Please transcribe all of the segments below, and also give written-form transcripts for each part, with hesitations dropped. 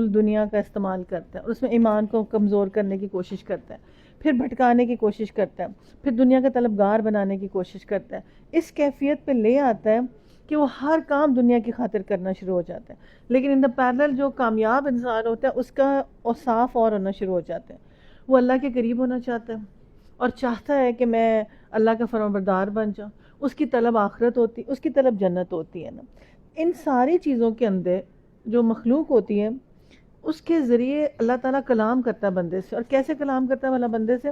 دنیا کا استعمال کرتا ہے اور اس میں ایمان کو کمزور کرنے کی کوشش کرتا ہے، پھر بھٹکانے کی کوشش کرتا ہے، پھر دنیا کا طلبگار بنانے کی کوشش کرتا ہے، اس کیفیت پہ لے آتا ہے کہ وہ ہر کام دنیا کی خاطر کرنا شروع ہو جاتا ہے. لیکن ان دا پیرلل جو کامیاب انسان ہوتا ہے اس کا اوصاف اور ہونا شروع ہو جاتے ہیں. وہ اللہ کے قریب ہونا چاہتا ہے اور چاہتا ہے کہ میں اللہ کا فرمانبردار بن جاؤں. اس کی طلب آخرت ہوتی، اس کی طلب جنت ہوتی ہے نا. ان ساری چیزوں کے اندر جو مخلوق ہوتی ہے اس کے ذریعے اللہ تعالیٰ کلام کرتا ہے بندے سے. اور کیسے کلام کرتا ہے بھلا بندے سے؟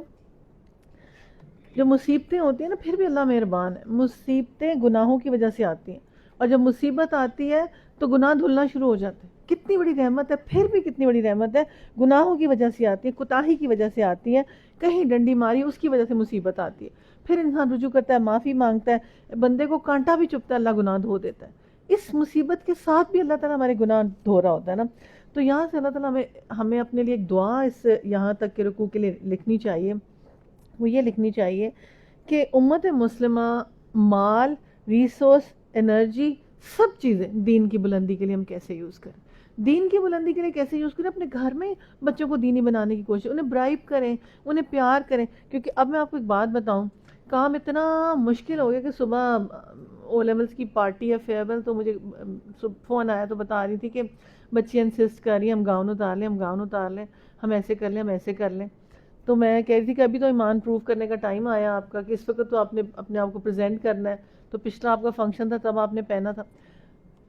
جو مصیبتیں ہوتی ہیں نا، پھر بھی اللہ مہربان ہے. مصیبتیں گناہوں کی وجہ سے آتی ہیں اور جب مصیبت آتی ہے تو گناہ دھلنا شروع ہو جاتے ہیں. کتنی بڑی رحمت ہے، پھر بھی کتنی بڑی رحمت ہے. گناہوں کی وجہ سے آتی ہے، کوتاہی کی وجہ سے آتی ہے، کہیں ڈنڈی ماری اس کی وجہ سے مصیبت آتی ہے. پھر انسان رجوع کرتا ہے، معافی مانگتا ہے، بندے کو کانٹا بھی چبھتا ہے اللہ گناہ دھو دیتا ہے. اس مصیبت کے ساتھ بھی اللہ تعالیٰ ہمارے گناہ دھو رہا ہوتا ہے نا. تو یہاں سے اللہ تعالیٰ ہمیں اپنے لیے ایک دعا اس یہاں تک کے رکوع کے لیے لکھنی چاہیے. وہ یہ لکھنی چاہیے کہ امت مسلمہ مال، ریسورس، انرجی، سب چیزیں دین کی بلندی کے لیے ہم کیسے یوز کریں. دین کی بلندی کے لیے کیسے یوز کریں؟ اپنے گھر میں بچوں کو دینی بنانے کی کوشش، انہیں برائب کریں، انہیں پیار کریں. کیونکہ اب میں آپ کو ایک بات بتاؤں، کام اتنا مشکل ہو گیا کہ صبح او لیولز کی پارٹی ہے فیئرویل، تو مجھے فون آیا تو بتا رہی تھی کہ بچی انسسٹ کر رہی ہیں ہم گاؤن اتار لیں، ہم گاؤن اتار لیں، ہم ایسے کر لیں، ہم ایسے کر لیں. تو میں کہہ رہی تھی کہ ابھی تو ایمان پروف کرنے کا ٹائم آیا آپ کا، کہ اس وقت تو آپ نے اپنے آپ کو پریزنٹ کرنا ہے. تو پچھلا آپ کا فنکشن تھا تب آپ نے پہنا تھا.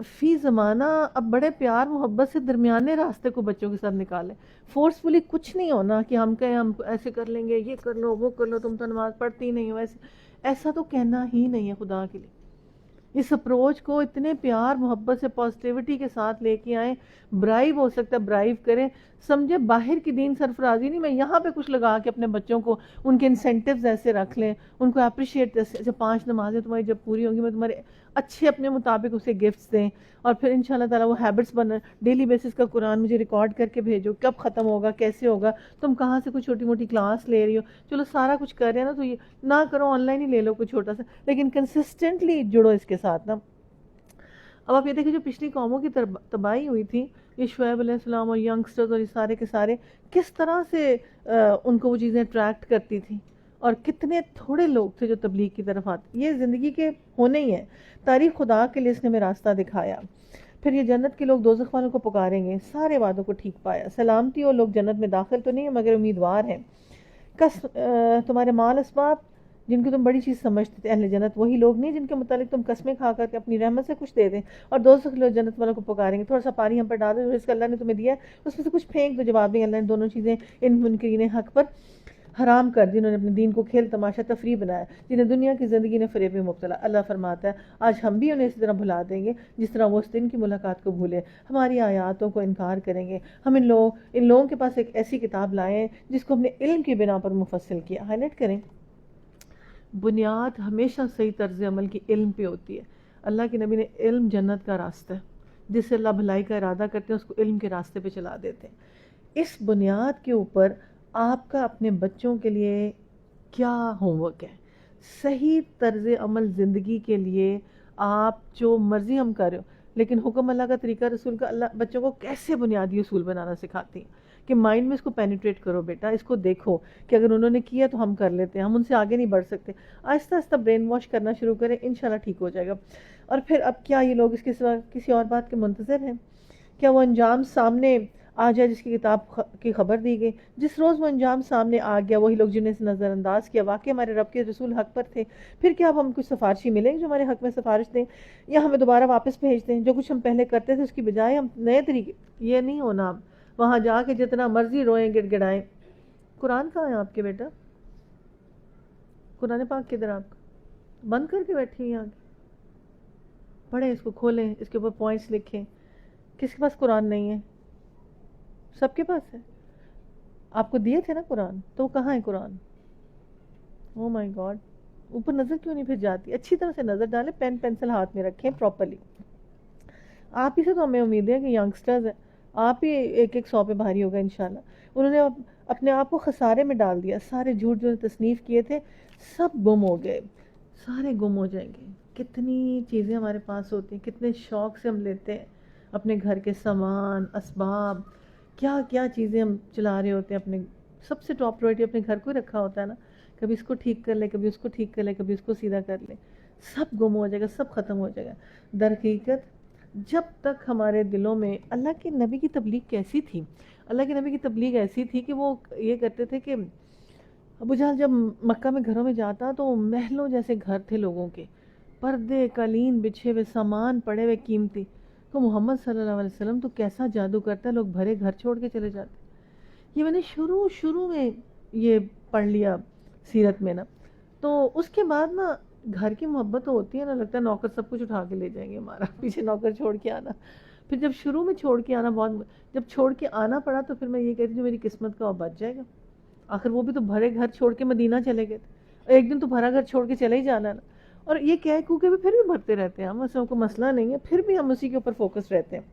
فی زمانہ اب بڑے پیار محبت سے درمیانے راستے کو بچوں کے ساتھ نکالیں. فورسفلی کچھ نہیں ہونا کہ ہم کہیں ہم ایسے کر لیں گے، یہ کر لو وہ کر لو، تم تو نماز پڑھتی نہیں ہو، ایسا تو کہنا ہی نہیں ہے خدا کے لیے. اس اپروچ کو اتنے پیار محبت سے پازیٹیوٹی کے ساتھ لے کے آئیں. برائیو ہو سکتا ہے برائیو کریں، سمجھے باہر کی دین سرفرازی نہیں. میں یہاں پہ کچھ لگا کے اپنے بچوں کو ان کے انسینٹیوز ایسے رکھ لیں، ان کو اپریشیٹ ایسے. اچھا 5 نمازیں تمہاری جب پوری ہوں گی میں تمہارے اچھے اپنے مطابق اسے گفٹس دیں، اور پھر انشاءاللہ تعالیٰ وہ ہیبٹس بنیں. ڈیلی بیسس کا قرآن مجھے ریکارڈ کر کے بھیجو، کب ختم ہوگا، کیسے ہوگا، تم کہاں سے کوئی چھوٹی موٹی کلاس لے رہی ہو. چلو سارا کچھ کر رہے ہیں نا، تو یہ نہ کرو، آن لائن ہی لے لو کوئی چھوٹا سا، لیکن کنسسٹنٹلی جڑو اس کے ساتھ نا. اب آپ یہ دیکھیں جو پچھلی قوموں کی تباہی ہوئی تھی، یہ شعیب علیہ السلام اور ینگسٹرز اور یہ سارے کے سارے کس طرح سے ان کو وہ چیزیں اٹریکٹ کرتی تھیں، اور کتنے تھوڑے لوگ تھے جو تبلیغ کی طرف آتے. یہ زندگی کے ہونے ہی ہیں. تاریخ خدا کے لیے اس نے ہمیں راستہ دکھایا. پھر یہ جنت کے لوگ دوزخ والوں کو پکاریں گے، سارے وعدوں کو ٹھیک پایا. سلامتی ہو، لوگ جنت میں داخل تو نہیں ہیں مگر امیدوار ہیں. تمہارے مال اسباب جن کو تم بڑی چیز سمجھتے تھے، اہل جنت وہی لوگ نہیں جن کے متعلق تم قسمیں کھا کر کے اپنی رحمت سے کچھ دے دیں. اور دوزخ کے لوگ جنت والوں کو پکاریں گے، تھوڑا سا پانی ہم پر ڈال دو، رزق اللہ نے تمہیں دیا ہے اس میں سے کچھ پھینک دو. جواب دیں اللہ نے دونوں چیزیں ان منکرین حق پر حرام کر دی، انہوں نے اپنے دین کو کھیل تماشا تفریح بنایا، جنہیں دنیا کی زندگی نے فریب میں مبتلا. اللہ فرماتا ہے آج ہم بھی انہیں اسی طرح بھلا دیں گے جس طرح وہ اس دن کی ملاقات کو بھولے، ہماری آیاتوں کو انکار کریں گے. ہم ان لوگوں کے پاس ایک ایسی کتاب لائے ہیں جس کو ہم نے علم کی بنا پر مفصل کیا. ہائی لائٹ کریں، بنیاد ہمیشہ صحیح طرز عمل کی علم پہ ہوتی ہے. اللہ کے نبی نے علم جنت کا راستہ ہے، جس سے اللہ بھلائی کا ارادہ کرتے ہیں اس کو علم کے راستے پہ چلا دیتے ہیں. اس بنیاد کے اوپر آپ کا اپنے بچوں کے لیے کیا ہوم ورک ہے؟ صحیح طرز عمل زندگی کے لیے آپ جو مرضی ہم کر رہے ہو، لیکن حکم اللہ کا، طریقہ رسول کا، اللہ بچوں کو کیسے بنیادی اصول بنانا سکھاتی ہیں کہ مائنڈ میں اس کو پینیٹریٹ کرو بیٹا، اس کو دیکھو کہ اگر انہوں نے کیا تو ہم کر لیتے ہیں، ہم ان سے آگے نہیں بڑھ سکتے. آہستہ آہستہ برین واش کرنا شروع کریں، انشاءاللہ ٹھیک ہو جائے گا. اور پھر اب کیا یہ لوگ اس کے سوا کسی اور بات کے منتظر ہیں؟ کیا وہ انجام سامنے آ جائے جس کی کتاب کی خبر دی گئی؟ جس روز وہ انجام سامنے آ گیا وہی لوگ جنہیں سے نظر انداز کیا واقعی ہمارے رب کے رسول حق پر تھے. پھر کیا اب ہم کچھ سفارشی ملیں گے جو ہمارے حق میں سفارش دیں، یا ہمیں دوبارہ واپس بھیج دیں؟ جو کچھ ہم پہلے کرتے تھے اس کی بجائے ہم نئے طریقے. یہ نہیں ہونا. وہاں جا کے جتنا مرضی روئیں گڑ گڑائیں. قرآن کہاں ہے آپ کے بیٹا؟ قرآن پاک کدھر آپ کا؟ بند کر کے بیٹھی ہیں یہاں کے؟ پڑھیں اس کو، کھولیں، اس کے اوپر پوائنٹس لکھیں. کس کے پاس قرآن نہیں ہے؟ سب کے پاس ہے. آپ کو دیے تھے نا قرآن، تو کہاں ہے قرآن؟ او مائی گاڈ، اوپر نظر کیوں نہیں پھر جاتی؟ اچھی طرح سے نظر ڈالیں، پین پینسل ہاتھ میں رکھیں پراپرلی. آپ ہی سے تو ہمیں امید ہے کہ ینگسٹرز ہیں، آپ ہی ایک ایک 100 پہ بھاری ہوگا انشاءاللہ. انہوں نے اپنے آپ کو خسارے میں ڈال دیا. سارے جھوٹ جو تصنیف کیے تھے سب گم ہو گئے، سارے گم ہو جائیں گے. کتنی چیزیں ہمارے پاس ہوتی ہیں، کتنے شوق سے ہم لیتے ہیں اپنے گھر کے سامان، اسباب. کیا کیا چیزیں ہم چلا رہے ہوتے ہیں، اپنے سب سے ٹاپ پرائرٹی اپنے گھر کو ہی رکھا ہوتا ہے نا. کبھی اس کو ٹھیک کر لے، کبھی اس کو ٹھیک کر لے، کبھی اس کو سیدھا کر لے. سب گم ہو جائے گا، سب ختم ہو جائے گا. در حقیقت جب تک ہمارے دلوں میں اللہ کے نبی کی تبلیغ کیسی تھی، اللہ کے نبی کی تبلیغ ایسی تھی کہ وہ یہ کرتے تھے کہ ابو جہل جب مکہ میں گھروں میں جاتا تو محلوں جیسے گھر تھے لوگوں کے، پردے قالین بچھے ہوئے، سامان پڑے ہوئے قیمتی. تو محمد صلی اللہ علیہ وسلم تو کیسا جادو کرتا ہے، لوگ بھرے گھر چھوڑ کے چلے جاتے. یہ میں نے شروع میں یہ پڑھ لیا سیرت میں نا. تو اس کے بعد نا گھر کی محبت تو ہوتی ہے نا، لگتا ہے نوکر سب کچھ اٹھا کے لے جائیں گے ہمارا، پیچھے نوکر چھوڑ کے آنا. پھر جب شروع میں چھوڑ کے آنا جب چھوڑ کے آنا پڑا تو پھر میں یہ کہتی ہوں میری قسمت کا وہ بچ جائے گا. آخر وہ بھی تو بھرے گھر چھوڑ کے مدینہ چلے گئے تھے، اور ایک دن تو بھرا گھر چھوڑ کے چلے ہی جانا ہے نا. اور یہ کہہ کو کے بھی پھر بھی بھرتے رہتے ہیں ہم، ایسا کوئی مسئلہ نہیں ہے، پھر بھی ہم اسی کے اوپر فوکس رہتے ہیں.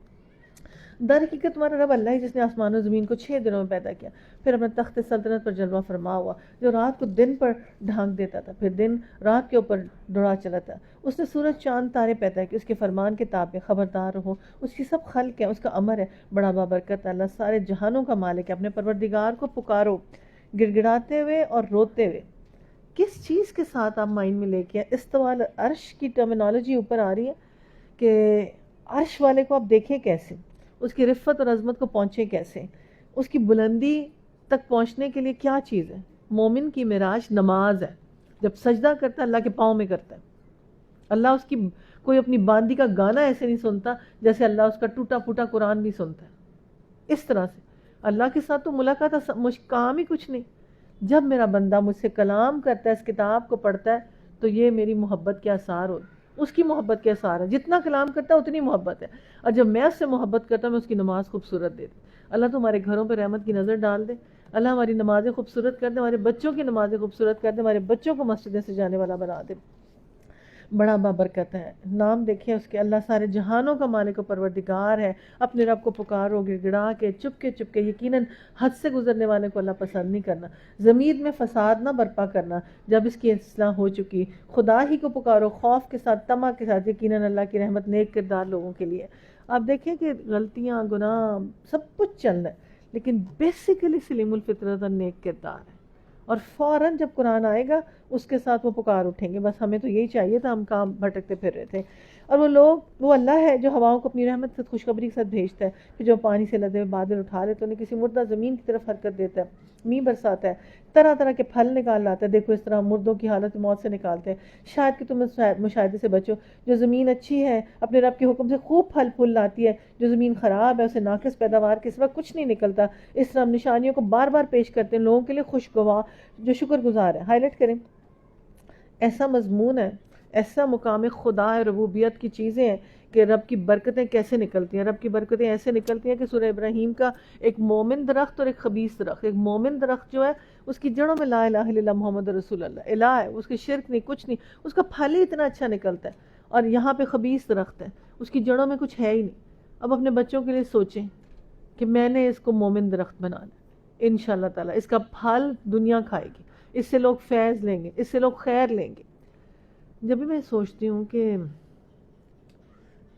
در حقیقت تمہارا رب اللہ ہی جس نے آسمان و زمین کو 6 دنوں میں پیدا کیا، پھر اپنے تخت سلطنت پر جلوہ فرما ہوا، جو رات کو دن پر ڈھانک دیتا تھا، پھر دن رات کے اوپر دوڑا چلا تھا. اس نے سورج چاند تارے پیدا کیے، اس کے فرمان کے تابع خبردار رہو. اس کی سب خلق ہے، اس کا امر ہے، بڑا بابرکت اللہ سارے جہانوں کا مالک ہے. اپنے پروردگار کو پکارو گڑگڑاتے ہوئے اور روتے ہوئے. کس چیز کے ساتھ آپ مائنڈ میں لے کے ہیں؟ استواء عرش کی ٹرمینالوجی اوپر آ رہی ہے کہ عرش والے کو آپ دیکھیں کیسے، اس کی رفت اور عظمت کو پہنچے کیسے، اس کی بلندی تک پہنچنے کے لیے کیا چیز ہے. مومن کی معراج نماز ہے. جب سجدہ کرتا ہے اللہ کے پاؤں میں کرتا ہے. اللہ اس کی کوئی اپنی باندی کا گانا ایسے نہیں سنتا جیسے اللہ اس کا ٹوٹا پھوٹا قرآن نہیں سنتا ہے. اس طرح سے اللہ کے ساتھ تو ملاقات کام ہی کچھ نہیں. جب میرا بندہ مجھ سے کلام کرتا ہے، اس کتاب کو پڑھتا ہے، تو یہ میری محبت کے آثار ہو، اس کی محبت کے آثار ہے. جتنا کلام کرتا ہے اتنی محبت ہے. اور جب میں اس سے محبت کرتا ہوں، میں اس کی نماز خوبصورت دے دوں. اللہ تمہارے گھروں پہ رحمت کی نظر ڈال دے. اللہ ہماری نمازیں خوبصورت کر دے، ہمارے بچوں کی نمازیں خوبصورت کر دے، ہمارے بچوں کو مسجدیں سے جانے والا بنا دے. بڑا بابرکت ہے. نام دیکھیں اس کے، اللہ سارے جہانوں کا مالک و پروردگار ہے. اپنے رب کو پکارو گڑگڑا کے، چپ کے. یقیناً حد سے گزرنے والے کو اللہ پسند نہیں کرنا. زمین میں فساد نہ برپا کرنا جب اس کی اصلاح ہو چکی. خدا ہی کو پکارو خوف کے ساتھ، طمع کے ساتھ. یقیناً اللہ کی رحمت نیک کردار لوگوں کے لیے. آپ دیکھیں کہ غلطیاں، گناہ سب کچھ چل رہا ہے، لیکن بیسیکلی سلیم الفطرت اور نیک کردار ہے. اور فوراً جب قرآن آئے گا اس کے ساتھ وہ پکار اٹھیں گے. بس ہمیں تو یہی چاہیے تھا، ہم کام بھٹکتے پھر رہے تھے. اور وہ اللہ ہے جو ہواؤں کو اپنی رحمت سے خوشخبری کے ساتھ بھیجتا ہے، پھر جو پانی سے لدے ہوئے بادل اٹھا لیتے انہیں کسی مردہ زمین کی طرف حرکت دیتا ہے، میਂہ برساتا ہے، طرح طرح کے پھل نکال لاتا ہے. دیکھو اس طرح مردوں کی حالت موت سے نکالتے ہیں. شاید کہ تم اس مشاہدے سے بچو. جو زمین اچھی ہے اپنے رب کے حکم سے خوب پھل پھول لاتی ہے، جو زمین خراب ہے اسے ناقص پیداوار کے سوا کچھ نہیں نکلتا. اس طرح ہم نشانیوں کو بار بار پیش کرتے ہیں لوگوں کے لیے خوشگوار جو شکر گزار ہے. ہائی لائٹ کریں. ایسا مضمون ہے، ایسا مقام خدا ربوبیت کی چیزیں ہیں کہ رب کی برکتیں کیسے نکلتی ہیں. رب کی برکتیں ایسے نکلتی ہیں کہ سورہ ابراہیم کا ایک مومن درخت اور ایک خبیث درخت. ایک مومن درخت جو ہے اس کی جڑوں میں لا الہ الا اللہ محمد رسول اللہ الہ ہے، اس کی شرک نہیں، کچھ نہیں، اس کا پھل ہی اتنا اچھا نکلتا ہے. اور یہاں پہ خبیث درخت ہے، اس کی جڑوں میں کچھ ہے ہی نہیں. اب اپنے بچوں کے لیے سوچیں کہ میں نے اس کو مومن درخت بنانا، انشاءاللہ تعالی اس کا پھل دنیا کھائے گی، اس سے لوگ فیض لیں گے، اس سے لوگ خیر لیں گے. جب بھی میں سوچتی ہوں کہ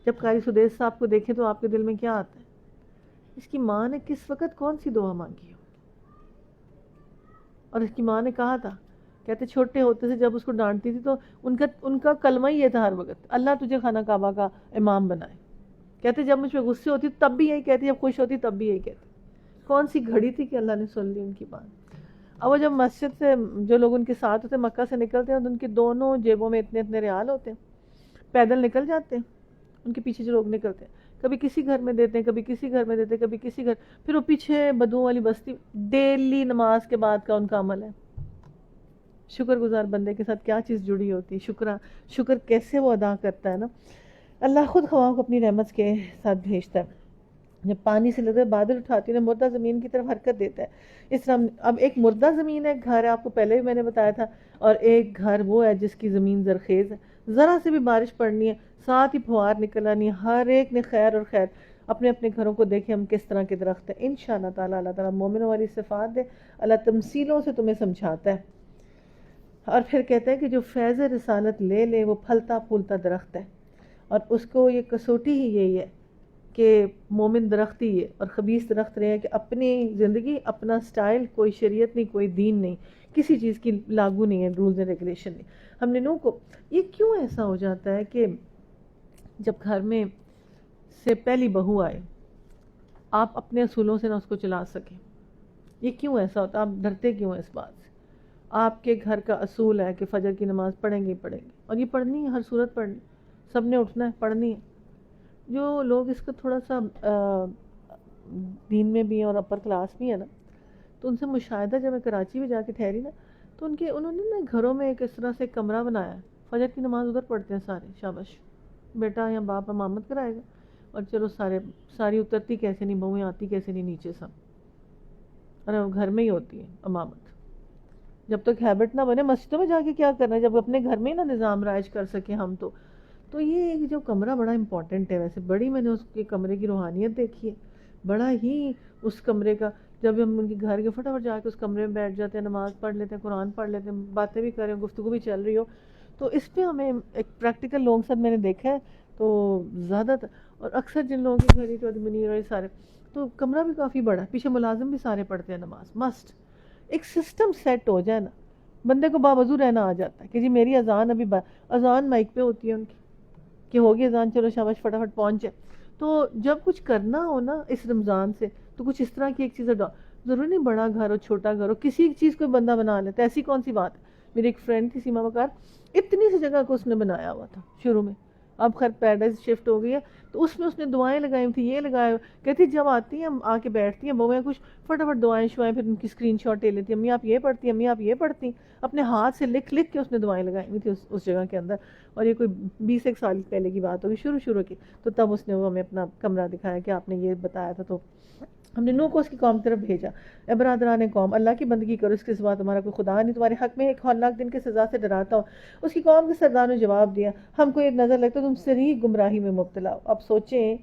جب قاری سدیس صاحب کو دیکھیں تو آپ کے دل میں کیا آتا ہے؟ اس کی ماں نے کس وقت کون سی دعا مانگی ہو؟ اور اس کی ماں نے کہا تھا، کہتے چھوٹے ہوتے سے جب اس کو ڈانٹتی تھی تو ان کا کلمہ ہی یہ تھا ہر وقت، اللہ تجھے خانہ کعبہ کا امام بنائے. کہتے جب مجھ پہ غصے ہوتی تب بھی یہی کہتی، جب خوش ہوتی تب بھی یہی کہتی. کون سی گھڑی تھی کہ اللہ نے سن لی ان کی بات. اب وہ جب مسجد سے جو لوگ ان کے ساتھ ہوتے مکہ سے نکلتے ہیں تو ان کی دونوں جیبوں میں اتنے ریال ہوتے ہیں، پیدل نکل جاتے ہیں. ان کے پیچھے جو لوگ نکلتے ہیں کبھی کسی گھر میں دیتے ہیں، کبھی کسی گھر میں دیتے ہیں، کبھی کسی گھر، پھر وہ پیچھے بدوؤں والی بستی. ڈیلی نماز کے بعد کا ان کا عمل ہے. شکر گزار بندے کے ساتھ کیا چیز جڑی ہوتی، شکر کیسے وہ ادا کرتا ہے نا. اللہ خود خواہوں کو اپنی رحمت کے ساتھ بھیجتا ہے. جب پانی سے لدے بادل اٹھاتی ہے مردہ زمین کی طرف حرکت دیتا ہے. اس طرح اب ایک مردہ زمین ہے، ایک گھر ہے، آپ کو پہلے بھی میں نے بتایا تھا، اور ایک گھر وہ ہے جس کی زمین زرخیز ہے. ذرا سے بھی بارش پڑنی ہے ساتھ ہی پھوار نکل آنی ہے. ہر ایک نے خیر اور خیر. اپنے اپنے گھروں کو دیکھیں ہم کس طرح کے درخت ہیں. انشاءاللہ تعالیٰ اللہ تعالیٰ مومنوں والی صفات دے. اللہ تمثیلوں سے تمہیں سمجھاتا ہے اور پھر کہتا ہے کہ جو فیض رسالت لے لے وہ پھلتا پھولتا درخت ہے. اور اس کو یہ کسوٹی ہی یہی ہے کہ مومن درخت ہی ہے اور خبیث درخت رہے ہیں کہ اپنی زندگی اپنا سٹائل، کوئی شریعت نہیں، کوئی دین نہیں، کسی چیز کی لاگو نہیں ہے، رولز اینڈ ریگولیشن نہیں. ہم نے نو کو یہ کیوں ایسا ہو جاتا ہے کہ جب گھر میں سے پہلی بہو آئے آپ اپنے اصولوں سے نہ اس کو چلا سکیں؟ یہ کیوں ایسا ہوتا ہے؟ آپ ڈرتے کیوں ہیں اس بات سے؟ آپ کے گھر کا اصول ہے کہ فجر کی نماز پڑھیں گے ہی پڑھیں گے، اور یہ پڑھنی ہے، ہر صورت پڑھنی، سب نے اٹھنا ہے، پڑھنی ہے. جو لوگ اس کا تھوڑا سا دین میں بھی ہیں اور اپر کلاس بھی ہے نا، تو ان سے مشاہدہ، جب میں کراچی میں جا کے ٹھہری نا، تو انہوں نے نا گھروں میں ایک اس طرح سے کمرہ بنایا ہے، فجر کی نماز ادھر پڑھتے ہیں سارے، شاباش، بیٹا یا باپ امامت کرائے گا، اور چلو ساری اترتی کیسے نہیں، بہویں آتی کیسے نہیں نیچے سب، اور گھر میں ہی ہوتی ہے امامت. جب تک ہیبٹ نہ بنے مسجدوں میں جا کے کیا کرنا ہے، جب اپنے گھر میں ہی نہ نظام رائج کر سکیں ہم تو یہ ایک جو کمرہ بڑا امپورٹنٹ ہے. ویسے بڑی میں نے اس کے کمرے کی روحانیت دیکھی ہے، بڑا ہی اس کمرے کا، جب ہم ان کے گھر کے فٹافٹ جا کے اس کمرے میں بیٹھ جاتے ہیں، نماز پڑھ لیتے ہیں، قرآن پڑھ لیتے ہیں، باتیں بھی کر رہے ہیں، گفتگو بھی چل رہی ہو، تو اس پہ ہمیں ایک پریکٹیکل لوگوں کے ساتھ میں نے دیکھا ہے تو زیادہ اور اکثر جن لوگوں کے گھر ہی تو منیر اور سارے، تو کمرہ بھی کافی بڑا ہے، پیچھے ملازم بھی سارے پڑھتے ہیں نماز. مسٹ ایک سسٹم سیٹ ہو جائے نا، بندے کو باوضو رہنا آ جاتا ہے کہ جی میری اذان ابھی اذان مائک پہ ہوتی ہے ان کی کہ ہوگی اذان، چلو شاباش فٹافٹ پہنچے. تو جب کچھ کرنا ہو نا اس رمضان سے تو کچھ اس طرح کی ایک چیز ضروری نہیں بڑا گھر ہو چھوٹا گھر ہو، کسی ایک چیز کو بندہ بنا لیتا ہے. ایسی کون سی بات ہے؟ میری ایک فرینڈ تھی سیما وقار، اتنی سی جگہ کو اس نے بنایا ہوا تھا شروع میں، اب خیر پیراڈائز شفٹ ہو گئی ہے، تو اس میں اس نے دعائیں لگائی تھی، یہ لگائے، کہتی جب آتی ہیں آ کے بیٹھتی ہیں بہویں کچھ فٹافٹ دعائیں شوائیں، پھر ان کی اسکرین شاٹ لے لیتی ہیں، امی آپ یہ پڑھتی ہیں، امی آپ یہ پڑھتی ہیں، اپنے ہاتھ سے لکھ کے اس نے دعائیں لگائی ہوئی تھی اس جگہ کے اندر. اور یہ کوئی 20 سال پہلے کی بات ہوگی، شروع کی. تو تب اس نے وہ ہمیں اپنا کمرہ دکھایا کہ آپ نے یہ بتایا تھا، تو ہم نے نو کو اس کی قوم طرف بھیجا. اے برادران قوم، اللہ کی بندگی کرو، اس کے سوا تمہارا کوئی خدا نہیں، تمہارے حق میں ایک ہولناک دن کے سزا سے ڈراتا ہو. اس کی قوم کے سردار نے جواب دیا، ہم کو ایک نظر لگتا تم صریح گمراہی میں مبتلا ہو. اب سوچیں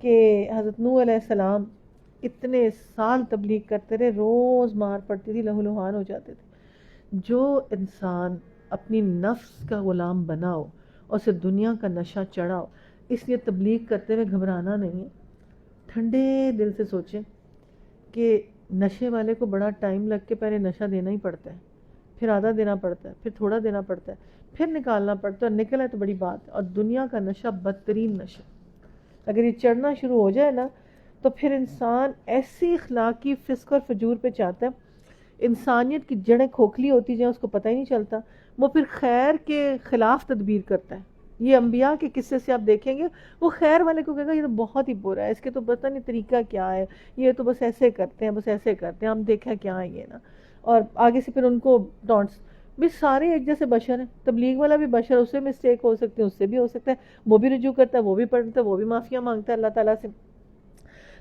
کہ حضرت نوح علیہ السلام اتنے سال تبلیغ کرتے رہے، روز مار پڑتی تھی، لہو لہان ہو جاتے تھے. جو انسان اپنی نفس کا غلام بنا ہو اور اسے دنیا کا نشہ چڑھا ہو، اس لیے تبلیغ کرتے ہوئے گھبرانا نہیں ہے. ٹھنڈے دل سے سوچیں کہ نشے والے کو بڑا ٹائم لگ کے پہلے نشہ دینا ہی پڑتا ہے، پھر آدھا دینا پڑتا ہے، پھر تھوڑا دینا پڑتا ہے، پھر نکالنا پڑتا ہے، اور نکل ہے تو بڑی بات ہے. اور دنیا کا نشہ بدترین نشہ، اگر یہ چڑھنا شروع ہو جائے نا تو پھر انسان ایسی اخلاقی فسق اور فجور پہ چاہتا ہے، انسانیت کی جڑیں کھوکھلی ہوتی جائیں، اس کو پتہ ہی نہیں چلتا، وہ پھر خیر کے خلاف تدبیر کرتا ہے. یہ انبیاء کے قصے سے آپ دیکھیں گے، وہ خیر والے کو کہے گا یہ تو بہت ہی برا ہے، اس کے تو پتہ نہیں طریقہ کیا ہے، یہ تو بس ایسے کرتے ہیں، بس ایسے کرتے ہیں، ہم دیکھیں کیا ہے یہ نا، اور آگے سے پھر ان کو ڈانٹس. بھی سارے ایک جیسے بشر ہیں، تبلیغ والا بھی بشر، اس سے مسٹیک ہو سکتے ہیں، اس سے بھی ہو سکتا ہے، وہ بھی رجوع کرتا ہے، وہ بھی پڑھتا ہے، وہ بھی معافیاں مانگتا ہے اللہ تعالیٰ سے.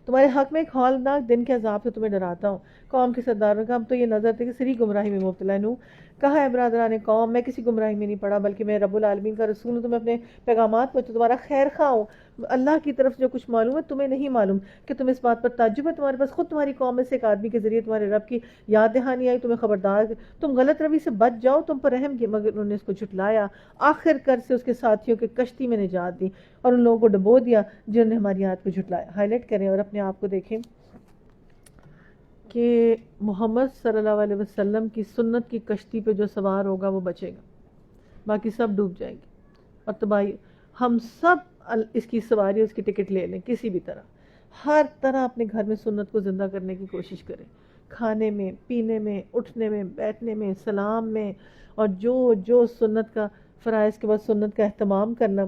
تمہارے حق میں ایک ہولناک دن کے عذاب سے تمہیں ڈراتا ہوں. قوم کے سردار نے کہا ہم تو یہ نظر تھے کہ صریح گمراہی میں مبتلا ہوں. کہا ہے برادران قوم، میں کسی گمراہی میں نہیں پڑا، بلکہ میں رب العالمین کا رسول ہوں، تمہیں اپنے پیغامات پہنچو، تمہارا خیر خواہ ہوں. اللہ کی طرف جو کچھ معلوم ہے تمہیں نہیں معلوم، کہ تم اس بات پر تعجب ہے تمہارے پاس، خود تمہاری قوم میں سے ایک آدمی کے ذریعے تمہارے رب کی یاد دہانی آئی، تمہیں خبردار، تم غلط روی سے بچ جاؤ، تم پر رحم کی، مگر انہوں نے اس کو جھٹلایا. آخر کر سے اس کے ساتھیوں کے کشتی میں نجات دی اور ان لوگوں کو ڈبو دیا جنہوں نے ہماری آیات کو جھٹلایا. ہائی لائٹ کریں اور اپنے آپ کو دیکھیں کہ محمد صلی اللہ علیہ وسلم کی سنت کی کشتی پہ جو سوار ہوگا وہ بچے گا، باقی سب ڈوب جائیں گے اور تباہی. ہم سب اس کی سواری، اس کی ٹکٹ لے لیں، کسی بھی طرح، ہر طرح اپنے گھر میں سنت کو زندہ کرنے کی کوشش کریں، کھانے میں، پینے میں، اٹھنے میں، بیٹھنے میں، سلام میں، اور جو سنت کا فرائض کے بعد سنت کا اہتمام کرنا.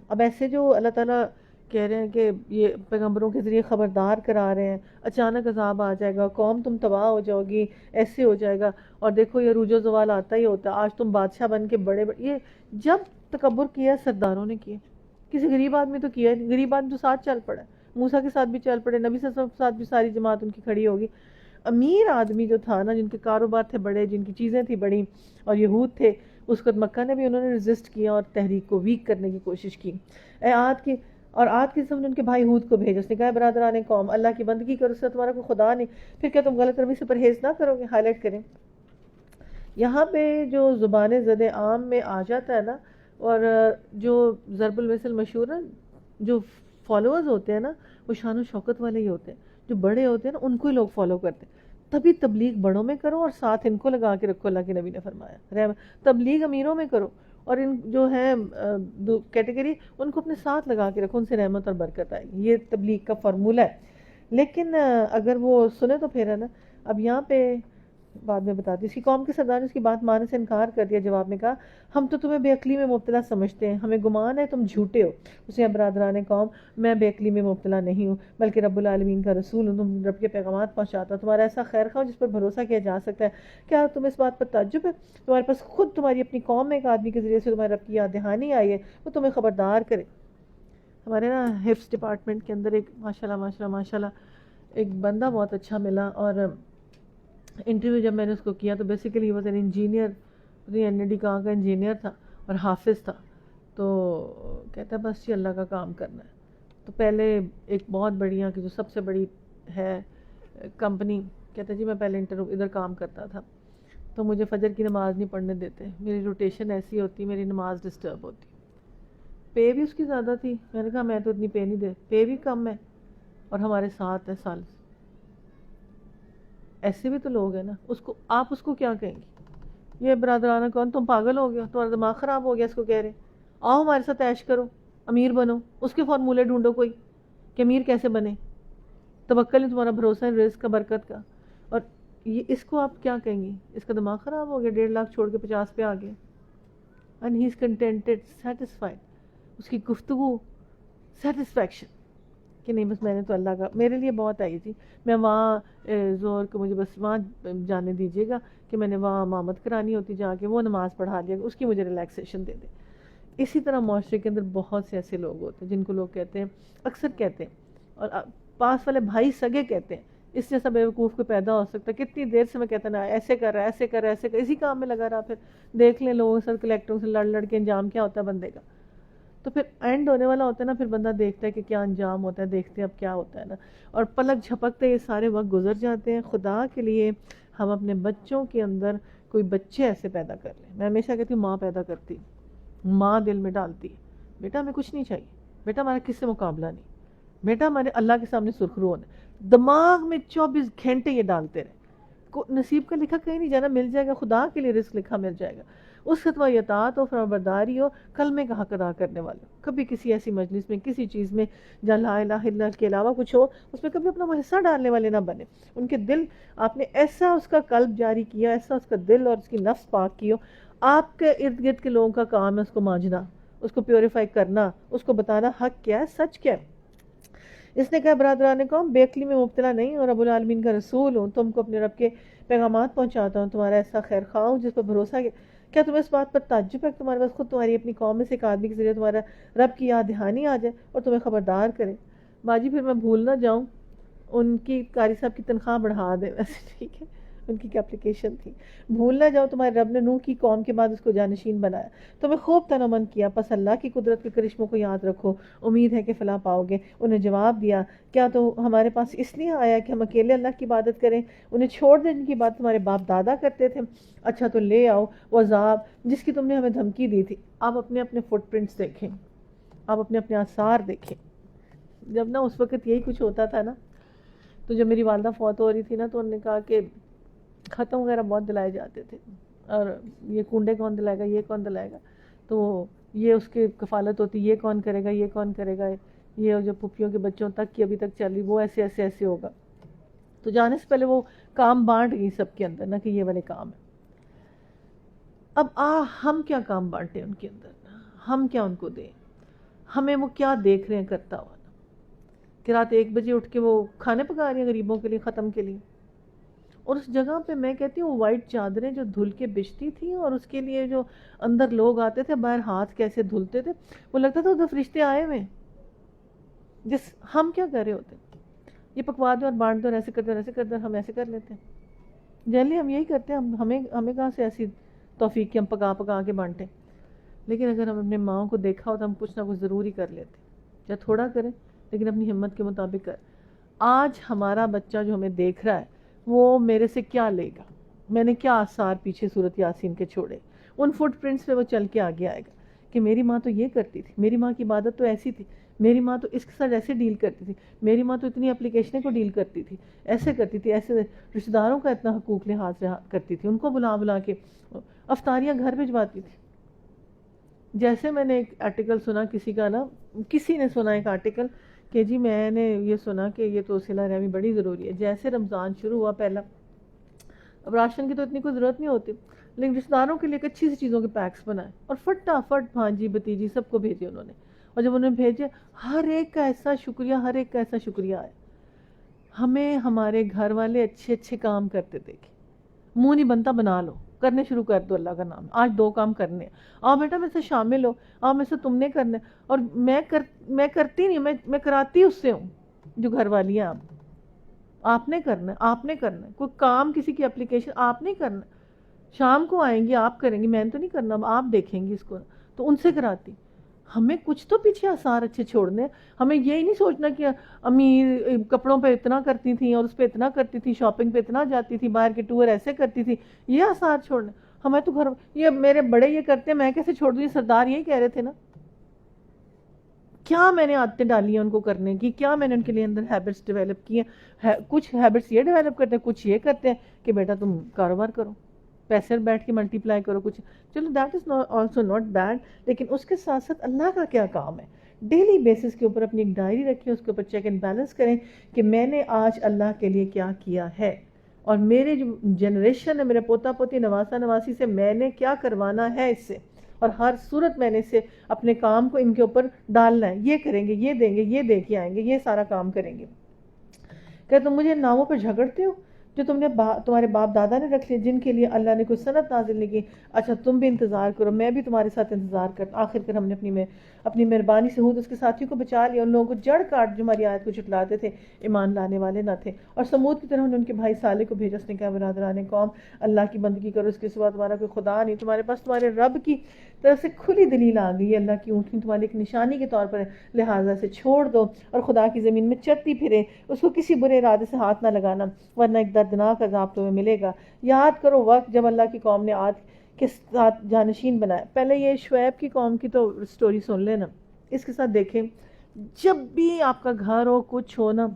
اب ایسے جو اللہ تعالیٰ کہہ رہے ہیں کہ یہ پیغمبروں کے ذریعے خبردار کرا رہے ہیں، اچانک عذاب آ جائے گا، قوم تم تباہ ہو جاؤ گی، ایسے ہو جائے گا، اور دیکھو یہ عروج و زوال آتا ہی ہوتا ہے، آج تم بادشاہ بن کے بڑے یہ جب تکبر کیا سرداروں نے کیا، کسی غریب آدمی تو کیا نہیں، غریب آدمی تو ساتھ چل پڑا، موسیٰ کے ساتھ بھی چل پڑے، نبی صلی اللہ علیہ وسلم کے ساتھ بھی ساری جماعت ان کی کھڑی ہوگی. امیر آدمی جو تھا نا، جن کے کاروبار تھے بڑے، جن کی چیزیں تھی بڑی، اور یہود تھے، اس وقت مکہ نے بھی انہوں نے ریزسٹ کیا اور تحریک کو ویک کرنے کی کوشش کی. عاد کی سمجھ ان کے بھائی ہود کو بھیجا، اس نے کہا برادران قوم، اللہ کی بندگی کرو، اس سے تمہارا کوئی خدا نہیں، پھر کیا تم غلط روی سے پرہیز نہ کرو گے. ہائی لائٹ کریں یہاں پہ جو زبان زد عام میں آ جاتا ہے نا، اور جو ضرب المثل مشہور ہے، جو فالوورز ہوتے ہیں نا وہ شان و شوکت والے ہی ہوتے ہیں، جو بڑے ہوتے ہیں نا ان کو ہی لوگ فالو کرتے ہیں. تبھی تبلیغ بڑوں میں کرو اور ساتھ ان کو لگا کے رکھو، اللہ کے نبی نے فرمایا. تبلیغ امیروں میں کرو اور ان جو ہے کیٹیگری ان کو اپنے ساتھ لگا کے رکھو، ان سے رحمت اور برکت آئے گی. یہ تبلیغ کا فارمولہ ہے. لیکن اگر وہ سنے تو پھر ہے نا. اب یہاں پہ بعد میں بتاتی، اس کی قوم کے سردار نے اس کی بات ماننے سے انکار کر دیا. جواب میں کہا ہم تو تمہیں بے عقلی میں مبتلا سمجھتے ہیں، ہمیں گمان ہے تم جھوٹے ہو. اسے برادران قوم میں بے عقلی میں مبتلا نہیں ہوں بلکہ رب العالمین کا رسول ہوں، تم رب کے پیغامات پہنچاتا ہوں، تمہارا ایسا خیر خواہ جس پر بھروسہ کیا جا سکتا ہے. کیا تم اس بات پر تعجب ہے تمہارے پاس خود تمہاری اپنی قوم میں ایک آدمی کے ذریعے سے تمہارے رب کی یاد دہانی آئی ہے، وہ تمہیں خبردار کرے. ہمارے نا حفظ ڈپارٹمنٹ کے اندر ایک ماشاءاللہ ایک بندہ بہت اچھا ملا، اور انٹرویو جب میں نے اس کو کیا تو basically he was an engineer, N D کہاں کا انجینئر تھا اور حافظ تھا. تو کہتا ہے بس جی اللہ کا کام کرنا ہے. تو پہلے ایک بہت بڑھیا کہ جو سب سے بڑی ہے کمپنی، کہتا ہے جی میں پہلے ادھر کام کرتا تھا تو مجھے فجر کی نماز نہیں پڑھنے دیتے، میری روٹیشن ایسی ہوتی، میری نماز ڈسٹرب ہوتی. پے بھی اس کی زیادہ تھی. میں نے کہا میں تو اتنی پے نہیں دے، پے بھی کم ہے اور ہمارے ساتھ ہے سال سے. ایسے بھی تو لوگ ہیں نا. آپ اس کو کیا کہیں گے؟ یہ برادرانہ کون، تم پاگل ہو گیا، تمہارا دماغ خراب ہو گیا. اس کو کہہ رہے آؤ ہمارے ساتھ عیش کرو، امیر بنو، اس کے فارمولے ڈھونڈو کوئی کہ امیر کیسے بنے. توکل نہیں، تمہارا بھروسہ ہے رزق کا، برکت کا. اور یہ اس کو آپ کیا کہیں گی؟ اس کا دماغ خراب ہو گیا، 1.5 لاکھ چھوڑ کے 50 پہ آ گیا. And he is contented, satisfied. اس کی گفتگو سیٹسفیکشن کہ نہیں بس میں نے تو اللہ کا، میرے لیے بہت آئی تھی. میں وہاں زور کو مجھے بس وہاں جانے دیجیے گا کہ میں نے وہاں امامت کرانی ہوتی، جا کے وہ نماز پڑھا دیا، اس کی مجھے ریلیکسیشن دے دے. اسی طرح معاشرے کے اندر بہت سے ایسے لوگ ہوتے ہیں جن کو لوگ کہتے ہیں، اکثر کہتے ہیں، اور پاس والے بھائی سگے کہتے ہیں اس جیسا بیوقوف کو پیدا ہو سکتا ہے. کتنی دیر سے میں کہتا نا ایسے کر رہا ہے، ایسے کر رہا ہے، ایسے کر، اسی کام میں لگا رہا. پھر دیکھ لیں لوگوں سے، کلیکٹروں سے لڑ کے انجام کیا ہوتا ہے بندے کا. تو پھر اینڈ ہونے والا ہوتا ہے نا، پھر بندہ دیکھتا ہے کہ کیا انجام ہوتا ہے، دیکھتے ہیں اب کیا ہوتا ہے نا. اور پلک جھپکتے یہ سارے وقت گزر جاتے ہیں. خدا کے لیے ہم اپنے بچوں کے اندر کوئی بچے ایسے پیدا کر لیں. میں ہمیشہ کہتی ہوں ماں پیدا کرتی، ماں دل میں ڈالتی بیٹا ہمیں کچھ نہیں چاہیے، بیٹا ہمارا کس سے مقابلہ نہیں، بیٹا ہمارے اللہ کے سامنے سرخرو ہونا. دماغ میں 24 گھنٹے یہ ڈالتے رہے. نصیب کا لکھا کہیں نہیں جانا، مل جائے گا. خدا کے لیے رزق لکھا مل جائے گا. اس سے تمہاری اطاعت ہو، فرمانبرداری ہو، کلمے کا حق ادا کرنے والے. کبھی کسی ایسی مجلس میں، کسی چیز میں جہاں لا الہ الا اللہ کے علاوہ کچھ ہو، اس میں کبھی اپنا وہ حصہ ڈالنے والے نہ بنے. ان کے دل، آپ نے ایسا اس کا قلب جاری کیا، ایسا اس کا دل اور اس کی نفس پاک کی ہو. آپ کے ارد گرد کے لوگوں کا کام ہے اس کو مانجنا، اس کو پیوریفائی کرنا، اس کو بتانا حق کیا ہے، سچ کیا ہے. اس نے کہا برادران قوم بے عقلی میں مبتلا نہیں اور رب العالمین کا رسول ہوں، تم کو اپنے رب کے پیغامات پہنچاتا ہوں، تمہارا ایسا خیر خواہ ہوں جس پر بھروسہ کیا تمہیں اس بات پر تعجب ہے کہ تمہارے پاس خود تمہاری اپنی قوم میں سے ایک آدمی کے ذریعے تمہارا رب کی یاد دہانی آ جائے اور تمہیں خبردار کرے. باجی پھر میں بھول نہ جاؤں، ان کی قاری صاحب کی تنخواہ بڑھا دے ویسے، ٹھیک ہے، ان کی اپلیکیشن تھی. بھول نہ جاؤ تمہارے رب نے نوح کی قوم کے بعد اس کو جانشین بنایا، تمہیں خوب تنومند کیا، پس اللہ کی قدرت کے کرشموں کو یاد رکھو، امید ہے کہ فلاح پاؤ گے. انہیں جواب دیا کیا تو ہمارے پاس اس لیے آیا کہ ہم اکیلے اللہ کی عبادت کریں، انہیں چھوڑ دیں جن کی بات تمہارے باپ دادا کرتے تھے. اچھا تو لے آؤ وہ عذاب جس کی تم نے ہمیں دھمکی دی تھی. آپ اپنے اپنے فٹ پرنٹس دیکھیں، آپ اپنے اپنے آثار دیکھیں. جب نا اس وقت یہی کچھ ہوتا تھا نا، تو جب میری والدہ فوت ہو رہی تھی نا، تو انہوں نے کہا کہ ختم وغیرہ بہت دلائے جاتے تھے، اور یہ کنڈے کون دلائے گا، یہ کون دلائے گا، تو یہ اس کی کفالت ہوتی، یہ کون کرے گا، یہ کون کرے گا، یہ جو پھپھیوں کے بچوں تک کی ابھی تک چل رہی وہ ایسے ایسے ایسے ہوگا. تو جانے سے پہلے وہ کام بانٹ گئی سب کے اندر، نہ کہ یہ والے کام ہیں. اب ہم کیا کام بانٹیں ان کے اندر، ہم کیا ان کو دیں، ہمیں وہ کیا دیکھ رہے ہیں کرتا ہوا کہ رات 1 بجے اٹھ کے وہ کھانے پکا رہی ہیں غریبوں کے لیے، ختم کے لیے. اور اس جگہ پہ میں کہتی ہوں وائٹ چادریں جو دھل کے بچتی تھیں، اور اس کے لیے جو اندر لوگ آتے تھے باہر ہاتھ کیسے دھلتے تھے، وہ لگتا تھا ادھر فرشتے آئے ہوئے. ہم کیا کر رہے ہوتے، یہ پکوا دو اور بانٹ دو اور ایسے کر دو اور ایسے کر دو، ہم ایسے کر لیتے ہیں. جنرلی ہم یہی کرتے ہیں. ہمیں کہاں سے ایسی توفیق کہ ہم پکا پکا کے بانٹیں. لیکن اگر ہم اپنے ماؤں کو دیکھا ہو تو ہم کچھ نہ کچھ ضرور ہی کر لیتے، یا تھوڑا کریں لیکن اپنی ہمت کے مطابق کر. آج ہمارا بچہ جو ہمیں دیکھ رہا ہے وہ میرے سے کیا لے گا، میں نے کیا آثار پیچھے سورت یاسین کے چھوڑے، ان فٹ پرنٹس پہ وہ چل کے آگے آئے گا کہ میری ماں تو یہ کرتی تھی، میری ماں کی عبادت تو ایسی تھی، میری ماں تو اس کے ساتھ ایسے ڈیل کرتی تھی، میری ماں تو اتنی اپلیکیشنیں کو ڈیل کرتی تھی، ایسے کرتی تھی، ایسے رشتہ داروں کا اتنا حقوق لحاظ کرتی تھی، ان کو بلا بلا کے افطاریاں گھر بھجواتی تھی. جیسے میں نے ایک آرٹیکل سنا کسی کا نا، کسی نے سنا ایک آرٹیکل کہ جی میں نے یہ سنا کہ یہ تو صلہ رحمی بڑی ضروری ہے. جیسے رمضان شروع ہوا پہلا، اب راشن کی تو اتنی کوئی ضرورت نہیں ہوتی، لیکن رشتہ داروں کے لیے ایک اچھی سی چیزوں کے پیکس بنائے اور فٹافٹ بھانجی بھتیجی سب کو بھیجے انہوں نے. اور جب انہوں نے بھیجے ہر ایک کا ایسا شکریہ، ہر ایک کا ایسا شکریہ ہے. ہمیں ہمارے گھر والے اچھے اچھے کام کرتے دیکھے، منہ نہیں بنتا بنا لو، کرنے شروع کر دو، اللہ کا نام آج 2 کام کرنے ہیں، آؤ بیٹا میں سے شامل ہو، آؤ میں سے تم نے کرنا ہے. اور میں کرتی نہیں، میں کراتی اس سے ہوں جو گھر والی ہیں. آپ نے کرنا ہے، آپ نے کرنا ہے، کوئی کام کسی کی اپلیکیشن آپ نہیں کرنا. شام کو آئیں گی آپ کریں گی، میں نے تو نہیں کرنا، آپ دیکھیں گی اس کو، تو ان سے کراتی. ہمیں کچھ تو پیچھے آثار اچھے چھوڑنے. ہمیں یہی نہیں سوچنا کہ امی کپڑوں پہ اتنا کرتی تھیں اور اس پہ اتنا کرتی تھی، شاپنگ پہ اتنا جاتی تھی، باہر کے ٹور ایسے کرتی تھی، یہ آثار چھوڑنے. ہمیں تو گھر یہ میرے بڑے یہ کرتے ہیں، میں کیسے چھوڑ دوں؟ یہ سردار یہی کہہ رہے تھے نا. کیا میں نے عادتیں ڈالی ہیں ان کو کرنے کی، کیا میں نے ان کے لیے اندر ہیبٹس ڈیولپ کی ہیں. کچھ ہیبٹس یہ ڈیولپ کرتے ہیں، کچھ یہ کرتے ہیں کہ بیٹا تم کاروبار کرو، پیسے بیٹھ کے ملٹی پلائی کرو کچھ. چلو that is also not bad, لیکن اس کے ساتھ ساتھ اللہ کا کیا کام ہے. ڈیلی بیسس کے اوپر اپنی ایک ڈائری رکھیں، اس کے اوپر چیک اینڈ بیلنس کریں کہ میں نے آج اللہ کے لیے کیا کیا ہے، اور میرے جو جنریشن ہے، میرے پوتا پوتی نواسا نواسی سے میں نے کیا کروانا ہے اس سے، اور ہر صورت میں نے اس سے اپنے کام کو ان کے اوپر ڈالنا ہے. یہ کریں گے، یہ دیں گے، یہ دے کے آئیں گے، یہ سارا کام کریں گے. کہ تم مجھے ناموں پہ جھگڑتے ہو جو تم نے تمہارے باپ دادا نے رکھ لیے، جن کے لیے اللہ نے کوئی سنت نازل نہیں کی. اچھا تم بھی انتظار کرو، میں بھی تمہارے ساتھ انتظار کرتا. آخر کر ہم نے اپنی مہربانی سے ہود اس کے ساتھیوں کو بچا لیا، ان لوگوں کو جڑ کاٹ جو ہماری آیت کو جھٹلاتے تھے، ایمان لانے والے نہ تھے. اور سمود کی طرح انہوں نے ان کے بھائی صالح کو بھیجا، اس نے کہا برادران قوم اللہ کی بندگی کرو، اس کے سوا تمہارا کوئی خدا نہیں. تمہارے پاس تمہارے رب کی طرف سے کھلی دلیل آ گئی ہے، اللہ کی اونٹنی تمہارے ایک نشانی کے طور پر ہے، لہٰذا سے چھوڑ دو اور خدا کی زمین میں چرتی پھرے، اس کو کسی برے ارادے سے ہاتھ نہ لگانا، ورنہ ایک دردناک عذاب تمہیں ملے گا. یاد کرو وقت جب اللہ کی قوم نے عاد کے ساتھ جانشین بنایا. پہلے یہ شعیب کی قوم کی تو سٹوری سن لینا، اس کے ساتھ دیکھیں. جب بھی آپ کا گھر ہو کچھ ہو نا،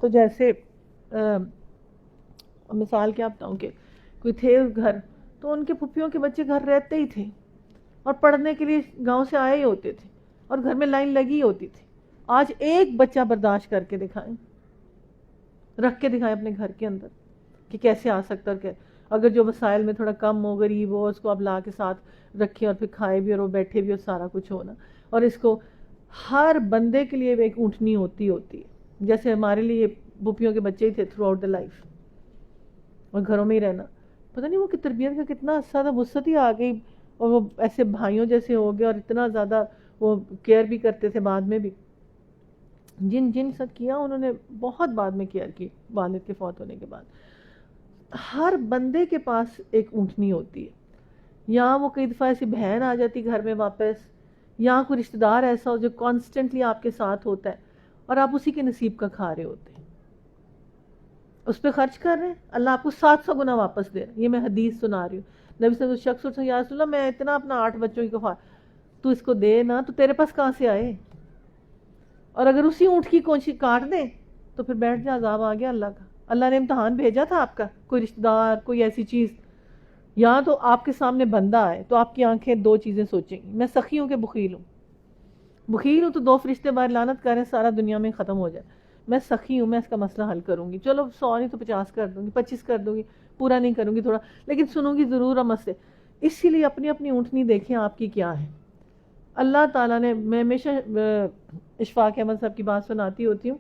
تو جیسے مثال کیا بتاؤں کہ کوئی تھے گھر، تو ان کے پھپھیوں کے بچے گھر رہتے ہی تھے اور پڑھنے کے لیے گاؤں سے آئے ہی ہوتے تھے اور گھر میں لائن لگی ہوتی تھی. آج ایک بچہ برداشت کر کے دکھائیں، رکھ کے دکھائیں اپنے گھر کے اندر کہ کیسے آ سکتا ہے. اگر جو وسائل میں تھوڑا کم ہو، غریب ہو، اس کو اب لا کے ساتھ رکھے اور پھر کھائے بھی اور وہ بیٹھے بھی اور سارا کچھ ہونا. اور اس کو ہر بندے کے لیے ایک اونٹنی ہوتی ہے، جیسے ہمارے لیے پھپھیوں کے بچے ہی تھے تھرو آؤٹ دا لائف، اور گھروں میں ہی رہنا. پتہ نہیں وہ کہ تربیت کا کتنا اچھا تھا، وسعت ہی آ گئی اور وہ ایسے بھائیوں جیسے ہو گئے، اور اتنا زیادہ وہ کیئر بھی کرتے تھے. بعد میں بھی جن سب کیا انہوں نے بہت بعد میں کیئر کی والد کے فوت ہونے کے بعد. ہر بندے کے پاس ایک اونٹنی ہوتی ہے. یہاں وہ کئی دفعہ ایسی بہن آ جاتی گھر میں واپس، یہاں کوئی رشتہ دار ایسا ہو جو کانسٹنٹلی آپ کے ساتھ ہوتا ہے اور آپ اسی کے نصیب کا کھا رہے ہوتے ہیں، اس پہ خرچ کر رہے ہیں، اللہ آپ کو 700 گنا واپس دے رہا ہے. یہ میں حدیث سنا رہی ہوں. نبی صلی اللہ علیہ وسلم شخص اٹھا، یا رسول اللہ میں اتنا اپنا 8 بچوں کی کفا، تو اس کو دے نا، تو تیرے پاس کہاں سے آئے؟ اور اگر اسی اونٹ کی کونچی کاٹ دیں تو پھر بیٹھ جا، عذاب آ گیا اللہ کا. اللہ نے امتحان بھیجا تھا آپ کا، کوئی رشتہ دار، کوئی ایسی چیز. یہاں تو آپ کے سامنے بندہ آئے تو آپ کی آنکھیں 2 چیزیں سوچیں گی، میں سخی ہوں کہ بخیل ہوں. بخیل ہوں تو 2 فرشتے باہر لعنت کریں سارا دنیا میں ختم ہو جائے. میں سخی ہوں، میں اس کا مسئلہ حل کروں گی. چلو 100 نہیں تو 50 کر دوں گی، 25 کر دوں گی، پورا نہیں کروں گی تھوڑا، لیکن سنوں گی ضرور مسئلے. اسی لیے اپنی اپنی اونٹنی دیکھیں آپ کی کیا ہے. اللہ تعالیٰ نے، میں ہمیشہ اشفاق احمد صاحب کی بات سناتی ہوتی ہوں،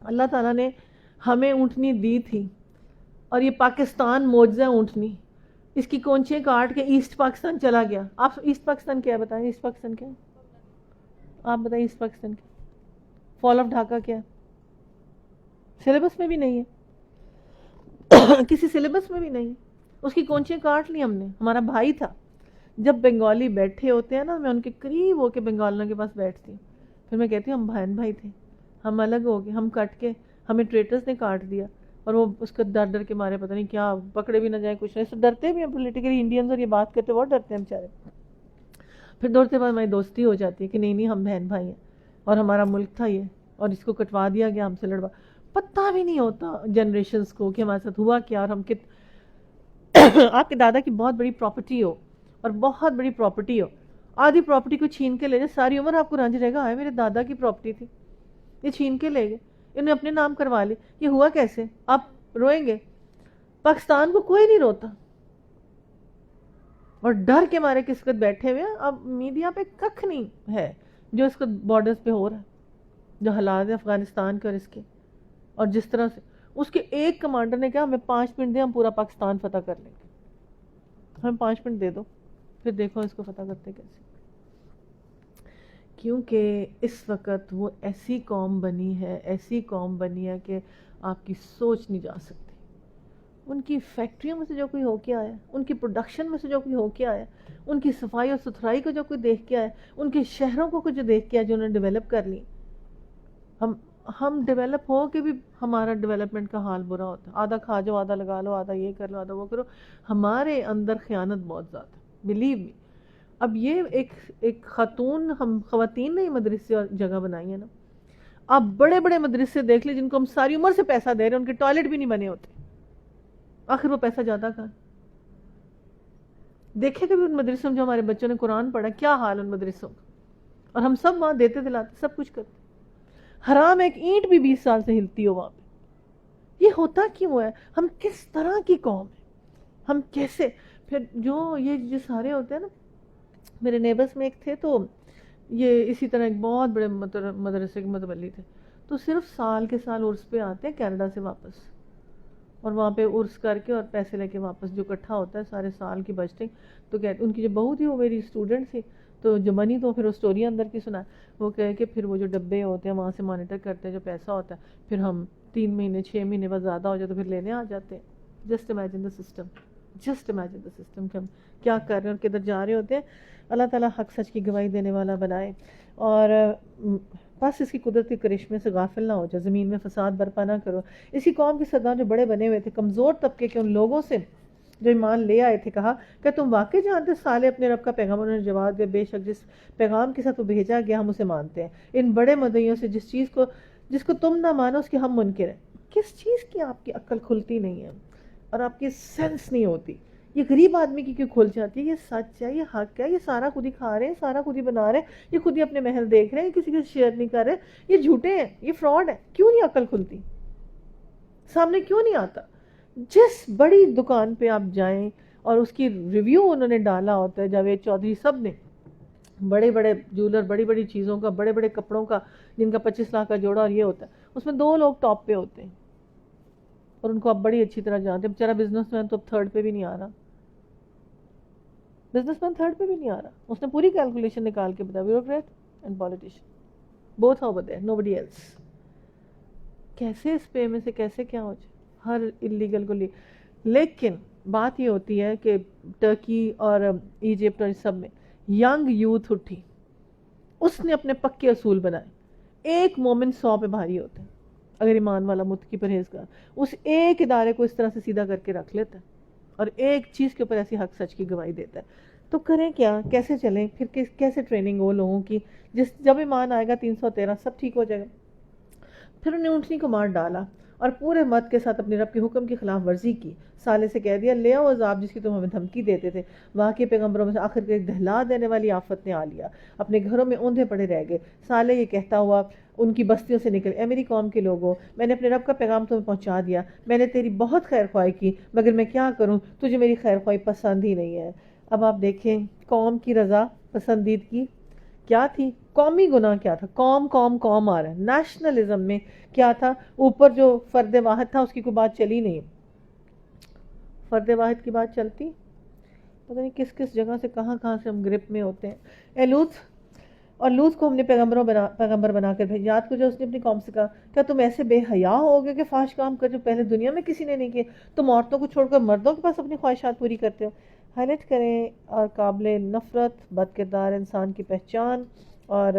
اللہ تعالیٰ نے ہمیں اونٹنی دی تھی، اور یہ پاکستان معجزہ اونٹنی، اس کی کونچیں کاٹ کے ایسٹ پاکستان چلا گیا. آپ ایسٹ پاکستان کیا ہے بتائیں؟ ایسٹ پاکستان کیا ہے؟ آپ بتائیں ایسٹ پاکستان کیا؟ فال آف ڈھاکہ کیا ہے؟ سلیبس میں بھی نہیں ہے، کسی سلیبس میں بھی نہیں. اس کی کونچیں کاٹ لی ہم نے. ہمارا بھائی تھا، جب بنگالی بیٹھے ہوتے ہیں نا، میں ان کے قریب ہو کے بنگالیوں کے پاس بیٹھتی ہوں، پھر میں کہتی ہوں ہم بہن بھائی تھے، ہم الگ ہو گئے، ہم کٹ کے، ہمیں ٹریٹرز نے کاٹ دیا. اور وہ اس کا ڈر کے مارے پتہ نہیں کیا، پکڑے بھی نہ جائیں کچھ نہیں، ڈرتے بھی ہیں پولیٹیکلی انڈینز، اور یہ بات کرتے بہت ڈرتے ہیں بیچارے. پھر دوڑتے بعد ہماری دوستی ہو جاتی ہے کہ نہیں ہم بہن بھائی ہیں. اور ہمارا ملک تھا یہ، اور اس کو کٹوا دیا گیا، ہم سے لڑوا. پتہ بھی نہیں ہوتا جنریشنز کو کہ ہمارے ساتھ ہوا کیا. اور ہم آپ کے دادا کی بہت بڑی پراپرٹی ہو اور بہت بڑی پراپرٹی ہو، آدھی پراپرٹی کو چھین کے لے جائے، ساری عمر آپ کو رنج رہے گا آئے میرے دادا کی پراپرٹی تھی، یہ چھین کے لے گئے، انہیں اپنے نام کروا لی. یہ ہوا کیسے؟ آپ روئیں گے. پاکستان کو کوئی نہیں روتا، اور ڈر کے مارے کس وقت بیٹھے ہوئے ہیں. اب میڈیا پہ ککھ نہیں ہے جو اس کو بارڈرز پہ ہو رہا ہے، جو حالات ہیں افغانستان کے اور اس کے، اور جس طرح سے اس کے ایک کمانڈر نے کہا ہمیں 5 منٹ دیں ہم پورا پاکستان فتح کر لیں گے، ہمیں 5 منٹ دے دو پھر دیکھو اس کو فتح کرتے کیسے. کیونکہ اس وقت وہ ایسی قوم بنی ہے، ایسی قوم بنی ہے کہ آپ کی سوچ نہیں جا سکتی. ان کی فیکٹریوں میں سے جو کوئی ہو کے آیا، ان کی پروڈکشن میں سے جو کوئی ہو کے آیا، ان کی صفائی اور ستھرائی کو جو کوئی دیکھ کے آیا، ان کے شہروں کو جو دیکھ کے آیا جو انہوں نے ڈیولپ کر لی. ہم ڈیولپ ہو کے بھی ہمارا ڈیولپمنٹ کا حال برا ہوتا ہے. آدھا کھا جاؤ، آدھا لگا لو، آدھا یہ کر لو، آدھا وہ کرو. ہمارے اندر خیانت بہت زیادہ، بلیو می. اب یہ ایک خاتون، ہم خواتین نے مدرسے اور جگہ بنائی ہے نا. آپ بڑے بڑے مدرسے دیکھ لیں جن کو ہم ساری عمر سے پیسہ دے رہے ہیں، ان کے ٹوائلٹ بھی نہیں بنے ہوتے. آخر وہ پیسہ جاتا کہاں؟ دیکھے کبھی ان مدرسوں میں جو ہمارے بچوں نے قرآن پڑھا، کیا حال ان مدرسوں کا؟ اور ہم سب وہاں دیتے دلاتے سب کچھ کرتے. حرام ایک اینٹ بھی 20 سال سے ہلتی ہو وہاں پہ. یہ ہوتا کیوں ہے؟ ہم کس طرح کی قوم ہے؟ ہم کیسے؟ پھر یہ سارے ہوتے ہیں نا. میرے نیبرز میں ایک تھے، تو یہ اسی طرح ایک بہت بڑے مدرسے کے متولی تھے. تو صرف سال کے سال عرس پہ آتے ہیں کینیڈا سے واپس، اور وہاں پہ عرس کر کے اور پیسے لے کے واپس جو اکٹھا ہوتا ہے سارے سال کی بجٹنگ. تو کہتے ان کی جو بہو تھی وہ میری اسٹوڈنٹ تھی، تو جو منی تو پھر وہ اسٹوری اندر کی سنا. وہ کہے کہ پھر وہ جو ڈبے ہوتے ہیں وہاں سے مانیٹر کرتے ہیں جو پیسہ ہوتا ہے، پھر ہم 3 مہینے 6 مہینے بعد زیادہ ہو جائے تو پھر لینے آ جاتے ہیں. Just imagine the system, just imagine the system کہ ہم کیا کر رہے ہیں اور کدھر جا رہے ہوتے ہیں. اللہ تعالیٰ حق سچ کی گواہی دینے والا بنائے، اور بس اس کی قدرتی کرشمے سے غافل نہ ہو جائے، زمین میں فساد برپا نہ کرو. اسی قوم کے سردار جو بڑے بنے ہوئے تھے، کمزور طبقے کے ان لوگوں سے جو ایمان لے آئے تھے، کہا کہ تم واقعی جانتے سالے اپنے رب کا پیغام؟ انہوں نے جواب دیا بے شک جس پیغام کے ساتھ وہ بھیجا گیا ہم اسے مانتے ہیں. ان بڑے مدعیوں سے جس کو تم نہ مانو اس کے ہم منکر ہیں. کس چیز کی آپ کی عقل کھلتی نہیں ہے اور آپ کی سینس نہیں ہوتی؟ یہ غریب آدمی کی کیوں کھل جاتی ہے؟ یہ سچ ہے، یہ حق ہے، یہ سارا خود ہی کھا رہے ہیں، سارا خود ہی بنا رہے ہیں، یہ خود ہی اپنے محل دیکھ رہے ہیں، کسی کے شیئر نہیں کر رہے، یہ جھوٹے ہیں، یہ فراڈ ہے. کیوں نہیں عقل کھلتی؟ سامنے کیوں نہیں آتا؟ جس بڑی دکان پہ آپ جائیں اور اس کی ریویو انہوں نے ڈالا ہوتا ہے، جاوید چودھری سب نے، بڑے بڑے جولر، بڑی بڑی چیزوں کا، بڑے بڑے کپڑوں کا جن کا 25 لاکھ کا جوڑا اور یہ ہوتا ہے، اس میں 2 لوگ ٹاپ پہ ہوتے ہیں اور ان کو آپ بڑی اچھی طرح جانتے ہیں. بیچارہ بزنس مین تو اب 3rd پہ بھی نہیں آ رہا، بزنس مین 3rd پہ بھی نہیں آ رہا. اس نے پوری کیلکولیشن نکال کے بتایا، bureaucrat and politician both over there, nobody else. کیسے اس پے میں سے کیسے کیا ہو جائے؟ ہر اللیگل کو لیکن بات یہ ہوتی ہے کہ ٹرکی اور ایجپٹ اور سب میں ینگ یوتھ اٹھی، اس نے اپنے پکے اصول بنائے. ایک مومن 100 پہ بھاری ہوتا ہے اگر ایمان والا متقی پرہیزگار اس ایک ادارے کو اس طرح سے سیدھا کر کے رکھ لیتا ہے اور ایک چیز کے اوپر ایسی حق سچ کی گواہی دیتا ہے. تو کریں کیا؟ کیسے چلیں؟ پھر کیسے ٹریننگ ہو لوگوں کی؟ جب ایمان آئے گا 313 سب ٹھیک ہو جائے گا. پھر انہیں اونٹنی کو مار ڈالا اور پورے مت کے ساتھ اپنے رب کے حکم کی خلاف ورزی کی. سالے سے کہہ دیا لے آؤ عذاب جس کی تم ہمیں دھمکی دیتے تھے. واقعی پیغمبروں میں سے آخر کے ایک دہلا دینے والی آفت نے آ لیا، اپنے گھروں میں اوندھے پڑے رہ گئے. سالے یہ کہتا ہوا ان کی بستیوں سے نکل، اے میری قوم کے لوگوں، میں نے اپنے رب کا پیغام تمہیں پہنچا دیا، میں نے تیری بہت خیر خواہی کی، مگر میں کیا کروں، تجھے میری خیر خواہی پسند ہی نہیں ہے. اب آپ دیکھیں قوم کی رضا پسندیدگی کیا تھی، قومی گناہ کیا تھا. قوم آ رہا ہے. نیشنلزم میں کیا تھا؟ اوپر جو فرد واحد تھا اس کی کوئی بات چلی نہیں. فرد واحد کی بات چلتی، پتہ نہیں کس کس جگہ سے کہاں سے ہم گرپ میں ہوتے ہیں. اے لوط کو ہم نے پیغمبر بنا کر بھیجا. یاد کو جو اس نے اپنی قوم سے کہا کیا تم ایسے بے حیا ہوگے کہ فحش کام کر جو پہلے دنیا میں کسی نے نہیں کیے؟ تم عورتوں کو چھوڑ کر مردوں کے پاس اپنی خواہشات پوری کرتے ہو. ہائی لائٹ کریں اور قابل نفرت بد کردار انسان کی پہچان اور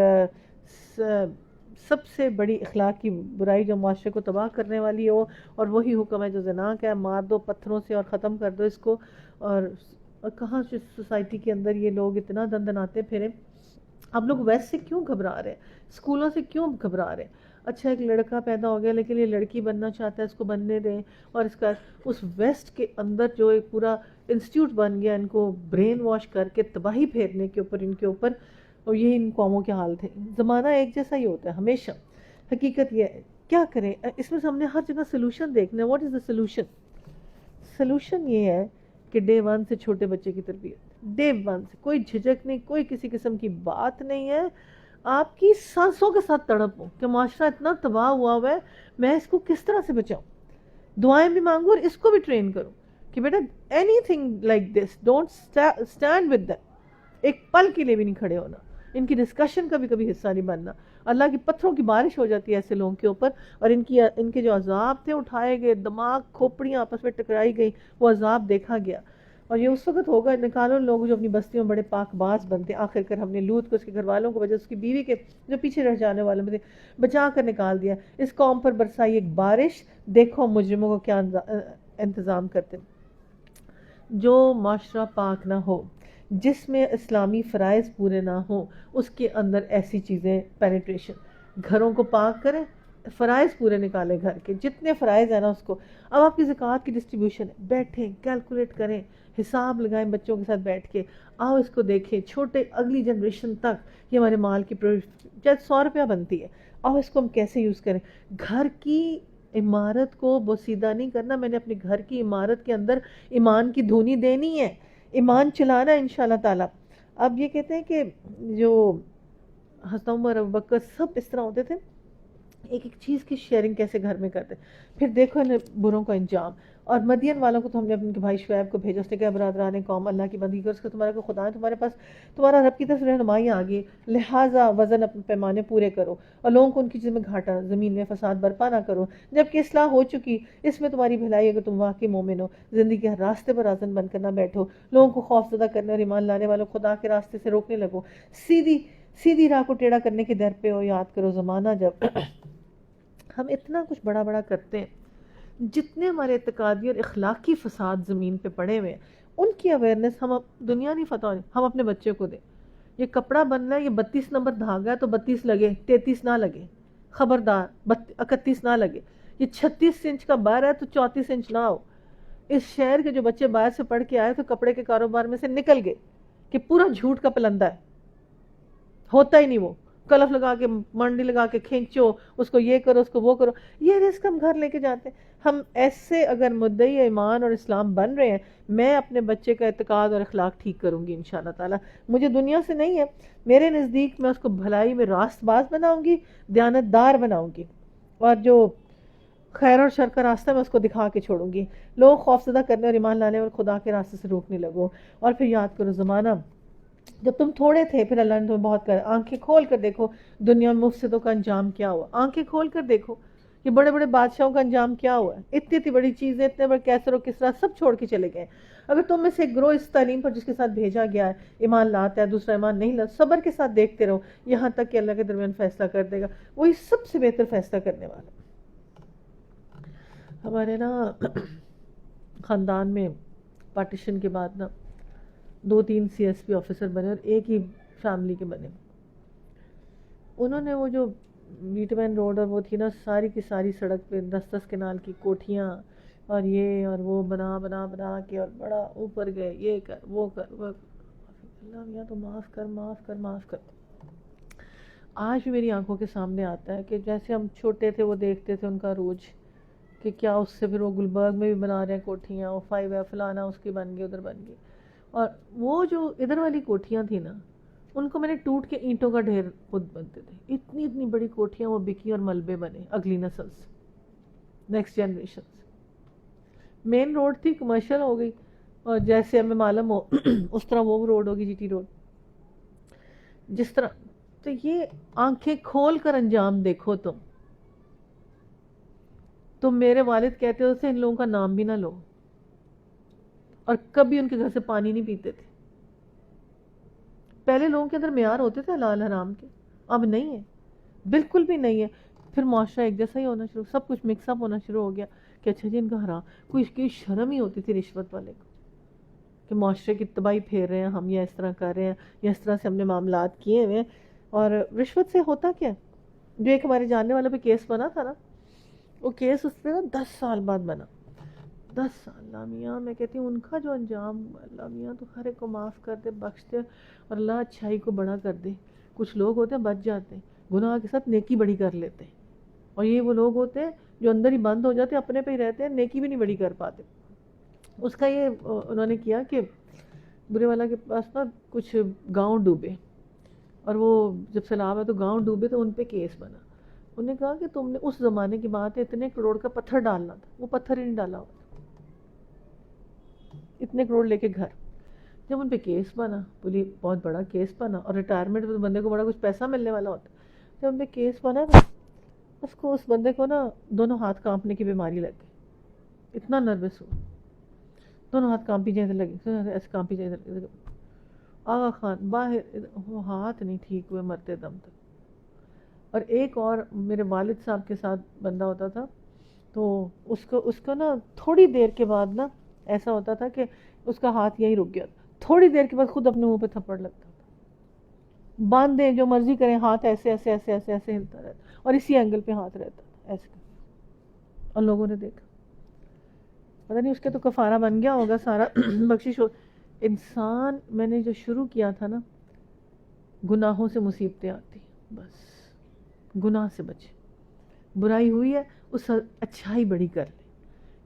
سب سے بڑی اخلاق کی برائی جو معاشرے کو تباہ کرنے والی ہو، اور وہی حکم ہے جو زنا کا ہے، مار دو پتھروں سے اور ختم کر دو اس کو. اور کہاں سے سوسائٹی کے اندر یہ لوگ اتنا دندناتے پھرے آپ لوگ ویسٹ سے کیوں گھبرا رہے ہیں؟ اسکولوں سے کیوں گھبرا رہے ہیں؟ اچھا ایک لڑکا پیدا ہو گیا لیکن یہ لڑکی بننا چاہتا ہے، اس کو بننے دیں. اور اس ویسٹ کے اندر جو ایک پورا انسٹیٹیوٹ بن گیا ان کو برین واش کر کے تباہی پھیرنے کے اوپر ان کے اوپر، اور یہی ان قوموں کے حال تھے. زمانہ ایک جیسا ہی ہوتا ہے ہمیشہ. حقیقت یہ ہے کیا کریں اس میں سے ہم نے ہر جگہ سلوشن دیکھنا ہے. What is the solution? Solution یہ ہے کہ ڈے ون سے چھوٹے بچے کی تربیت، ڈے ون سے کوئی جھجک نہیں، کوئی کسی قسم کی بات نہیں ہے. آپ کی سانسوں کے ساتھ تڑپ ہو کہ معاشرہ اتنا تباہ ہوا ہے، میں اس کو کس طرح سے بچاؤں. دعائیں بھی مانگو اور اس کو بھی ٹرین کرو کہ بیٹا anything like this don't stand with them. ایک پل کے لیے بھی نہیں کھڑے ہونا، ان کی ڈسکشن کا بھی کبھی حصہ نہیں بننا. اللہ کی پتھروں کی بارش ہو جاتی ہے ایسے لوگوں کے اوپر، اور ان کے جو عذاب تھے اٹھائے گئے، دماغ کھوپڑیاں آپس میں ٹکرائی گئی، وہ عذاب دیکھا گیا. اور یہ اس وقت ہوگا نکالو لوگ جو اپنی بستیوں میں بڑے پاک باز بنتے. آخر کر ہم نے لوط کو اس کے گھر والوں کو وجہ اس کی بیوی کے جو پیچھے رہ جانے والوں میں تھے بچا کر نکال دیا. اس قوم پر برسائی ایک بارش، دیکھو مجرموں کو کیا انتظام کرتے. جو معاشرہ پاک نہ ہو، جس میں اسلامی فرائض پورے نہ ہوں، اس کے اندر ایسی چیزیں پینیٹریشن. گھروں کو پاک کریں، فرائض پورے نکالیں گھر کے جتنے فرائض ہیں نا اس کو. اب آپ کی زکوٰۃ کی ڈسٹریبیوشن ہے، بیٹھیں کیلکولیٹ کریں، حساب لگائیں بچوں کے ساتھ بیٹھ کے. آؤ اس کو دیکھیں چھوٹے اگلی جنریشن تک. یہ ہمارے مال کی چاہے 100 روپیہ بنتی ہے، آؤ اس کو ہم کیسے یوز کریں. گھر کی عمارت کو بوسیدہ نہیں کرنا. میں نے اپنے گھر کی عمارت کے اندر ایمان کی دھونی دینی ہے، ایمان چلانا ہے انشاءاللہ تعالی. اب یہ کہتے ہیں کہ جو حضرت عمر ابو بکر سب اس طرح ہوتے تھے، ایک ایک چیز کی شیئرنگ کیسے گھر میں کرتے. پھر دیکھو ان بروں کا انجام. اور مدین والوں کو تو ہم نے اپنے بھائی شعیب کو بھیجا، اس نے کہا برادران قوم اللہ کی بندگی کرو، اس کا تمہارا کوئی خدا ہے تمہارے پاس؟ تمہارا رب کی طرف رہنمائی آ گئی، لہٰذا وزن اپنے پیمانے پورے کرو اور لوگوں کو ان کی چیز میں گھاٹا، زمین میں فساد برپا نہ کرو جبکہ اصلاح ہو چکی. اس میں تمہاری بھلائی اگر تم واقعی مومن ہو. زندگی کے ہر راستے پر آزن بن کر نہ بیٹھو، لوگوں کو خوف زدہ کرنے اور ایمان لانے والوں خدا کے راستے سے روکنے لگو. سیدھی راہ کو ٹیڑھا کرنے کے در پہ ہو. یاد کرو زمانہ جب ہم اتنا کچھ بڑا بڑا کرتے ہیں، جتنے ہمارے اعتقادی اور اخلاقی فساد زمین پہ پڑے ہوئے ہیں ان کی اویئرنیس ہم دنیا نہیں فتح ہونی، ہم اپنے بچے کو دیں. یہ کپڑا بننا ہے، یہ 32 نمبر دھاگا ہے تو 32 لگے، 33 نہ لگے. خبردار 31 نہ لگے. یہ 36 انچ کا بار ہے تو 34 انچ نہ ہو. اس شہر کے جو بچے باہر سے پڑھ کے آئے تو کپڑے کے کاروبار میں سے نکل گئے کہ پورا جھوٹ کا پلندہ ہے، ہوتا ہی نہیں. وہ کلف لگا کے منڈی لگا کے کھینچو، اس کو یہ کرو اس کو وہ کرو. یہ رزق ہم گھر لے کے جاتے ہیں. ہم ایسے اگر مدعی ایمان اور اسلام بن رہے ہیں، میں اپنے بچے کا اعتقاد اور اخلاق ٹھیک کروں گی انشاءاللہ تعالی. مجھے دنیا سے نہیں ہے، میرے نزدیک میں اس کو بھلائی میں راست باز بناؤں گی، دیانتدار بناؤں گی، اور جو خیر اور شر کا راستہ میں اس کو دکھا کے چھوڑوں گی. لوگ خوفزدہ کرنے اور ایمان لانے اور خدا کے راستے سے روکنے لگو. اور پھر یاد کرو زمانہ جب تم تھوڑے تھے، پھر اللہ نے تمہیں بہت کر. آنکھیں کھول کر دیکھو دنیا میں مفسدوں کا انجام کیا ہوا. آنکھیں کھول کر دیکھو کہ بڑے بڑے بادشاہوں کا انجام کیا ہوا ہے. اتنی بڑی چیزیں، اتنے بڑے کیسر و کسرا سب چھوڑ کے چلے گئے. اگر تم میں سے ایک گروہ اس تعلیم پر جس کے ساتھ بھیجا گیا ہے ایمان لاتا ہے، دوسرا ایمان نہیں لاتا، صبر کے ساتھ دیکھتے رہو یہاں تک کہ اللہ کے درمیان فیصلہ کر دے گا. وہی سب سے بہتر فیصلہ کرنے والا. ہمارے نا خاندان میں پارٹیشن کے بعد نا 2-3 CSP آفیسر بنے اور ایک ہی فیملی کے بنے. انہوں نے وہ جو ویٹمین روڈ اور وہ تھی نا ساری کی ساری سڑک پہ 10-10 کنال کی کوٹھیاں اور یہ اور وہ بنا بنا بنا کے اور بڑا اوپر گئے، یہ کر وہ کر وہ. اللہ میاں تو معاف کر معاف کر معاف کر. آج بھی میری آنکھوں کے سامنے آتا ہے کہ جیسے ہم چھوٹے تھے وہ دیکھتے تھے ان کا روج کہ کیا اس سے پھر وہ گلبرگ میں بھی بنا رہے ہیں کوٹھیاں، وہ 5 ہے فلانا اس کی بن گئی ادھر بن گئی. اور وہ جو ادھر والی کوٹھیاں تھیں نا ان کو میں نے ٹوٹ کے اینٹوں کا ڈھیر خود بنتے تھے. اتنی بڑی کوٹھیاں وہ بکی اور ملبے بنے اگلی نسل سے، نیکسٹ جنریشن سے. مین روڈ تھی کمرشل ہو گئی اور جیسے ہمیں معلوم ہو اس طرح وہ روڈ ہوگی GT روڈ جس طرح. تو یہ آنکھیں کھول کر انجام دیکھو. تم میرے والد کہتے ہو ان لوگوں کا نام بھی نہ لو اور کبھی ان کے گھر سے پانی نہیں پیتے تھے. پہلے لوگوں کے اندر معیار ہوتے تھے حلال حرام کے، اب نہیں ہے، بالکل بھی نہیں ہے. پھر معاشرہ ایک جیسا ہی ہونا شروع، سب کچھ مکس اپ ہونا شروع ہو گیا کہ اچھا جی ان کا حرام. کوئی اس کی شرم ہی ہوتی تھی رشوت والے کو کہ معاشرے کی تباہی پھیر رہے ہیں ہم، یا اس طرح کر رہے ہیں، یا اس طرح سے ہم نے معاملات کیے ہوئے ہیں. اور رشوت سے ہوتا کیا ہے؟ جو ایک ہمارے جاننے والوں پہ کیس بنا تھا نا، وہ کیس اس پہ نا 10 سال بعد بنا. 10 سال. اللہ میاں میں کہتی ہوں ان کا جو انجام، اللہ میاں تو ہر ایک کو معاف کر دے، بخش دے، اور اللہ اچھائی کو بڑا کر دے. کچھ لوگ ہوتے ہیں بچ جاتے ہیں، گناہ کے ساتھ نیکی بڑی کر لیتے ہیں، اور یہ وہ لوگ ہوتے ہیں جو اندر ہی بند ہو جاتے ہیں، اپنے پہ ہی رہتے ہیں، نیکی بھی نہیں بڑی کر پاتے. اس کا یہ انہوں نے کیا کہ برے والا کے پاس نا کچھ گاؤں ڈوبے، اور وہ جب سیلاب ہے تو گاؤں ڈوبے تو ان پہ کیس بنا. انہوں نے کہا کہ تم نے اس زمانے کی بات ہے اتنے کروڑ کا پتھر ڈالنا تھا، وہ پتھر ہی نہیں ڈالا ہوا، اتنے کروڑ لے کے گھر. جب ان پہ کیس بنا، بولی بہت بڑا کیس بنا، اور ریٹائرمنٹ میں تو بندے کو بڑا کچھ پیسہ ملنے والا ہوتا. جب ان پہ کیس بنا نا، اس بندے کو نا دونوں ہاتھ کانپنے کی بیماری لگ گئی، اتنا نروس ہوا، دونوں ہاتھ کانپی جائیں لگے، ایسے کانپی جائیں لگے. آغا خان باہر، وہ ہاتھ نہیں ٹھیک ہوئے مرتے دم تک. اور ایک اور میرے والد صاحب کے ساتھ بندہ ہوتا تھا، تو اس کو نا تھوڑی دیر کے بعد نا ایسا ہوتا تھا کہ اس کا ہاتھ یہیں رک گیا تھا، تھوڑی دیر کے بعد خود اپنے منہ پہ تھپڑ لگتا تھا. باندھیں جو مرضی کریں، ہاتھ ایسے ایسے ایسے ایسے ایسے ہلتا رہتا، اور اسی اینگل پہ ہاتھ رہتا تھا ایسے. اور لوگوں نے دیکھا، پتہ نہیں اس کے تو کفارہ بن گیا ہوگا سارا بخشش ہو. انسان، میں نے جو شروع کیا تھا نا، گناہوں سے مصیبتیں آتی، بس گناہ سے بچے. برائی ہوئی ہے اس اچھائی بڑی کر لے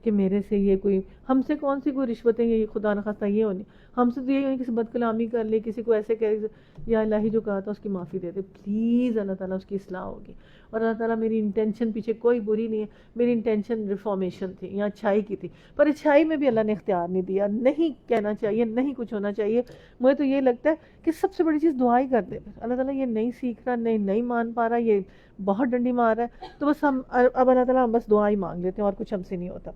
کہ میرے سے یہ کوئی، ہم سے کون سی کوئی رشوتیں، یہ خدا نخواستہ یہ ہونی، ہم سے تو یہ ہونی کسی بد کلامی کر لے، کسی کو ایسے کہہ، یا الہی جو کہا تھا اس کی معافی دے دے پلیز. اللہ تعالیٰ اس کی اصلاح ہوگی. اور اللہ تعالیٰ میری انٹینشن پیچھے کوئی بری نہیں ہے، میری انٹینشن ریفارمیشن تھی یا اچھائی کی تھی، پر اچھائی میں بھی اللہ نے اختیار نہیں دیا. نہیں کہنا چاہیے، نہیں کچھ ہونا چاہیے. مجھے تو یہ لگتا ہے کہ سب سے بڑی چیز دعا ہی کر دے. اللہ تعالیٰ یہ نہیں سیکھ رہا، نہیں مان پا رہا، یہ بہت ڈنڈی مار رہا ہے، تو بس ہم اب اللہ تعالیٰ ہم بس دعا ہی مانگ لیتے ہیں، اور کچھ ہم سے نہیں ہوتا.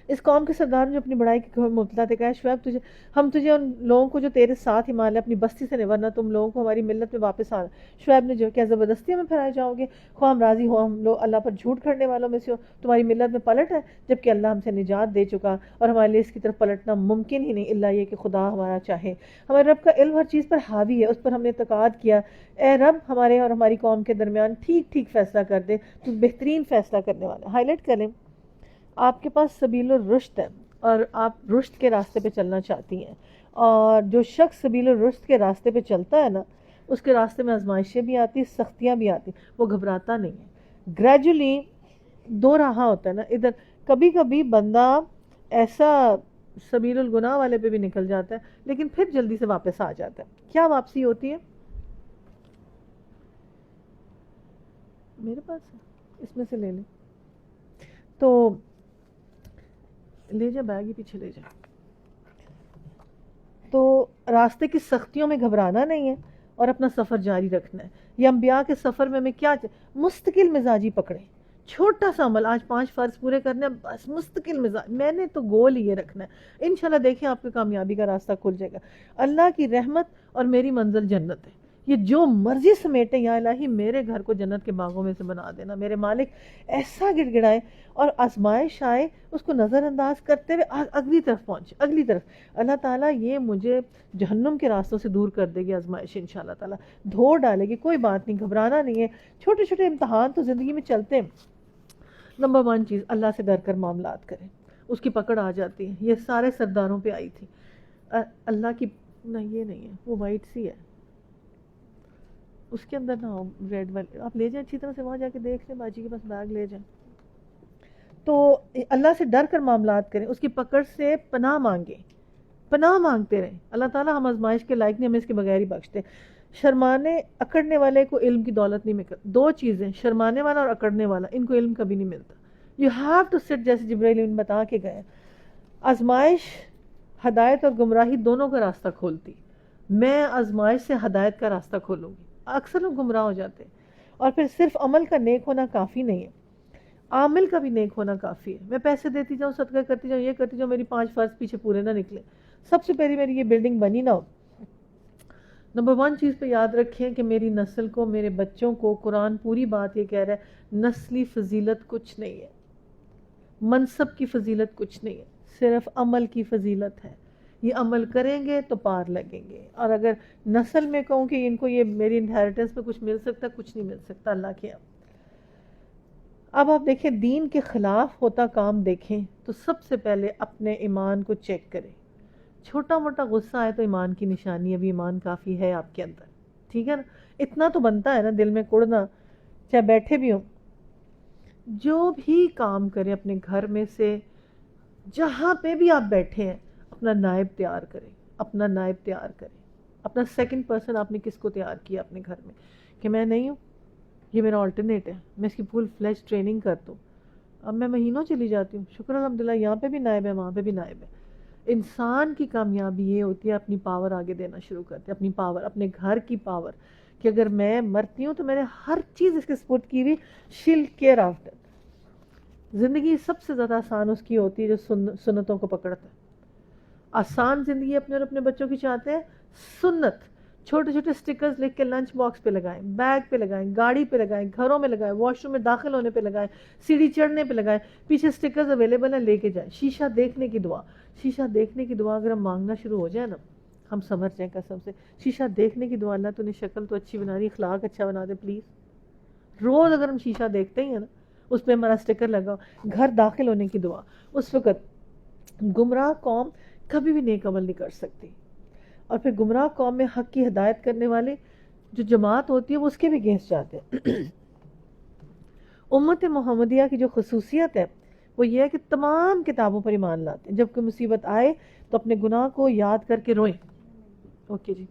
اس قوم کے سردار نے جو اپنی بڑائی کے مبتلا تھے، کہا شعیب ہم تجھے ان لوگوں کو جو تیرے ساتھ ہی مان لے اپنی بستی سے نہیں، ورنہ تم لوگوں کو ہماری ملت میں واپس آنا. شعیب نے جو کیا زبردستی ہمیں پھیلائے جاؤ گے، خواہ ہم راضی ہو، ہم لوگ اللہ پر جھوٹ کھڑنے والوں میں سے ہو، تمہاری ملت میں پلٹ ہے، جبکہ اللہ ہم سے نجات دے چکا، اور ہمارے لیے اس کی طرف پلٹنا ممکن ہی نہیں الا یہ کہ خدا ہمارا چاہے. ہمارے رب کا علم ہر چیز پر حاوی ہے، اس پر ہم نے اعتقاد کیا. اے رب ہمارے اور ہماری قوم کے درمیان ٹھیک ٹھیک فیصلہ کر دے، تو بہترین فیصلہ کرنے والا. ہائی لائٹ کریں، آپ کے پاس سبیل الرشد ہے اور آپ رشد کے راستے پہ چلنا چاہتی ہیں، اور جو شخص سبیل الرشد کے راستے پہ چلتا ہے نا، اس کے راستے میں آزمائشیں بھی آتی، سختیاں بھی آتی، وہ گھبراتا نہیں ہے. گریجولی دو راہ ہوتا ہے نا ادھر. کبھی کبھی بندہ ایسا سبیل الگناہ والے پہ بھی نکل جاتا ہے، لیکن پھر جلدی سے واپس آ جاتا ہے. کیا واپسی ہوتی ہے؟ میرے پاس ہے، اس میں سے لے لیں. تو لے جا، بیگ ہی پیچھے لے جا. تو راستے کی سختیوں میں گھبرانا نہیں ہے اور اپنا سفر جاری رکھنا ہے. یہ انبیاء کے سفر میں ہمیں کیا مستقل مزاجی پکڑیں. چھوٹا سا عمل، آج 5 فرض پورے کرنے ہیں، بس مستقل مزاج. میں نے تو گول ہی یہ رکھنا ہے، انشاءاللہ دیکھیں آپ کی کامیابی کا راستہ کھل جائے گا. اللہ کی رحمت اور میری منزل جنت ہے. یہ جو مرضی سمیٹے، یا الہی میرے گھر کو جنت کے باغوں میں سے بنا دینا. میرے مالک ایسا گڑ گڑائے اور آزمائش آئے اس کو نظر انداز کرتے ہوئے اگلی طرف پہنچے، اگلی طرف. اللہ تعالیٰ یہ مجھے جہنم کے راستوں سے دور کر دے گی، آزمائش انشاءاللہ تعالیٰ دھو ڈالے گی. کوئی بات نہیں، گھبرانا نہیں ہے. چھوٹے چھوٹے امتحان تو زندگی میں چلتے ہیں. نمبر 1 چیز، اللہ سے ڈر کر معاملات کریں، اس کی پکڑ آ جاتی ہے. یہ سارے سرداروں پہ آئی تھی. اللہ کی نہیں، یہ نہیں ہے، وہ وائٹ سی ہے، اس کے اندر نہ ہو ریڈ والی. آپ لے جائیں اچھی طرح سے، وہاں جا کے دیکھ لیں، باجی کے پاس بیگ لے جائیں. تو اللہ سے ڈر کر معاملات کریں، اس کی پکڑ سے پناہ مانگیں، پناہ مانگتے رہیں. اللہ تعالیٰ ہم آزمائش کے لائق نہیں، ہمیں اس کے بغیر ہی بخشتے. شرمانے اکڑنے والے کو علم کی دولت نہیں ملتی. 2 چیزیں، شرمانے والا اور اکڑنے والا، ان کو علم کبھی نہیں ملتا. یو ہیو ٹو سٹ، جیسے جبرائیل امین بتا کے گئے. آزمائش ہدایت اور گمراہی دونوں کا راستہ کھولتی. میں آزمائش سے ہدایت کا راستہ کھولوں گی. اکثر لوگ گمراہ ہو جاتے ہیں. اور پھر صرف عمل کا نیک ہونا کافی نہیں ہے، عامل کا بھی نیک ہونا کافی ہے. میں پیسے دیتی جاؤں، صدقہ کرتی جاؤں، یہ کرتی جاؤں، میری 5 فرض پیچھے پورے نہ نکلے. سب سے پہلی میری یہ بلڈنگ بنی نہ ہو. نمبر 1 چیز پہ یاد رکھیں کہ میری نسل کو، میرے بچوں کو، قرآن پوری بات یہ کہہ رہا ہے، نسلی فضیلت کچھ نہیں ہے، منصب کی فضیلت کچھ نہیں ہے، صرف عمل کی فضیلت ہے. یہ عمل کریں گے تو پار لگیں گے. اور اگر نسل میں کہوں کہ ان کو یہ میری انہیریٹنس میں کچھ مل سکتا، کچھ نہیں مل سکتا اللہ کے. اب آپ دیکھیں دین کے خلاف ہوتا کام دیکھیں تو سب سے پہلے اپنے ایمان کو چیک کریں. چھوٹا موٹا غصہ آئے تو ایمان کی نشانی، ابھی ایمان کافی ہے آپ کے اندر، ٹھیک ہے نا. اتنا تو بنتا ہے نا دل میں کڑنا، چاہے بیٹھے بھی ہوں. جو بھی کام کریں اپنے گھر میں سے جہاں پہ بھی آپ بیٹھے ہیں اپنا نائب تیار کریں، اپنا نائب تیار کریں. اپنا سیکنڈ پرسن آپ نے کس کو تیار کیا اپنے گھر میں کہ میں نہیں ہوں، یہ میرا آلٹرنیٹ ہے، میں اس کی فل فلیج ٹریننگ کرتا ہوں. اب میں مہینوں چلی جاتی ہوں، شکر الحمدللہ یہاں پہ بھی نائب ہے، وہاں پہ بھی نائب ہے. انسان کی کامیابی یہ ہوتی ہے اپنی پاور آگے دینا شروع کرتے، اپنی پاور، اپنے گھر کی پاور، کہ اگر میں مرتی ہوں تو میں نے ہر چیز اس کے سپورٹ کی ہوئی، شیل کیئر آفٹر. زندگی سب سے زیادہ آسان اس کی ہوتی ہے جو سنتوں کو پکڑتا ہے. آسان زندگی اپنے اور اپنے بچوں کی چاہتے ہیں. سنت چھوٹے چھوٹے سٹکرز لکھ کے لنچ باکس پہ لگائیں، بیگ پہ لگائیں، گاڑی پہ لگائیں، گھروں میں لگائیں، واش روم میں داخل ہونے پہ لگائیں، سیڑھی چڑھنے پہ لگائیں، پیچھے سٹکرز اویلیبل ہیں لے کے جائیں. شیشہ دیکھنے کی دعا، شیشہ دیکھنے کی دعا اگر ہم مانگنا شروع ہو جائے نا ہم سمجھ جائیں قسم سے. شیشہ دیکھنے کی دعا، اللہ تو نے شکل تو اچھی بنا رہی، اخلاق اچھا بنا دے پلیز. روز اگر ہم شیشہ دیکھتے ہی ہیں نا اس پہ ہمارا سٹکر لگا، گھر داخل ہونے کی دعا. اس وقت گمراہ قوم کبھی بھی نیک عمل نہیں کر سکتی. اور پھر گمراہ قوم میں حق کی ہدایت کرنے والے جو جماعت ہوتی ہے وہ اس کے بھی اگینسٹ جاتے ہیں. امت محمدیہ کی جو خصوصیت ہے وہ یہ ہے کہ تمام کتابوں پر ایمان لاتے ہیں. جب کوئی مصیبت آئے تو اپنے گناہ کو یاد کر کے روئیں. اوکے جی.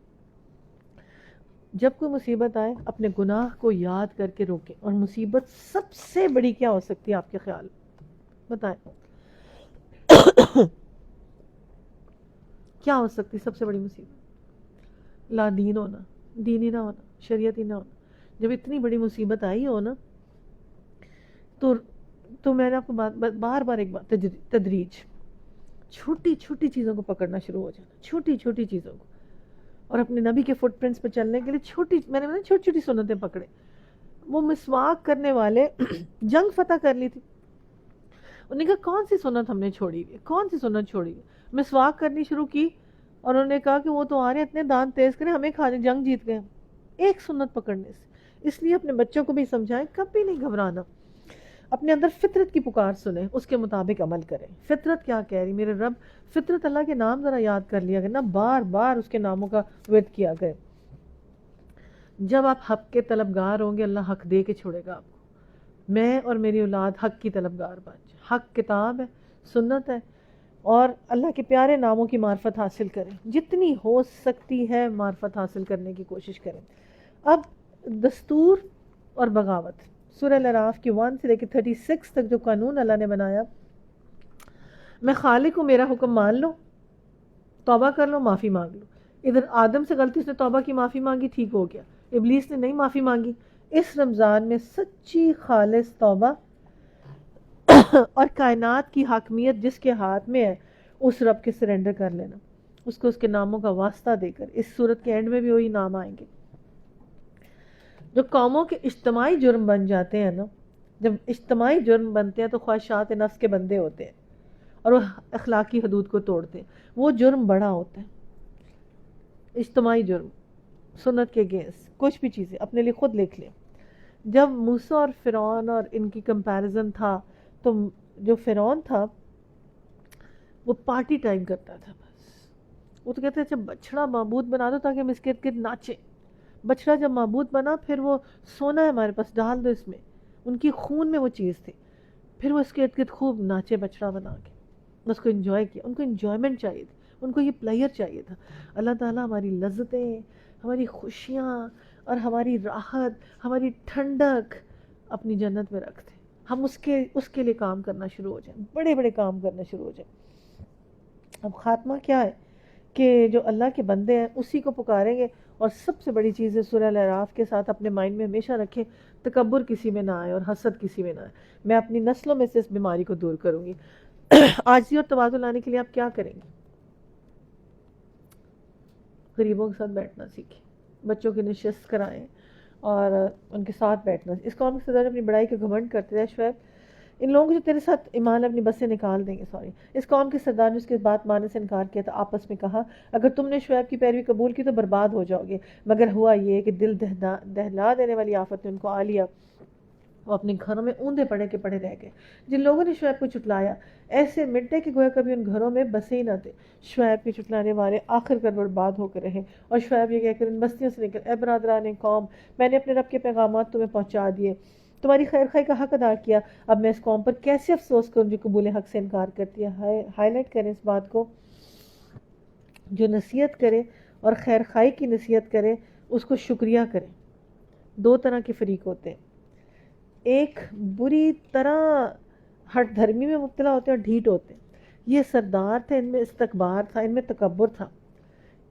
جب کوئی مصیبت آئے اپنے گناہ کو یاد کر کے روکیں. اور مصیبت سب سے بڑی کیا ہو سکتی ہے آپ کے خیال بتائیں؟ کیا ہو سکتی سب سے بڑی مصیبت؟ لا دین ہونا، دین ہی نہ ہونا، شریعت ہی نہ ہونا. جب اتنی بڑی مصیبت آئی ہو نا تو میں نے آپ کو بار بار ایک بات، تدریج، چھوٹی چھوٹی چیزوں کو پکڑنا شروع ہو جانا، چھوٹی چھوٹی چیزوں کو. اور اپنے نبی کے فٹ پرنٹس پہ چلنے کے لیے میں نے چھوٹی چھوٹی سنتیں پکڑے. وہ مسواک کرنے والے جنگ فتح کر لی تھی. انہوں نے کہا کون سی سنت ہم نے چھوڑی ہے، کون سی سنت چھوڑی ہے؟ مسواک کرنی شروع کی اور انہوں نے کہا کہ وہ تو آ رہے اتنے دانت تیز کریں ہمیں کھانے، جنگ جیت گئے ایک سنت پکڑنے سے. اس لیے اپنے بچوں کو بھی سمجھائیں کبھی نہیں گھبرانا. اپنے اندر فطرت کی پکار سنیں، اس کے مطابق عمل کریں. فطرت کیا کہہ رہی میرے رب؟ فطرت اللہ کے نام ذرا یاد کر لیا کرنا، بار بار اس کے ناموں کا ورد کیا کریں. جب آپ حق کے طلبگار ہوں گے اللہ حق دے کے چھوڑے گا آپ کو. میں اور میری اولاد حق کی طلبگار بن جائیں. حق کتاب ہے، سنت ہے، اور اللہ کے پیارے ناموں کی معرفت حاصل کریں. جتنی ہو سکتی ہے معرفت حاصل کرنے کی کوشش کریں. اب دستور اور بغاوت، سورہ الاعراف کی 1 سے لے کے 36 تک جو قانون اللہ نے بنایا، میں خالق ہوں، میرا حکم مان لو، توبہ کر لو، معافی مانگ لو. ادھر آدم سے غلطی اس نے توبہ کی، معافی مانگی، ٹھیک ہو گیا. ابلیس نے نہیں معافی مانگی. اس رمضان میں سچی خالص توبہ اور کائنات کی حاکمیت جس کے ہاتھ میں ہے اس رب کے سرنڈر کر لینا، اس کو اس کے ناموں کا واسطہ دے کر. اس صورت کے اینڈ میں بھی وہی نام آئیں گے. جو قوموں کے اجتماعی جرم بن جاتے ہیں نا، جب اجتماعی جرم بنتے ہیں تو خواہشات نفس کے بندے ہوتے ہیں اور وہ اخلاقی حدود کو توڑتے ہیں، وہ جرم بڑا ہوتا ہے. اجتماعی جرم، سنت کے اگینسٹ کچھ بھی چیزیں اپنے لیے خود لکھ لیں. جب موسیٰ اور فرعون اور ان کی کمپیریزن تھا تو جو فرعون تھا وہ پارٹی ٹائم کرتا تھا. بس وہ تو کہتے ہیں اچھا بچڑا معبود بنا دو تاکہ ہم اس کے ارد گرد ناچیں. بچڑا جب معبود بنا پھر وہ سونا ہے ہمارے پاس ڈال دو اس میں. ان کی خون میں وہ چیز تھی. پھر وہ اس کے ارد گرد خوب ناچے بچڑا بنا کے، اس کو انجوائے کیا. ان کو انجوائمنٹ چاہیے تھی، ان کو یہ پلیئر چاہیے تھا. اللہ تعالیٰ ہماری لذتیں، ہماری خوشیاں اور ہماری راحت، ہماری ٹھنڈک اپنی جنت میں رکھتے. ہم اس کے لیے کام کرنا شروع ہو جائیں، بڑے بڑے کام کرنا شروع ہو جائیں. اب خاتمہ کیا ہے کہ جو اللہ کے بندے ہیں اسی کو پکاریں گے. اور سب سے بڑی چیز ہے سورہ الاعراف کے ساتھ اپنے مائنڈ میں ہمیشہ رکھیں، تکبر کسی میں نہ آئے اور حسد کسی میں نہ آئے. میں اپنی نسلوں میں سے اس بیماری کو دور کروں گی. عاجزی اور تواضع لانے کے لیے آپ کیا کریں گے؟ غریبوں کے ساتھ بیٹھنا سیکھیں، بچوں کی نشست کرائیں اور ان کے ساتھ بیٹھنا. اس قوم کے صدر اپنی بڑائی کا گھمنڈ کرتے تھے. شعیب ان لوگوں کو جو تیرے ساتھ ایمان اپنی بس سے نکال دیں گے. سوری، اس قوم کے سردار نے اس کے بات ماننے سے انکار کیا تو آپس میں کہا اگر تم نے شعیب کی پیروی قبول کی تو برباد ہو جاؤ گے. مگر ہوا یہ کہ دل دہلا دینے والی آفت نے ان کو آ لیا، وہ اپنے گھروں میں اوندے پڑے کے پڑے رہ گئے. جن لوگوں نے شعیب کو چٹلایا ایسے مٹے کہ گویا کبھی ان گھروں میں بسے ہی نہ تھے. شعیب کے چٹلانے والے آخر کر برباد ہو کر رہے، اور شعیب یہ کہہ کر ان بستیوں سے نکل، اے برادران قوم، میں نے اپنے رب کے پیغامات تمہیں پہنچا دیے، تمہاری خیر خواہی کا حق ادا کیا، اب میں اس قوم پر کیسے افسوس کروں جو قبول حق سے انکار کرتی ہے. ہائی لائٹ کریں اس بات کو، جو نصیحت کرے اور خیر خواہی کی نصیحت کرے اس کو شکریہ کرے. دو طرح کے فریق ہوتے ہیں، ایک بری طرح ہٹ دھرمی میں مبتلا ہوتے ہیں اور ڈھیٹ ہوتے ہیں. یہ سردار تھے، ان میں استکبار تھا، ان میں تکبر تھا.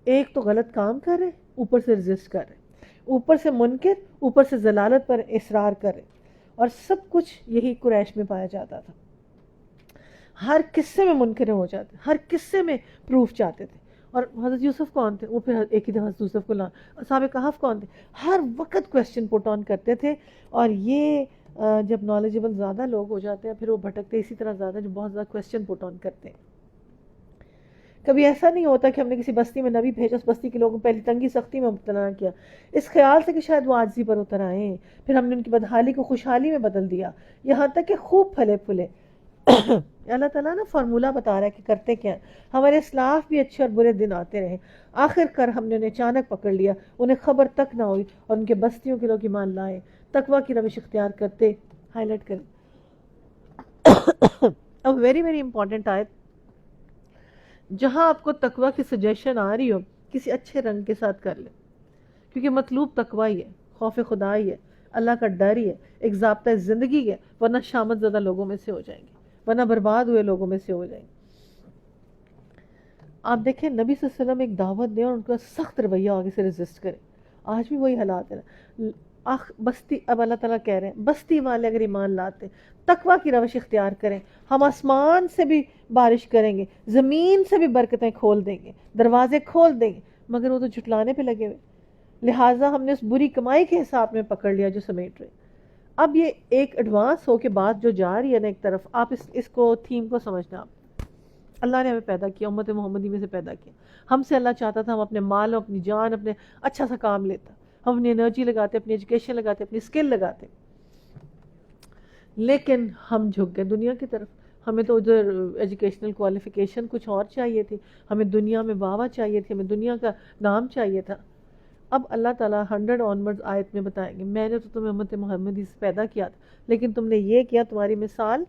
ایک تو غلط کام کر رہے، اوپر سے رزسٹ کر رہے، اوپر سے منکر، اوپر سے ضلالت پر اصرار کر رہے، اور سب کچھ یہی قریش میں پایا جاتا تھا. ہر قصے میں منکر ہو جاتے، ہر قصے میں پروف چاہتے تھے. اور حضرت یوسف کون تھے؟ وہ پھر ایک ہی دفعہ حضرت یوسف کو اصحاب کہف کون تھے؟ ہر وقت کویسچن پٹ آن کرتے تھے. اور یہ جب نالجبل زیادہ لوگ ہو جاتے ہیں پھر وہ بھٹکتے اسی طرح زیادہ جو بہت زیادہ کویسچن پٹ آن کرتے ہیں. کبھی ایسا نہیں ہوتا کہ ہم نے کسی بستی میں نبی بھیجا، اس بستی کے لوگوں کو پہلی تنگی سختی میں مبتلا کیا اس خیال سے کہ شاید وہ عاجزی پر اتر آئیں، پھر ہم نے ان کی بدحالی کو خوشحالی میں بدل دیا یہاں تک کہ خوب پھلے پھولے. اللہ تعالیٰ نا فارمولہ بتا رہا ہے کہ کرتے کیا ہیں. ہمارے اسلاف بھی اچھے اور برے دن آتے رہے، آخر کر ہم نے انہیں اچانک پکڑ لیا، انہیں خبر تک نہ ہوئی، اور ان کے بستیوں کے لوگ ایمان لائے، تقوی کی روش اختیار کرتے. ہائی لائٹ کریں. اب ویری ویری امپورٹنٹ آیت، جہاں آپ کو تقوی کی سجیشن آ رہی ہو کسی اچھے رنگ کے ساتھ کر لیں، کیونکہ مطلوب تقوی ہی ہے، خوف خدا ہی ہے، اللہ کا ڈر ہی ہے، ایک ضابطہ زندگی ہے، ورنہ شامت زدہ لوگوں میں سے ہو جائیں گے، ورنہ برباد ہوئے لوگوں میں سے ہو جائیں گے. آپ دیکھیں نبی صلی اللہ علیہ وسلم ایک دعوت دیں اور ان کا سخت رویہ آگے سے ریزسٹ کریں. آج بھی وہی حالات ہے. بستی، اب اللہ تعالیٰ کہہ رہے ہیں بستی والے اگر ایمان لاتے، تقوی کی روش اختیار کریں، ہم آسمان سے بھی بارش کریں گے، زمین سے بھی برکتیں کھول دیں گے، دروازے کھول دیں گے. مگر وہ تو جھٹلانے پہ لگے ہوئے، لہٰذا ہم نے اس بری کمائی کے حساب میں پکڑ لیا جو سمیٹ رہے. اب یہ ایک ایڈوانس ہو کے بات جو جا رہی ہے نا، ایک طرف آپ اس کو تھیم کو سمجھنا. آپ اللہ نے ہمیں پیدا کیا، امت محمدی میں سے پیدا کیا. ہم سے اللہ چاہتا تھا ہم اپنے مال، اپنی جان، اپنے اچھا سا کام لیتا، ہم اپنی انرجی لگاتے، اپنی ایجوکیشن لگاتے، اپنی اسکل لگاتے. لیکن ہم جھک گئے دنیا کی طرف. ہمیں تو ادھر ایجوکیشنل کوالیفیکیشن کچھ اور چاہیے تھی، ہمیں دنیا میں واہ چاہیے تھی، ہمیں دنیا کا نام چاہیے تھا. اب اللہ تعالیٰ 100 آنورڈز آیت میں بتائیں گے میں نے تو تمہیں امت محمدی سے پیدا کیا تھا، لیکن تم نے یہ کیا، تمہاری مثال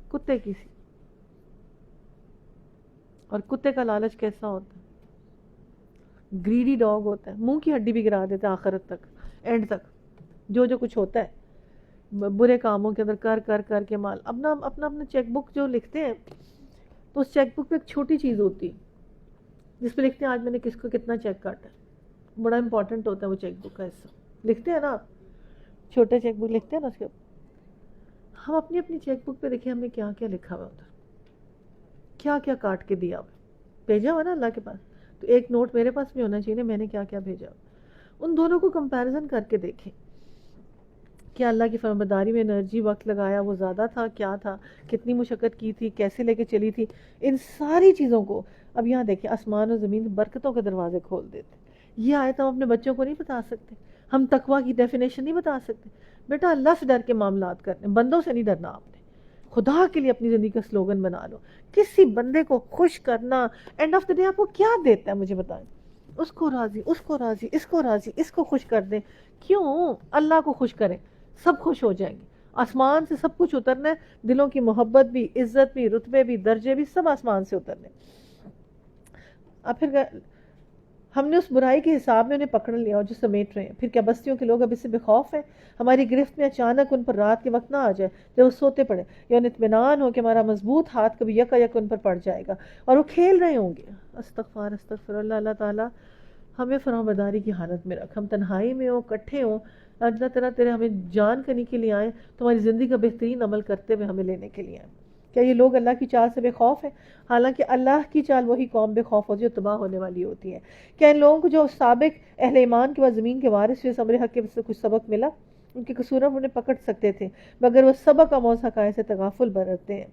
کتے کی سی. اور کتے کا لالچ کیسا ہوتا ہے؟ گریڈی ڈاگ ہوتا ہے، منہ کی ہڈی بھی گرا دیتا ہے آخرت تک، اینڈ تک. جو کچھ ہوتا ہے برے کاموں کے اندر کر کر کے مال اپنا چیک بک جو لکھتے ہیں، تو اس چیک بک پہ ایک چھوٹی چیز ہوتی ہے جس پہ لکھتے ہیں آج میں نے کس کو کتنا چیک کاٹا ہے. بڑا امپورٹنٹ ہوتا ہے وہ چیک بک کا حصہ، لکھتے ہیں نا آپ، چھوٹے چیک بک لکھتے ہیں نا اس کے. ہم اپنی چیک بک پہ دیکھیں ہم نے کیا کیا لکھا ہوا ہوتا ہے، کیا کیا کاٹ کے دیا ہوا، بھیجا ہوا نا اللہ کے پاس. تو ایک نوٹ میرے پاس بھی ہونا چاہیے میں نے کیا کیا بھیجا. ان دونوں کو کمپیریزن کر کے دیکھیں، کیا اللہ کی فرمانبرداری میں انرجی وقت لگایا وہ زیادہ تھا، کیا تھا، کتنی مشقت کی تھی، کیسے لے کے چلی تھی. ان ساری چیزوں کو اب یہاں دیکھیں، آسمان اور زمین برکتوں کے دروازے کھول دیتے. یہ آیت ہم اپنے بچوں کو نہیں بتا سکتے، ہم تقویٰ کی ڈیفینیشن نہیں بتا سکتے. بیٹا اللہ سے ڈر کے معاملات کرنے، بندوں سے نہیں ڈرنا. آپ نے خدا کے لیے اپنی زندگی کا سلوگن بنا لو. کسی بندے کو خوش کرنا، اینڈ آف دا ڈے آپ کو کیا دیتا ہے مجھے بتائیں. اس کو راضی، اس کو راضی، اس کو راضی، اس کو خوش کر دیں. کیوں؟ اللہ کو خوش کریں، سب خوش ہو جائیں گے. آسمان سے سب کچھ اترنا ہے، دلوں کی محبت بھی، عزت بھی، رتبے بھی، درجے بھی، سب آسمان سے اترنے. اب پھر ہم نے اس برائی کے حساب میں انہیں پکڑ لیا اور جو سمیٹ رہے ہیں. پھر کیا بستیوں کے لوگ اب اس سے بے خوف ہیں؟ ہماری گرفت میں اچانک ان پر رات کے وقت نہ آ جائے جب وہ سوتے پڑے، یا ان اطمینان ہو کہ ہمارا مضبوط ہاتھ کبھی یک ان پر پڑ جائے گا اور وہ کھیل رہے ہوں گے. استغفر اللہ. اللہ تعالیٰ ہمیں فرمانبرداری کی حالت میں رکھ، ہم تنہائی میں ہوں، کٹھے ہوں، اللہ تعالیٰ تیرے ہمیں جان کرنے کے لیے آئیں، تمہاری زندگی کا بہترین عمل کرتے ہوئے ہمیں لینے کے لیے آئیں. کیا یہ لوگ اللہ کی چال سے بے خوف ہیں؟ حالانکہ اللہ کی چال وہی قوم بے خوف ہوتی ہے جو تباہ ہونے والی ہوتی ہے. کیا ان لوگوں کو جو سابق اہل ایمان کے بعد زمین کے وارث ہوئے ثمر حق کے سے کچھ سبق ملا؟ ان کے قصور ہم انہیں پکڑ سکتے تھے، مگر وہ سبق آموز حقائق سے تغافل برتتے ہیں۔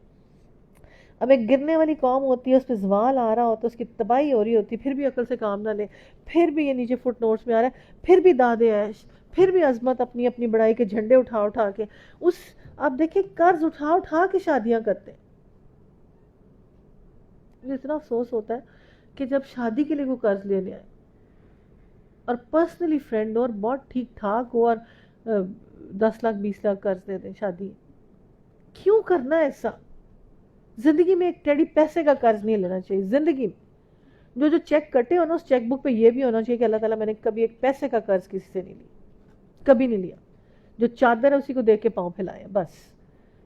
اب ایک گرنے والی قوم ہوتی ہے، اس پہ زوال آ رہا ہوتا ہے، اس کی تباہی ہو رہی ہوتی ہے، پھر بھی عقل سے کام نہ لے، پھر بھی یہ نیچے فٹ نوٹس میں آ رہا ہے، پھر بھی دادے عیش، پھر بھی عظمت اپنی اپنی بڑائی کے جھنڈے اٹھا اٹھا کے اس آپ دیکھیں قرض اٹھا اٹھا کے شادیاں کرتے ہیں۔ مجھے اتنا افسوس ہوتا ہے کہ جب شادی کے لیے کوئی قرض لینے آئے اور پرسنلی فرینڈ ہو اور بہت ٹھیک ٹھاک ہو اور 10 لاکھ 20 لاکھ قرض دے دیں شادی، کیوں کرنا ہے ایسا؟ زندگی میں ایک ٹیڑی پیسے کا قرض نہیں لینا چاہیے زندگی میں۔ جو چیک کٹے ہونا اس چیک بک پہ یہ بھی ہونا چاہیے کہ اللہ تعالیٰ میں نے کبھی ایک پیسے کا قرض کسی سے نہیں لیا، کبھی نہیں لیا، جو چادر ہے اسی کو دیکھ کے پاؤں پھیلائے بس۔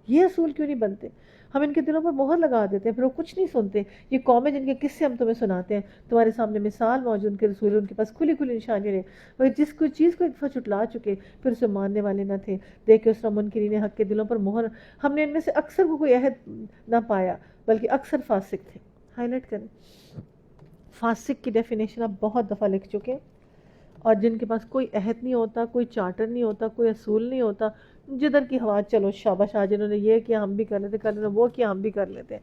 یہ اصول کیوں نہیں بنتے؟ ہم ان کے دلوں پر مہر لگا دیتے ہیں، پھر وہ کچھ نہیں سنتے۔ یہ قومیں جن کے قصے ہم تمہیں سناتے ہیں، تمہارے سامنے مثال موجود، ان کے رسول ان کے پاس کھلی کھلی نشانیاں رہے، وہ جس کوئی چیز کو ایک دفعہ چٹلا چکے پھر اسے ماننے والے نہ تھے۔ دیکھ کے اس طرح منکرین حق کے دلوں پر مہر، ہم نے ان میں سے اکثر کو کوئی عہد نہ پایا بلکہ اکثر فاسق تھے۔ ہائی لائٹ کریں، فاسق کی ڈیفینیشن آپ بہت دفعہ لکھ چکے، اور جن کے پاس کوئی عہد نہیں ہوتا، کوئی چارٹر نہیں ہوتا، کوئی اصول نہیں ہوتا، جدھر کی ہوا چلو شاباش، آج انہوں نے یہ کیا ہم بھی کر لیتے، کل انہوں نے وہ کیا ہم بھی کر لیتے،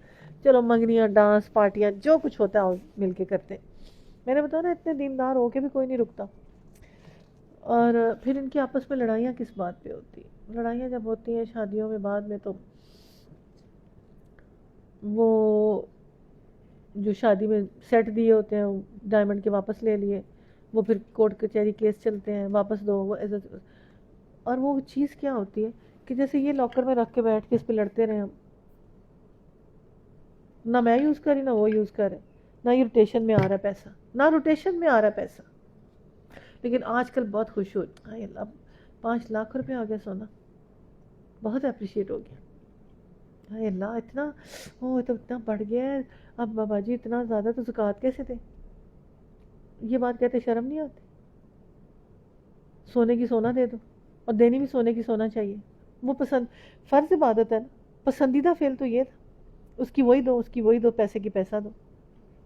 چلو منگنیاں ڈانس پارٹیاں جو کچھ ہوتا ہے مل کے کرتے ہیں۔ میں نے بتایا نا اتنے دیندار ہو کے بھی کوئی نہیں رکتا۔ اور پھر ان کی آپس میں لڑائیاں کس بات پہ ہوتی ہیں؟ لڑائیاں جب ہوتی ہیں شادیوں میں بعد میں، تو وہ جو شادی میں سیٹ دیے ہوتے ہیں ڈائمنڈ کے واپس لے لیے، وہ پھر کورٹ کچہری کیس چلتے ہیں، واپس دو، وہ عزت۔ اور وہ چیز کیا ہوتی ہے کہ جیسے یہ لاکر میں رکھ کے بیٹھ کے اس پہ لڑتے رہے ہم، نہ میں یوز کری نہ وہ یوز کرے، نہ یہ روٹیشن میں آ رہا ہے پیسہ، نہ روٹیشن میں آ رہا ہے پیسہ۔ لیکن آج کل بہت خوش ہو، ہائے اللہ 5 لاکھ روپے آ گیا سونا، بہت اپریشیٹ ہو گیا، ہائے اللہ اتنا، وہ تو اتنا بڑھ گیا ہے، اب بابا جی اتنا زیادہ تو زکوٰۃ کیسے دے؟ یہ بات کہتے شرم نہیں آتی؟ سونے کی سونا دے دو، اور دینی بھی سونے کی سونا چاہیے، وہ پسند فرض عبادت ہے نا، پسندیدہ فعل تو یہ تھا، اس کی وہی دو، اس کی وہی دو، پیسے کی پیسہ دو۔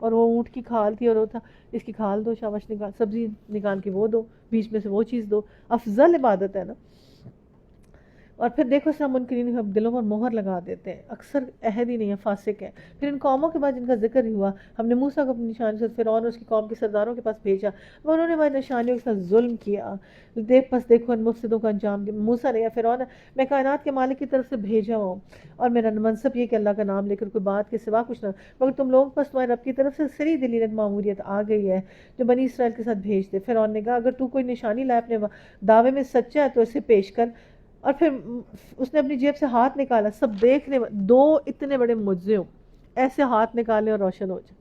اور وہ اونٹ کی کھال تھی اور وہ تھا اس کی کھال دو، شاباش نکال، سبزی نکال کے وہ دو، بیچ میں سے وہ چیز دو، افضل عبادت ہے نا۔ اور پھر دیکھو سب منکرین دلوں پر مہر لگا دیتے ہیں، اکثر عہد ہی نہیں ہے، فاسق ہیں۔ پھر ان قوموں کے بعد جن کا ذکر ہی ہوا، ہم نے موسیٰ کو اپنی نشانی سے فرعون اور اس کی قوم کے سرداروں کے پاس بھیجا، وہ انہوں نے ہماری نشانیوں کے ساتھ ظلم کیا، دیکھو ان مفسدوں کا انجام دیا۔ موسیٰ نے یا فرعون، میں کائنات کے مالک کی طرف سے بھیجا ہوں اور میرا منصب یہ کہ اللہ کا نام لے کر کوئی بات کے سوا کچھ نہ، مگر تم لوگوں کے پاس تمہارے رب کی طرف سے سری دلیل معموریت آ گئی ہے جو بنی اسرائیل کے ساتھ بھیج دے۔ فرعون نے کہا اگر تو کوئی نشانی لائے اپنے دعوے میں سچا ہے تو اسے پیش کر۔ اور پھر اس نے اپنی جیب سے ہاتھ نکالا، سب دیکھنے، دو اتنے بڑے معجزے ہوں، ایسے ہاتھ نکالے اور روشن ہو جائے،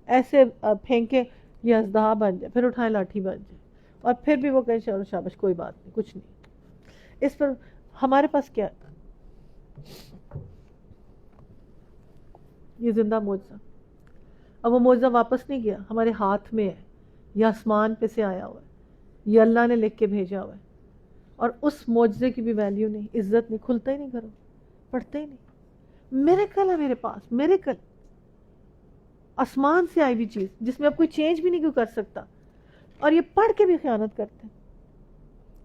ایسے پھینکے یہ اژدہا بن جائے، پھر اٹھائے لاٹھی بن جائے، اور پھر بھی وہ کہیں چلو شاباش کوئی بات نہیں، کچھ نہیں۔ اس پر ہمارے پاس کیا ہے؟ یہ زندہ معجزہ، اب وہ معجزہ واپس نہیں گیا، ہمارے ہاتھ میں ہے، یہ آسمان پہ سے آیا ہوا ہے، یہ اللہ نے لکھ کے بھیجا ہوا ہے، اور اس معجزے کی بھی ویلیو نہیں، عزت نہیں، کھلتا ہی نہیں کرو، پڑھتے ہی نہیں۔ میریکل ہے میرے پاس، میریکل، آسمان سے آئی ہوئی چیز جس میں اب کوئی چینج بھی نہیں کوئی کر سکتا، اور یہ پڑھ کے بھی خیانت کرتے ہیں،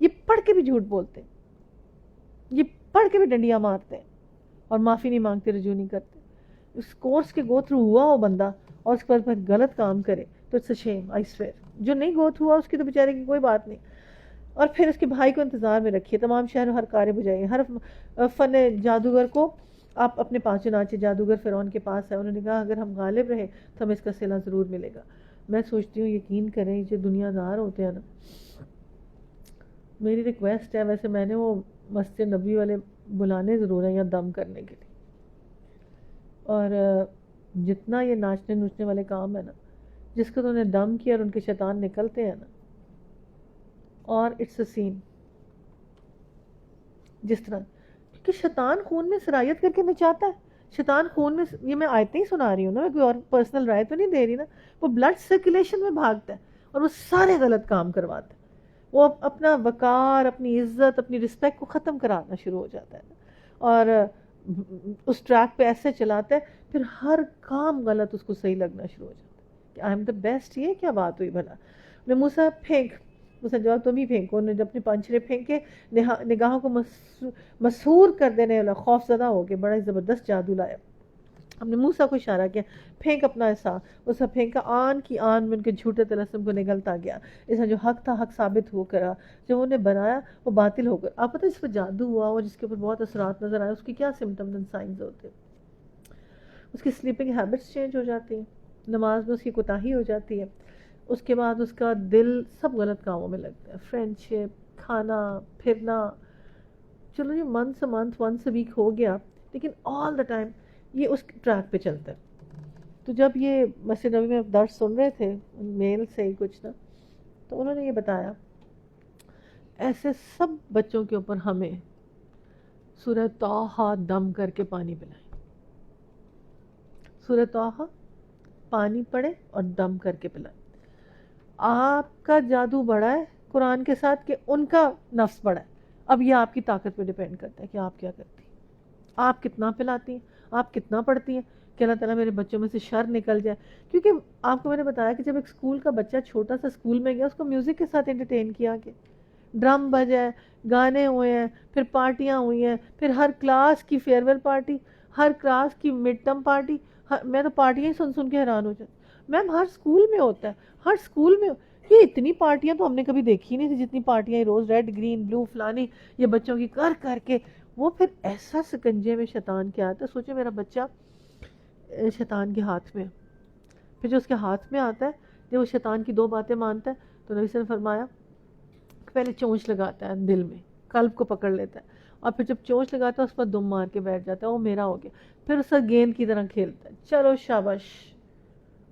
یہ پڑھ کے بھی جھوٹ بولتے ہیں، یہ پڑھ کے بھی ڈنڈیاں مارتے ہیں، اور معافی نہیں مانگتے، رجوع نہیں کرتے۔ اس کورس کے گو تھرو ہوا ہو بندہ اور اس کے بعد غلط کام کرے تو it's a shame, I swear. جو نہیں گو تھرو ہوا اس کی تو بیچارے کی کوئی بات نہیں۔ اور پھر اس کے بھائی کو انتظار میں رکھیے، تمام شہر ہر کارے بجائیے، ہر فن جادوگر کو آپ اپنے پاس، چنانچہ جادوگر فرعون کے پاس ہے، انہوں نے کہا اگر ہم غالب رہے تو ہمیں اس کا صلہ ضرور ملے گا۔ میں سوچتی ہوں یقین کریں جو دنیا دار ہوتے ہیں نا، میری ریکویسٹ ہے، ویسے میں نے وہ مسجد نبی والے بلانے ضرور ہیں یا دم کرنے کے لیے، اور جتنا یہ ناچنے نوچنے والے کام ہے نا، جس کو تو انہیں دم کیا اور ان کے شیطان نکلتے ہیں نا، اور اٹس اے سین جس طرح، کیونکہ شیطان خون میں سرایت کر کے نچاتا ہے، شیطان خون میں، یہ میں آیتیں ہی سنا رہی ہوں نا، میں کوئی اور پرسنل رائے تو نہیں دے رہی نا، وہ بلڈ سرکولیشن میں بھاگتا ہے اور وہ سارے غلط کام کرواتا ہے، وہ اپنا وقار، اپنی عزت، اپنی رسپیکٹ کو ختم کرانا شروع ہو جاتا ہے، اور اس ٹریک پہ ایسے چلاتا ہے، پھر ہر کام غلط اس کو صحیح لگنا شروع ہو جاتا ہے کہ آئی ایم دا بیسٹ۔ یہ کیا بات ہوئی بھلا؟ موسیٰ پھینک، اس نے جواب تم ہی پھینکو. انہوں نے اپنے پانچھڑے پھینکے, نگاہوں کو مسحور کر دینے والا, خوف زدہ ہو کے بڑا زبردست جادو لایا. ہم نے موسیٰ کو اشارہ کیا, پھینک اپنا عصا. اس نے پھینکا, آن کی آن میں ان کے جھوٹے طلسم کو نگلتا گیا. اس نے جو حق تھا حق ثابت ہو کرا, جو انہیں بنایا وہ باطل ہو کر. آپ پتہ اس پر جادو ہوا اور جس کے اوپر بہت اثرات نظر آئے, اس کی کیا سمٹمز اینڈ سائنز ہوتے ہیں؟ اس کی سلیپنگ ہیبٹس چینج ہو جاتی ہیں, نماز میں اس کی کوتاہی ہو جاتی ہے, اس کے بعد اس کا دل سب غلط کاموں میں لگتا ہے, فرینڈ شپ, کھانا پھرنا. چلو یہ منتھ ونس اے ویک ہو گیا, لیکن آل دا ٹائم یہ اس ٹریک پہ چلتا ہے. تو جب یہ مسجد نبوی میں درس سن رہے تھے میل سے ہی کچھ نا, تو انہوں نے یہ بتایا ایسے سب بچوں کے اوپر ہمیں سورہ طٰہٰ دم کر کے پانی پلائیں. سورہ طٰہٰ پانی پڑے اور دم کر کے پلائیں. آپ کا جادو بڑا ہے قرآن کے ساتھ کہ ان کا نفس بڑا ہے. اب یہ آپ کی طاقت پہ ڈیپینڈ کرتا ہے کہ آپ کیا کرتی ہیں, آپ کتنا پلاتی ہیں, آپ کتنا پڑھتی ہیں کہ اللہ تعالیٰ میرے بچوں میں سے شر نکل جائے. کیونکہ آپ کو میں نے بتایا کہ جب ایک اسکول کا بچہ چھوٹا سا اسکول میں گیا, اس کو میوزک کے ساتھ انٹرٹین کیا, کہ ڈرم بجے ہیں, گانے ہوئے ہیں, پھر پارٹیاں ہوئی ہیں, پھر ہر کلاس کی فیئر ویل پارٹی, ہر کلاس کی مڈ ٹرم پارٹی. میں تو پارٹیاں ہی سن کے حیران ہو جاتی. میم ہر اسکول میں ہوتا ہے, ہر اسکول میں. یہ اتنی پارٹیاں تو ہم نے کبھی دیکھی نہیں تھی جتنی پارٹیاں روز ریڈ گرین بلو فلانی یہ بچوں کی کر کے. وہ پھر ایسا سکنجے میں شیطان کیا آتا ہے. سوچے میرا بچہ شیطان کے ہاتھ میں, پھر جو اس کے ہاتھ میں آتا ہے جب وہ شیطان کی دو باتیں مانتا ہے, تو نبی صلی اللہ علیہ وسلم نے فرمایا پہلے چونچ لگاتا ہے دل میں, قلب کو پکڑ لیتا ہے, اور پھر جب چونچ لگاتا ہے اس پر دم مار کے بیٹھ جاتا ہے, وہ میرا ہو گیا. پھر اس کا گیند کی طرح کھیلتا ہے, چلو شاباش,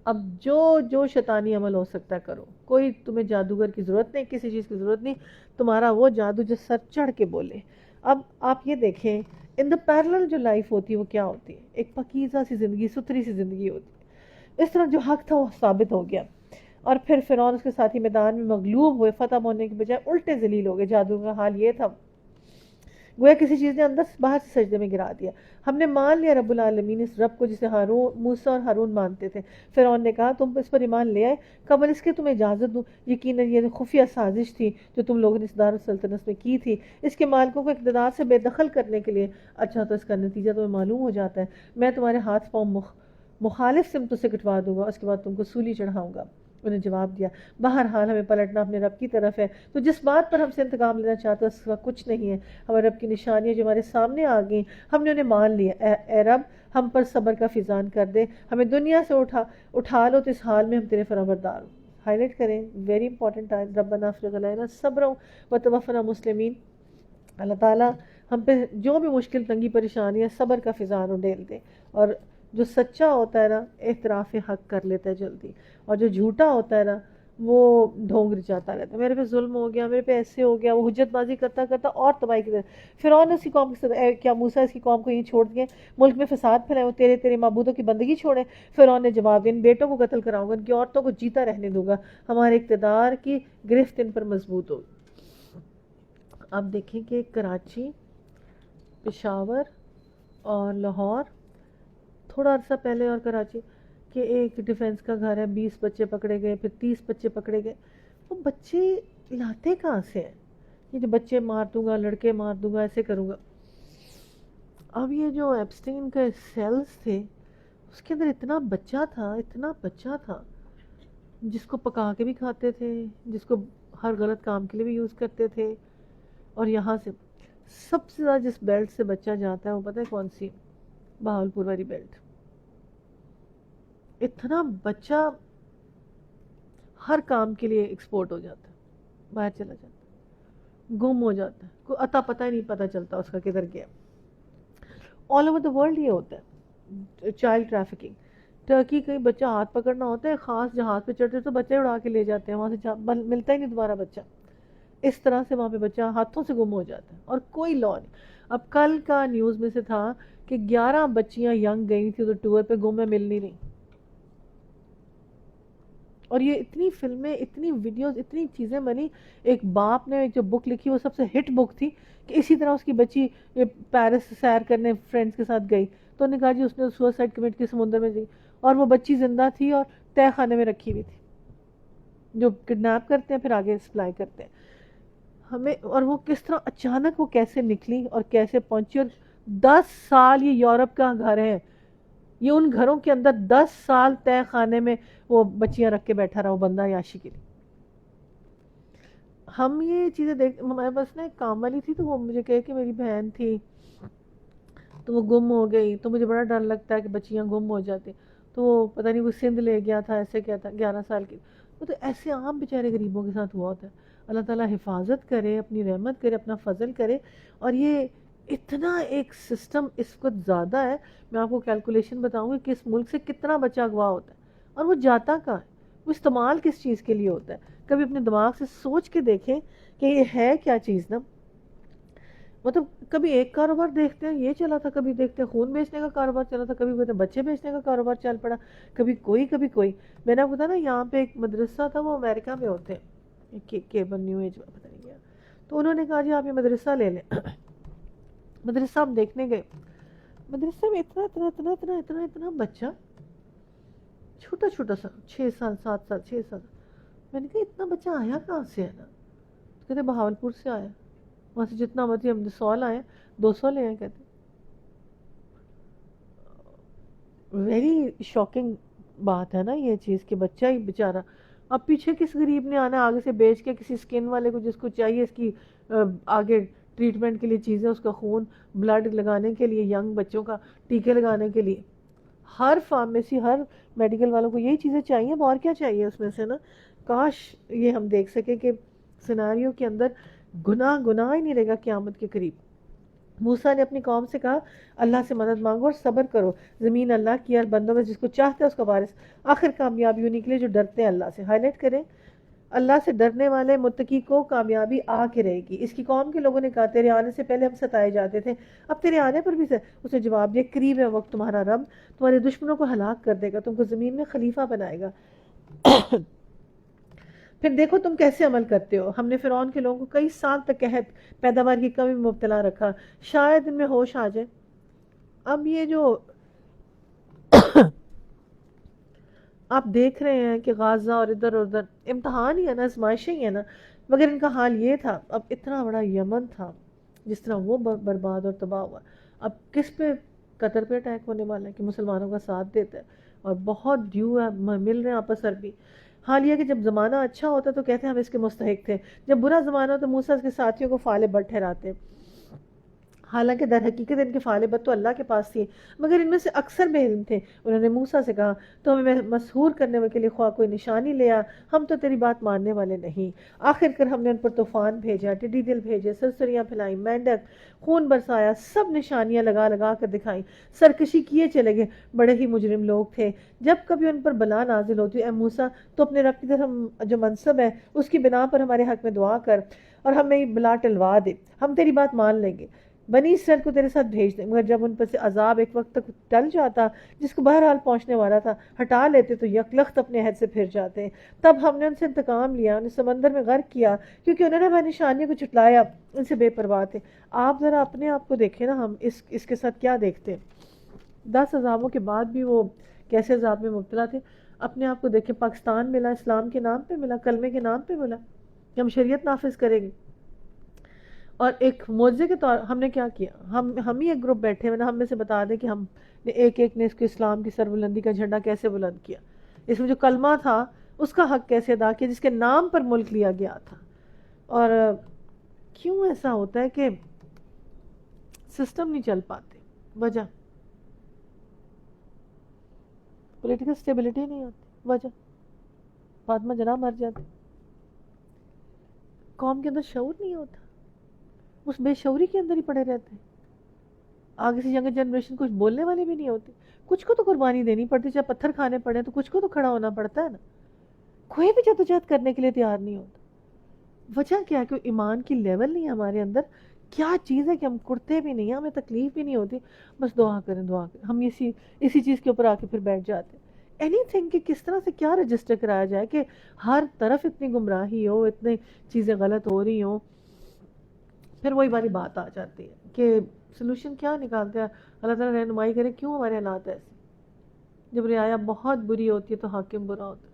اب جو شیطانی عمل ہو سکتا ہے کرو, کوئی تمہیں جادوگر کی ضرورت نہیں, کسی چیز کی ضرورت نہیں, تمہارا وہ جادو جو سر چڑھ کے بولے. اب آپ یہ دیکھیں ان دا پیرلل جو لائف ہوتی ہے وہ کیا ہوتی ہے, ایک پاکیزہ سی زندگی, ستھری سی زندگی ہوتی ہے. اس طرح جو حق تھا وہ ثابت ہو گیا, اور پھر فرعون اس کے ساتھی میدان میں مغلوب ہوئے, فتح ہونے کے بجائے الٹے ذلیل ہو گئے. جادو کا حال یہ تھا, گویا کسی چیز نے اندر باہر سے سجدے میں گرا دیا. ہم نے مان لیا رب العالمین اس رب کو جسے موسیٰ اور ہارون مانتے تھے. فرعون نے کہا تم اس پر ایمان لے آئے قبل اس کے تمہیں اجازت دوں, یقیناً یہ خفیہ سازش تھی جو تم لوگوں نے اس دار السلطنت میں کی تھی, اس کے مالکوں کو اقتدار سے بے دخل کرنے کے لیے. اچھا تو اس کا نتیجہ تمہیں معلوم ہو جاتا ہے, میں تمہارے ہاتھ پاؤں مخالف سمتوں سے کٹوا دوں گا, اس کے بعد تم کو سولی چڑھاؤں گا. انہیں جواب دیا بہرحال ہمیں پلٹنا اپنے رب کی طرف ہے, تو جس بات پر ہم سے انتقام لینا چاہتا ہے اس کا کچھ نہیں ہے. ہمارے رب کی نشانیاں جو ہمارے سامنے آ گئیں ہم نے انہیں مان لیا. اے رب ہم پر صبر کا فیضان کر دے, ہمیں دنیا سے اٹھا لو تو اس حال میں ہم تیرے فرمانبردار ہوں. ہائی لائٹ کریں, ویری امپورٹنٹ آیت, ربنا افرغ علینا صبرا وتوفنا مسلمین. اللہ تعالیٰ ہم پہ جو بھی مشکل تنگی پریشانی ہے صبر کا فیضان اڈیل دے, اور جو سچا ہوتا ہے نا اعتراف حق کر لیتا ہے جلدی, اور جو جھوٹا ہوتا ہے نا وہ ڈھونگ رچاتا رہتا ہے, میرے پہ ظلم ہو گیا, میرے پہ ایسے ہو گیا, وہ حجت بازی کرتا کرتا اور تباہی کی طرف. فرعون نے اس کی قوم کے ساتھ کیا موسیٰ اس کی قوم کو یہیں چھوڑ دیے, ملک میں فساد پھیلائے, وہ تیرے معبودوں کی بندگی چھوڑے. فرعون نے جواب دیا ان بیٹوں کو قتل کراؤں گا, ان کی عورتوں کو جیتا رہنے دوں گا, ہمارے اقتدار کی گرفت ان پر مضبوط ہوگی. اب دیکھیں کہ کراچی, پشاور اور لاہور تھوڑا عرصہ پہلے, اور کراچی کہ ایک ڈیفنس کا گھر ہے, 20 بچے پکڑے گئے, پھر 30 بچے پکڑے گئے. وہ بچے لاتے کہاں سے ہیں, یہ جو بچے مار دوں گا, لڑکے مار دوں گا, ایسے کروں گا. اب یہ جو ایپسٹین کے سیلز تھے اس کے اندر اتنا بچہ تھا جس کو پکا کے بھی کھاتے تھے, جس کو ہر غلط کام کے لیے بھی یوز کرتے تھے. اور یہاں سے سب سے زیادہ جس بیلٹ سے بچہ جاتا ہے وہ پتہ ہے کون سی, بہاولپور والی بیلٹ. اتنا بچہ ہر کام کے لیے ایکسپورٹ ہو جاتا ہے, باہر چلا جاتا ہے, گم ہو جاتا ہے, کوئی عطا پتہ ہی نہیں پتہ چلتا اس کا کدھر گیا. آل اوور دا ورلڈ یہ ہوتا ہے چائلڈ ٹریفکنگ. ٹرکی کہیں بچہ ہاتھ پکڑنا ہوتا ہے, خاص جہاز پہ چڑھتے تو بچے اڑا کے لے جاتے ہیں, وہاں سے ملتا ہی نہیں دوبارہ بچہ. اس طرح سے وہاں پہ بچہ ہاتھوں سے گم ہو جاتا ہے اور کوئی لا نہیں. اب کل کا نیوز میں سے تھا کہ 11 بچیاں ینگ گئی تھی ادھر ٹور پہ, گم میں ملنی نہیں. اور یہ اتنی فلمیں, اتنی ویڈیوز, اتنی چیزیں بنی. ایک باپ نے ایک جو بک لکھی وہ سب سے ہٹ بک تھی کہ اسی طرح اس کی بچی پیرس سیر کرنے فرینڈس کے ساتھ گئی, تو انہوں نے کہا جی اس نے سوسائڈ کمٹ کی, سمندر میں گئی, اور وہ بچی زندہ تھی اور تہہ خانے میں رکھی ہوئی تھی. جو کڈنیپ کرتے ہیں پھر آگے سپلائی کرتے ہیں ہمیں. اور وہ کس طرح اچانک وہ کیسے نکلی اور کیسے پہنچی. اور 10 سال یہ یورپ کا گھر ہے, یہ ان گھروں کے اندر 10 سال تہ خانے میں وہ بچیاں رکھ کے بیٹھا رہا وہ بندہ عیاشی کے لیے. ہم یہ چیزیں دیکھ, ہمارے پاس نا ایک کام والی تھی تو وہ مجھے کہے کہ میری بہن تھی تو وہ گم ہو گئی, تو مجھے بڑا ڈر لگتا ہے کہ بچیاں گم ہو جاتی. تو وہ پتہ نہیں وہ سندھ لے گیا تھا, ایسے کیا تھا, 11 سال کی. وہ تو ایسے عام بیچارے غریبوں کے ساتھ ہوا ہوتا ہے. اللہ تعالیٰ حفاظت کرے, اپنی رحمت کرے, اپنا فضل کرے. اور یہ اتنا ایک سسٹم اس وقت زیادہ ہے, میں آپ کو کیلکولیشن بتاؤں گی کہ اس ملک سے کتنا بچہ اغوا ہوتا ہے اور وہ جاتا کہاں ہے, وہ استعمال کس چیز کے لیے ہوتا ہے. کبھی اپنے دماغ سے سوچ کے دیکھیں کہ یہ ہے کیا چیز نا. مطلب کبھی ایک کاروبار دیکھتے ہیں یہ چلا تھا, کبھی دیکھتے ہیں خون بیچنے کا کاروبار چلا تھا, کبھی کہتے ہیں بچے بیچنے کا کاروبار چل پڑا, کبھی کوئی. میں نے آپ کو بتایا نا یہاں پہ ایک مدرسہ تھا, وہ امریکہ میں ہوتے ہیں, کیبل نیو ایج پتہ نہیں کیا, تو انہوں نے کہا جی آپ یہ مدرسہ لے لیں. مدرسہ ہم دیکھنے گئے, مدرسے میں اتنا بچہ, چھوٹا چھوٹا سا, 6 سال 7 سال 6 سال. میں نے کہا اتنا بچہ آیا کہاں سے ہے نا, کہتے بہاولپور سے آیا, وہاں سے جتنا مرضی ہم 100 لائے 200 لے آئے. کہتے ویری شاکنگ بات ہے نا یہ چیز کہ بچہ ہی بیچارہ. اب پیچھے کس غریب نے آنا آگے سے بیچ کے کسی سکن والے کو جس کو چاہیے اس کی آگے ٹریٹمنٹ کے لیے چیزیں, اس کا خون بلڈ لگانے کے لیے, ینگ بچوں کا ٹیکے لگانے کے لیے. ہر فارمیسی ہر میڈیکل والوں کو یہی چیزیں چاہیے, اور کیا چاہیے اس میں سے نا. کاش یہ ہم دیکھ سکیں کہ سیناریو کے اندر گناہ ہی نہیں رہے گا قیامت کے قریب. موسیٰ نے اپنی قوم سے کہا اللہ سے مدد مانگو اور صبر کرو, زمین اللہ کی اور بندوں میں جس کو چاہتا ہے اس کا وارث. آخر کامیابی انہیں کے لیے جو ڈرتے ہیں اللہ سے. ہائی لائٹ کریں, اللہ سے ڈرنے والے متقی کو کامیابی آ کے رہے گی. اس کی قوم کے لوگوں نے کہا تیرے آنے سے پہلے ہم ستائے جاتے تھے, اب تیرے آنے پر بھی اس نے جواب دیا قریب ہے وقت تمہارا رب تمہارے دشمنوں کو ہلاک کر دے گا, تم کو زمین میں خلیفہ بنائے گا. پھر دیکھو تم کیسے عمل کرتے ہو. ہم نے فرعون کے لوگوں کو کئی سال تک قحط پیداوار کی کمی میں مبتلا رکھا, شاید ان میں ہوش آ جائے. اب یہ جو آپ دیکھ رہے ہیں کہ غازہ اور ادھر امتحان ہی ہے نا, آزمائشیں ہی ہے نا, مگر ان کا حال یہ تھا. اب اتنا بڑا یمن تھا جس طرح وہ برباد اور تباہ ہوا, اب کس پہ قطر پہ اٹیک ہونے والا ہے کہ مسلمانوں کا ساتھ دیتا ہے اور بہت ڈیو ہے, مل رہے ہیں آپس عربی. حال یہ کہ جب زمانہ اچھا ہوتا تو کہتے ہیں ہم اس کے مستحق تھے, جب برا زمانہ تو موسیٰ اس کے ساتھیوں کو فعال بد ٹھہراتے. حالانکہ در حقیقت ان کے فعال بد تو اللہ کے پاس تھی, مگر ان میں سے اکثر بے علم تھے. انہوں نے موسیٰ سے کہا تو ہمیں مسحور کرنے کے لیے خواہ کوئی نشانی لے آ, ہم تو تیری بات ماننے والے نہیں. آخر کر ہم نے ان پر طوفان بھیجا, ٹڈی دل بھیجے, سرسریاں پھیلائیں, مینڈک, خون برسایا, سب نشانیاں لگا کر دکھائیں, سرکشی کیے چلے گئے. بڑے ہی مجرم لوگ تھے. جب کبھی ان پر بلا نازل ہوتی اے موسیٰ تو اپنے رب کی طرف جو منصب ہے اس کی بنا پر ہمارے حق میں دعا کر اور ہمیں یہ بلا ٹلوا دے, ہم تیری بات مان لیں گے. بنی اسرائیل کو تیرے ساتھ بھیج دیں. مگر جب ان پر سے عذاب ایک وقت تک ٹل جاتا جس کو بہرحال پہنچنے والا تھا ہٹا لیتے تو یکلخت اپنے عہد سے پھر جاتے. تب ہم نے ان سے انتقام لیا, انہیں سمندر میں غرق کیا کیونکہ انہوں نے ہماری نشانیوں کو جھٹلایا, ان سے بے پرواہ تھے. آپ ذرا اپنے آپ کو دیکھیں نا, ہم اس کے ساتھ کیا دیکھتے ہیں. 10 عذابوں کے بعد بھی وہ کیسے عذاب میں مبتلا تھے. اپنے آپ کو دیکھیں, پاکستان ملا اسلام کے نام پہ ملا, کلمے کے نام پہ ملا کہ ہم شریعت نافذ کریں گے. اور ایک معجزے کے طور ہم نے کیا کیا, ہم ہی ایک گروپ بیٹھے ہوئے نا, ہم میں سے بتا دیں کہ ہم نے ایک نے اس کو اسلام کی سربلندی کا جھنڈا کیسے بلند کیا, اس میں جو کلمہ تھا اس کا حق کیسے ادا کیا جس کے نام پر ملک لیا گیا تھا. اور کیوں ایسا ہوتا ہے کہ سسٹم نہیں چل پاتے, وجہ پولیٹیکل سٹیبلٹی نہیں ہوتی, وجہ فاطمہ جناح مر جاتے, قوم کے اندر شعور نہیں ہوتا, اس بے شعوری کے اندر ہی پڑے رہتے ہیں. آگے سے ینگر جنریشن کچھ بولنے والے بھی نہیں ہوتے. کچھ کو تو قربانی دینی پڑتی, چاہے پتھر کھانے پڑے تو کچھ کو تو کھڑا ہونا پڑتا ہے نا. کوئی بھی جدوجہد کرنے کے لیے تیار نہیں ہوتا. وجہ کیا ہے کہ ایمان کی لیول نہیں ہے ہمارے اندر. کیا چیز ہے کہ ہم کرتے بھی نہیں ہیں, ہمیں تکلیف بھی نہیں ہوتی, بس دعا کریں. ہم اسی چیز کے اوپر آ کے پھر بیٹھ جاتے ہیں. اینی تھنگ کہ کس طرح سے کیا رجسٹر کرایا جائے کہ ہر طرف اتنی گمراہی ہو, اتنی چیزیں غلط ہو رہی ہوں. پھر وہی باری بات آ جاتی ہے کہ سلوشن کیا نکالتے ہیں. اللہ تعالیٰ رہنمائی کرے, کیوں ہمارے حالات ایسے. جب رعایا بہت بری ہوتی ہے تو حاکم برا ہوتا ہے.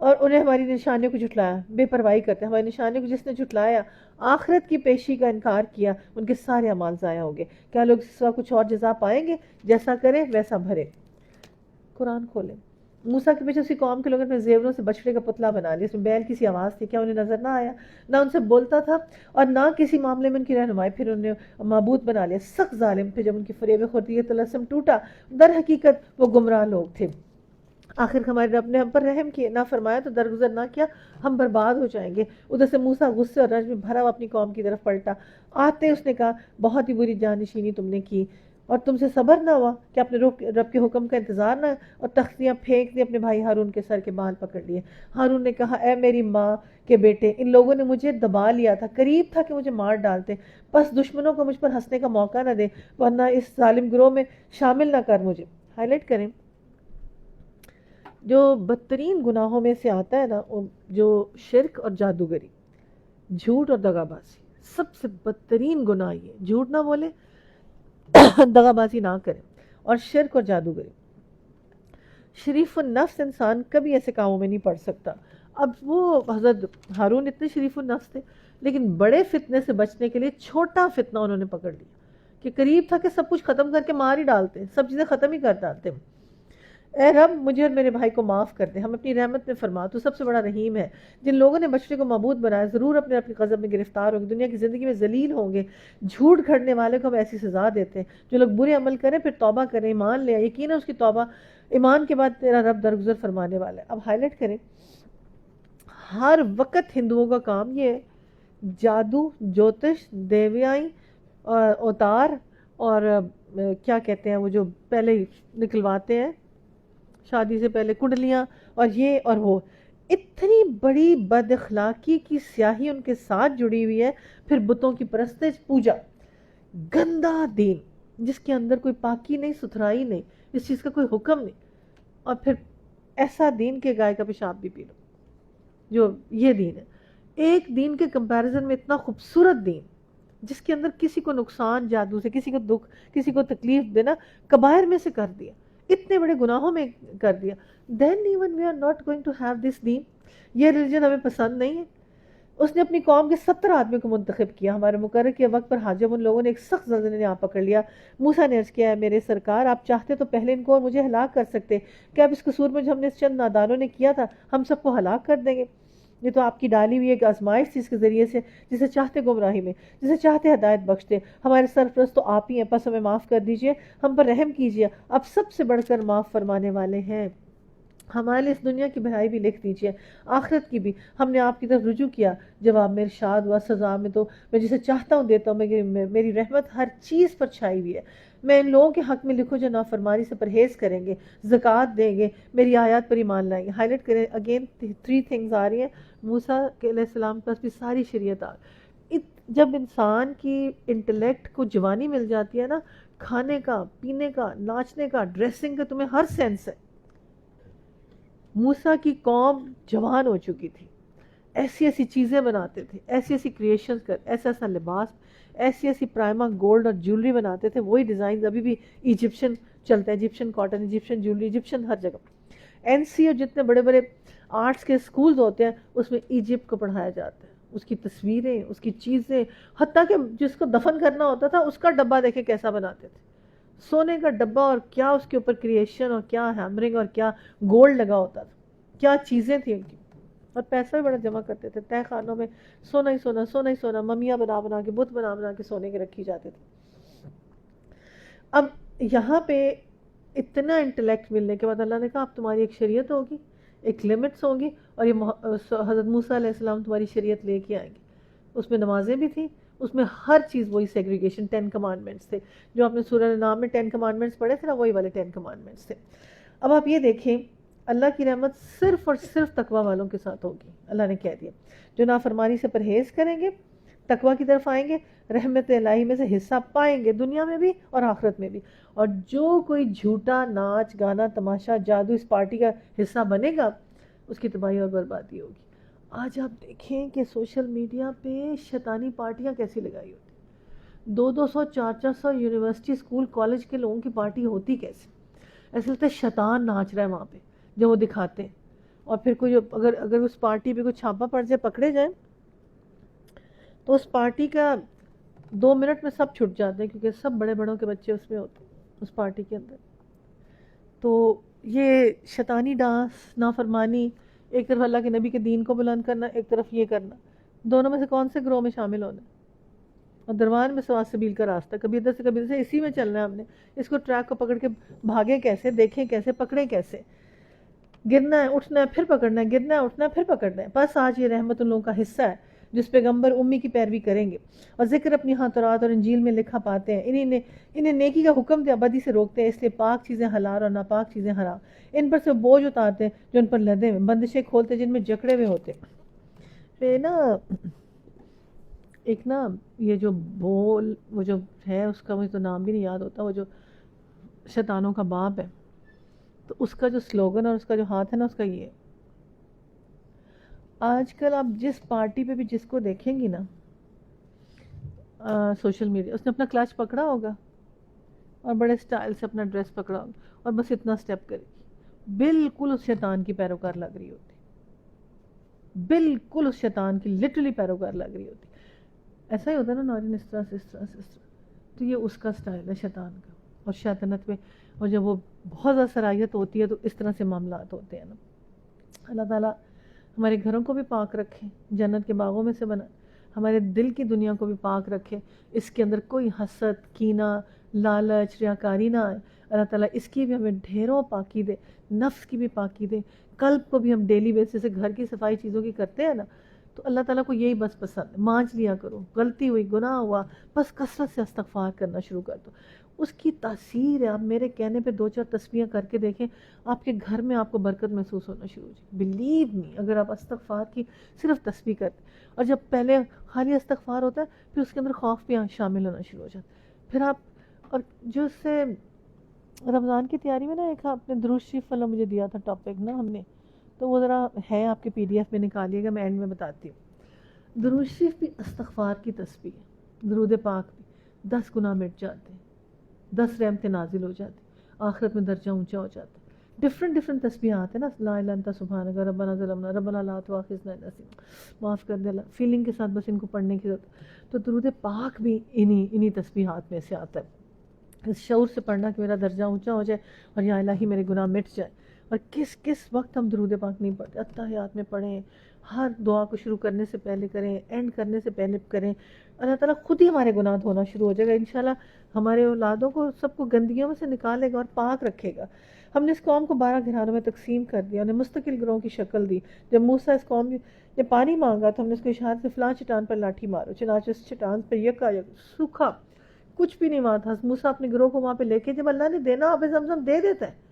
اور انہیں ہماری نشانیوں کو جھٹلایا. بے پرواہی کرتے ہیں. ہماری نشانیوں کو جس نے جھٹلایا، آخرت کی پیشی کا انکار کیا، ان کے سارے اعمال ضائع ہو گئے. کیا لوگ اس کا کچھ اور جزا پائیں گے؟ جیسا کرے ویسا بھرے. قرآن کھولیں. موسیٰ کے پیچھے اسی قوم کے لوگوں نے زیوروں سے بچڑے کا پتلا بنا لیا. اس میں بیل کی سی آواز تھی، کیا انہیں نظر نہ آیا؟ نہ ان سے بولتا تھا اور نہ کسی معاملے میں ان کی رہنمائی. پھر انہوں نے معبود بنا لیا. سخت ظالم تھے. جب ان کی فریب خودی کا طلسم ٹوٹا، در حقیقت وہ گمراہ لوگ تھے. آخر ہمارے رب نے ہم پر رحم کیے، نہ فرمایا تو درگزر نہ کیا، ہم برباد ہو جائیں گے. ادھر سے موسیٰ غصے اور رنج میں بھرا ہوا اپنی قوم کی طرف پلٹا. آتے اس نے کہا، بہت ہی بری جانشینی تم نے کی، اور تم سے صبر نہ ہوا کہ اپنے رب کے حکم کا انتظار نہ، اور تختیاں پھینک دی. اپنے بھائی ہارون کے سر کے بال پکڑ لیے. ہارون نے کہا، اے میری ماں کے بیٹے، ان لوگوں نے مجھے دبا لیا تھا، قریب تھا کہ مجھے مار ڈالتے. بس دشمنوں کو مجھ پر ہنسنے کا موقع نہ دے، ورنہ اس ظالم گروہ میں شامل نہ کر مجھے. ہائی لائٹ کریں. جو بدترین گناہوں میں سے آتا ہے نا، جو شرک اور جادوگری، جھوٹ اور دغا بازی، سب سے بدترین گناہ یہ. جھوٹ نہ بولے، دغا بازی نہ کرے، اور شرک اور جادوگری. شریف النفس انسان کبھی ایسے کاموں میں نہیں پڑ سکتا. اب وہ حضرت ہارون اتنے شریف النفس تھے، لیکن بڑے فتنے سے بچنے کے لیے چھوٹا فتنہ انہوں نے پکڑ لیا، کہ قریب تھا کہ سب کچھ ختم کر کے مار ہی ڈالتے، سب چیزیں ختم ہی کر ڈالتے. اے رب، مجھے اور میرے بھائی کو معاف کر دے، ہم اپنی رحمت میں فرما، تو سب سے بڑا رحیم ہے. جن لوگوں نے بچڑے کو معبود بنایا ضرور اپنی غضب میں گرفتار ہوں گے، دنیا کی زندگی میں ذلیل ہوں گے. جھوٹ گھڑنے والے کو ہم ایسی سزا دیتے ہیں. جو لوگ برے عمل کریں پھر توبہ کریں، ایمان لے، یقین ہے اس کی توبہ ایمان کے بعد تیرا رب درگزر فرمانے والا ہے. اب ہائی لائٹ کریں. ہر وقت ہندوؤں کا کام یہ ہے، جادو، جوتش، دیویائی، اور اوتار، اور کیا کہتے ہیں وہ جو پہلے نکلواتے ہیں شادی سے پہلے، کنڈلیاں، اور یہ اور وہ. اتنی بڑی بد اخلاقی کی سیاہی ان کے ساتھ جڑی ہوئی ہے. پھر بتوں کی پرستش، پوجا، گندا دین جس کے اندر کوئی پاکی نہیں، ستھرائی نہیں، اس چیز کا کوئی حکم نہیں. اور پھر ایسا دین کہ گائے کا پیشاب بھی پی لو، جو یہ دین ہے. ایک دین کے کمپیریزن میں اتنا خوبصورت دین، جس کے اندر کسی کو نقصان جادو سے، کسی کو دکھ، کسی کو تکلیف دینا کبائر میں سے کر دیا، اتنے بڑے گناہوں میں کر دیا. then even we are not going to have this deen. یہ ریلیجن ہمیں پسند نہیں ہے. اس نے اپنی قوم کے 70 آدمیوں کو منتخب کیا. ہمارے مقرر کے وقت پر جب ان لوگوں نے ایک سخت زلزلے نے آپ پکڑ لیا، موسیٰ نے عرض کیا، ہے میرے سرکار، آپ چاہتے تو پہلے ان کو اور مجھے ہلاک کر سکتے، کہ اب اس قصور میں جو ہم نے چند نادانوں نے کیا تھا، ہم سب کو ہلاک کر دیں گے. یہ تو آپ کی ڈالی ہوئی ایک آزمائش تھی، اس کے ذریعے سے جسے چاہتے گمراہی میں، جسے چاہتے ہدایت بخشتے. ہمارے سرپرست تو آپ ہی ہیں، پس ہمیں معاف کر دیجئے، ہم پر رحم کیجئے، آپ سب سے بڑھ کر معاف فرمانے والے ہیں. ہمارے لیے اس دنیا کی بھلائی بھی لکھ دیجئے، آخرت کی بھی. ہم نے آپ کی طرف رجوع کیا، جواب میں ارشاد ہوا، سزا میں تو میں جسے چاہتا ہوں دیتا ہوں، میری رحمت ہر چیز پر چھائی ہوئی ہے. میں ان لوگوں کے حق میں لکھوں جو نافرمانی سے پرہیز کریں گے، زکوٰۃ دیں گے، میری آیات پر ایمان لائیں گے. ہائی لائٹ کریں اگین 3 تھنگز آ رہی ہیں. موسیٰ علیہ السلام کے پاس بھی ساری شریعت آ. جب انسان کی انٹلیکٹ کو جوانی مل جاتی ہے نا، کھانے کا، پینے کا، ناچنے کا، ڈریسنگ کا، تمہیں ہر سینس ہے. موسیٰ کی قوم جوان ہو چکی تھی، ایسی ایسی چیزیں بناتے تھے، ایسی ایسی کریشنز کر، ایسا ایسا لباس، ایسی ایسی پرائما گولڈ اور جیولری بناتے تھے. وہی ڈیزائنز ابھی بھی ایجپشن چلتے ہیں، Egyptian cotton, Egyptian jewellery, Egyptian ہر جگہ. NC اور جتنے بڑے بڑے آرٹس کے سکولز ہوتے ہیں اس میں ایجپٹ کو پڑھایا جاتا ہے، اس کی تصویریں، اس کی چیزیں، حتیٰ کہ جس کو دفن کرنا ہوتا تھا اس کا ڈبہ دیکھیں کیسا بناتے تھے، سونے کا ڈبہ، اور کیا اس کے اوپر کریشن، اور کیا ہیمرنگ، اور کیا گولڈ لگا ہوتا تھا، کیا چیزیں تھیں ان کی. اور پیسہ بھی بڑا جمع کرتے تھے. تہ خانوں میں سونا ہی سونا، سونا ہی سونا، ممیاں بنا بنا کے، بت بنا بنا کے سونے کے رکھی جاتے تھے. اب یہاں پہ اتنا انٹلیکٹ ملنے کے بعد اللہ نے کہا اب تمہاری ایک شریعت ہوگی، ایک لیمٹس ہوں گی، اور یہ حضرت موسیٰ علیہ السلام تمہاری شریعت لے کے آئیں گے. اس میں نمازیں بھی تھیں، اس میں ہر چیز وہی سیگریگیشن، 10 کمانڈمنٹس تھے. جو آپ نے سورہ نام میں 10 کمانڈمنٹس پڑھے تھے نا، وہی والے 10 کمانڈمنٹس تھے. اب آپ یہ دیکھیں، اللہ کی رحمت صرف اور صرف تقوی والوں کے ساتھ ہوگی. اللہ نے کہہ دیا جو نافرمانی سے پرہیز کریں گے، تقوی کی طرف آئیں گے، رحمت الہی میں سے حصہ پائیں گے، دنیا میں بھی اور آخرت میں بھی. اور جو کوئی جھوٹا ناچ گانا تماشا جادو اس پارٹی کا حصہ بنے گا، اس کی تباہی اور بربادی ہوگی. آج آپ دیکھیں کہ سوشل میڈیا پہ شیطانی پارٹیاں کیسی لگائی ہوتی، 200 400 یونیورسٹی، اسکول، کالج کے لوگوں کی پارٹی ہوتی کیسے؟ ایسے لگتا ہے شیطان ناچ رہا ہے وہاں پہ جو وہ دکھاتے ہیں. اور پھر کوئی اگر اس پارٹی پہ کوئی چھاپا پڑ جائے، پکڑے جائیں، تو اس پارٹی کا 2 منٹ میں سب چھٹ جاتے ہیں، کیونکہ سب بڑے بڑوں کے بچے اس میں ہوتے ہیں اس پارٹی کے اندر. تو یہ شیطانی ڈانس، نافرمانی، ایک طرف اللہ کے نبی کے دین کو بلند کرنا، ایک طرف یہ کرنا، دونوں میں سے کون سے گروہ میں شامل ہونا؟ اور درمیان میں سوا سبیل کا راستہ، کبھی ادھر سے کبھی ادھر سے، اسی میں چلنا ہے ہم نے. اس کو ٹریک کو پکڑ کے بھاگیں کیسے، دیکھیں کیسے، پکڑیں کیسے؟ گرنا ہے، اٹھنا ہے، پھر پکڑنا ہے، گرنا ہے، اٹھنا ہے، پھر پکڑنا ہے. بس آج یہ رحمت ان لوگوں کا حصہ ہے جس پیغمبر امی کی پیروی کریں گے اور ذکر اپنی ہاں تورات اور انجیل میں لکھا پاتے ہیں. انہیں نیکی کا حکم دیا، بدی سے روکتے ہیں، اس لیے پاک چیزیں حلال اور ناپاک چیزیں حرام. ان پر سے بوجھ اتارتے ہیں جو ان پر لدے ہوئے، بندشیں کھولتے جن میں جکڑے ہوئے ہوتے. پھر ایک یہ جو بول، وہ جو ہے اس کا مجھے تو نام بھی نہیں یاد ہوتا، وہ جو شیطانوں کا باپ ہے، تو اس کا جو سلوگن اور اس کا جو ہاتھ ہے نا، اس کا یہ ہے. آج کل آپ جس پارٹی پہ بھی جس کو دیکھیں گی نا سوشل میڈیا، اس نے اپنا کلچ پکڑا ہوگا اور بڑے سٹائل سے اپنا ڈریس پکڑا ہوگا اور بس اتنا سٹیپ کرے گی، بالکل اس شیطان کی پیروکار لگ رہی ہوتی، بالکل اس شیطان کی لٹرلی پیروکار لگ رہی ہوتی. ایسا ہی ہوتا ہے نا نارین، اس طرح سے اس طرح سے اس طرح. تو یہ اس کا سٹائل ہے شیطان کا، اور شیطنت میں، اور جب وہ بہت زیادہ صلاحیت ہوتی ہے تو اس طرح سے معاملات ہوتے ہیں نا. اللہ تعالیٰ ہمارے گھروں کو بھی پاک رکھے، جنت کے باغوں میں سے بنا، ہمارے دل کی دنیا کو بھی پاک رکھے، اس کے اندر کوئی حسد، کینہ، لالچ، ریاکاری نہ آئے. اللہ تعالیٰ اس کی بھی ہمیں ڈھیروں پاکی دے، نفس کی بھی پاکی دے، قلب کو بھی. ہم ڈیلی بیسس سے گھر کی صفائی چیزوں کی کرتے ہیں نا، تو اللہ تعالیٰ کو یہی بس پسند ہے. مانچ لیا کرو، غلطی ہوئی، گناہ ہوا، بس کثرت سے استغفار کرنا شروع کر دو. اس کی تاثیر ہے. آپ میرے کہنے پہ 2-4 تسبیحیں کر کے دیکھیں، آپ کے گھر میں آپ کو برکت محسوس ہونا شروع ہو جائے. بلیو می، اگر آپ استغفار کی صرف تسبیح کرتے، اور جب پہلے خالی استغفار ہوتا ہے، پھر اس کے اندر خوف بھی شامل ہونا شروع ہو جاتا ہے. پھر آپ، اور جو اس سے رمضان کی تیاری میں نا، ایک آپ نے درود شریف والا مجھے دیا تھا ٹاپک نا ہم نے، تو وہ ذرا ہے آپ کے PDF میں نکالیے گا، میں اینڈ میں بتاتی ہوں. درود شریف بھی استغفار کی تسبیح ہے، درود پاک بھی. 10 گناہ مٹ جاتے ہیں، 10 رحمتیں نازل ہو جاتی، آخرت میں درجہ اونچا ہو جاتا ہے. ڈفرنٹ تسبیحات ہیں نا، لا الہ الا انت سبحانک ربنا ظلمنا، ربنا لا تؤاخذنا ان نسینا، معاف کر دے اللہ. فیلنگ کے ساتھ بس ان کو پڑھنے کی ضرورت ہے. تو درود پاک بھی انہی تسبیحات میں سے آتا ہے. اس شعور سے پڑھنا کہ میرا درجہ اونچا ہو جائے اور یا الہی میرے گناہ مٹ جائے. اور کس وقت ہم درود پاک نہیں پڑھتے؟ اتحیات میں پڑھیں، ہر دعا کو شروع کرنے سے پہلے کریں، اینڈ کرنے سے پہلے کریں. اللہ تعالیٰ خود ہی ہمارے گناہ دھونا شروع ہو جائے گا انشاءاللہ. ہمارے اولادوں کو سب کو گندگیوں میں سے نکالے گا اور پاک رکھے گا. ہم نے اس قوم کو 12 گھرانوں میں تقسیم کر دیا، انہیں مستقل گروہوں کی شکل دی. جب موسیٰ اس قوم نے پانی مانگا تو ہم نے اس کو اشارے سے فلاں چٹان پر لاٹھی مارو، چنانچہ اس چٹان پر یکا سوکھا، کچھ بھی نہیں وہاں تھا. موسیٰ اپنے گروہ کو وہاں پہ لے کے، جب اللہ نے دینا آب زمزم دے دیتا ہے،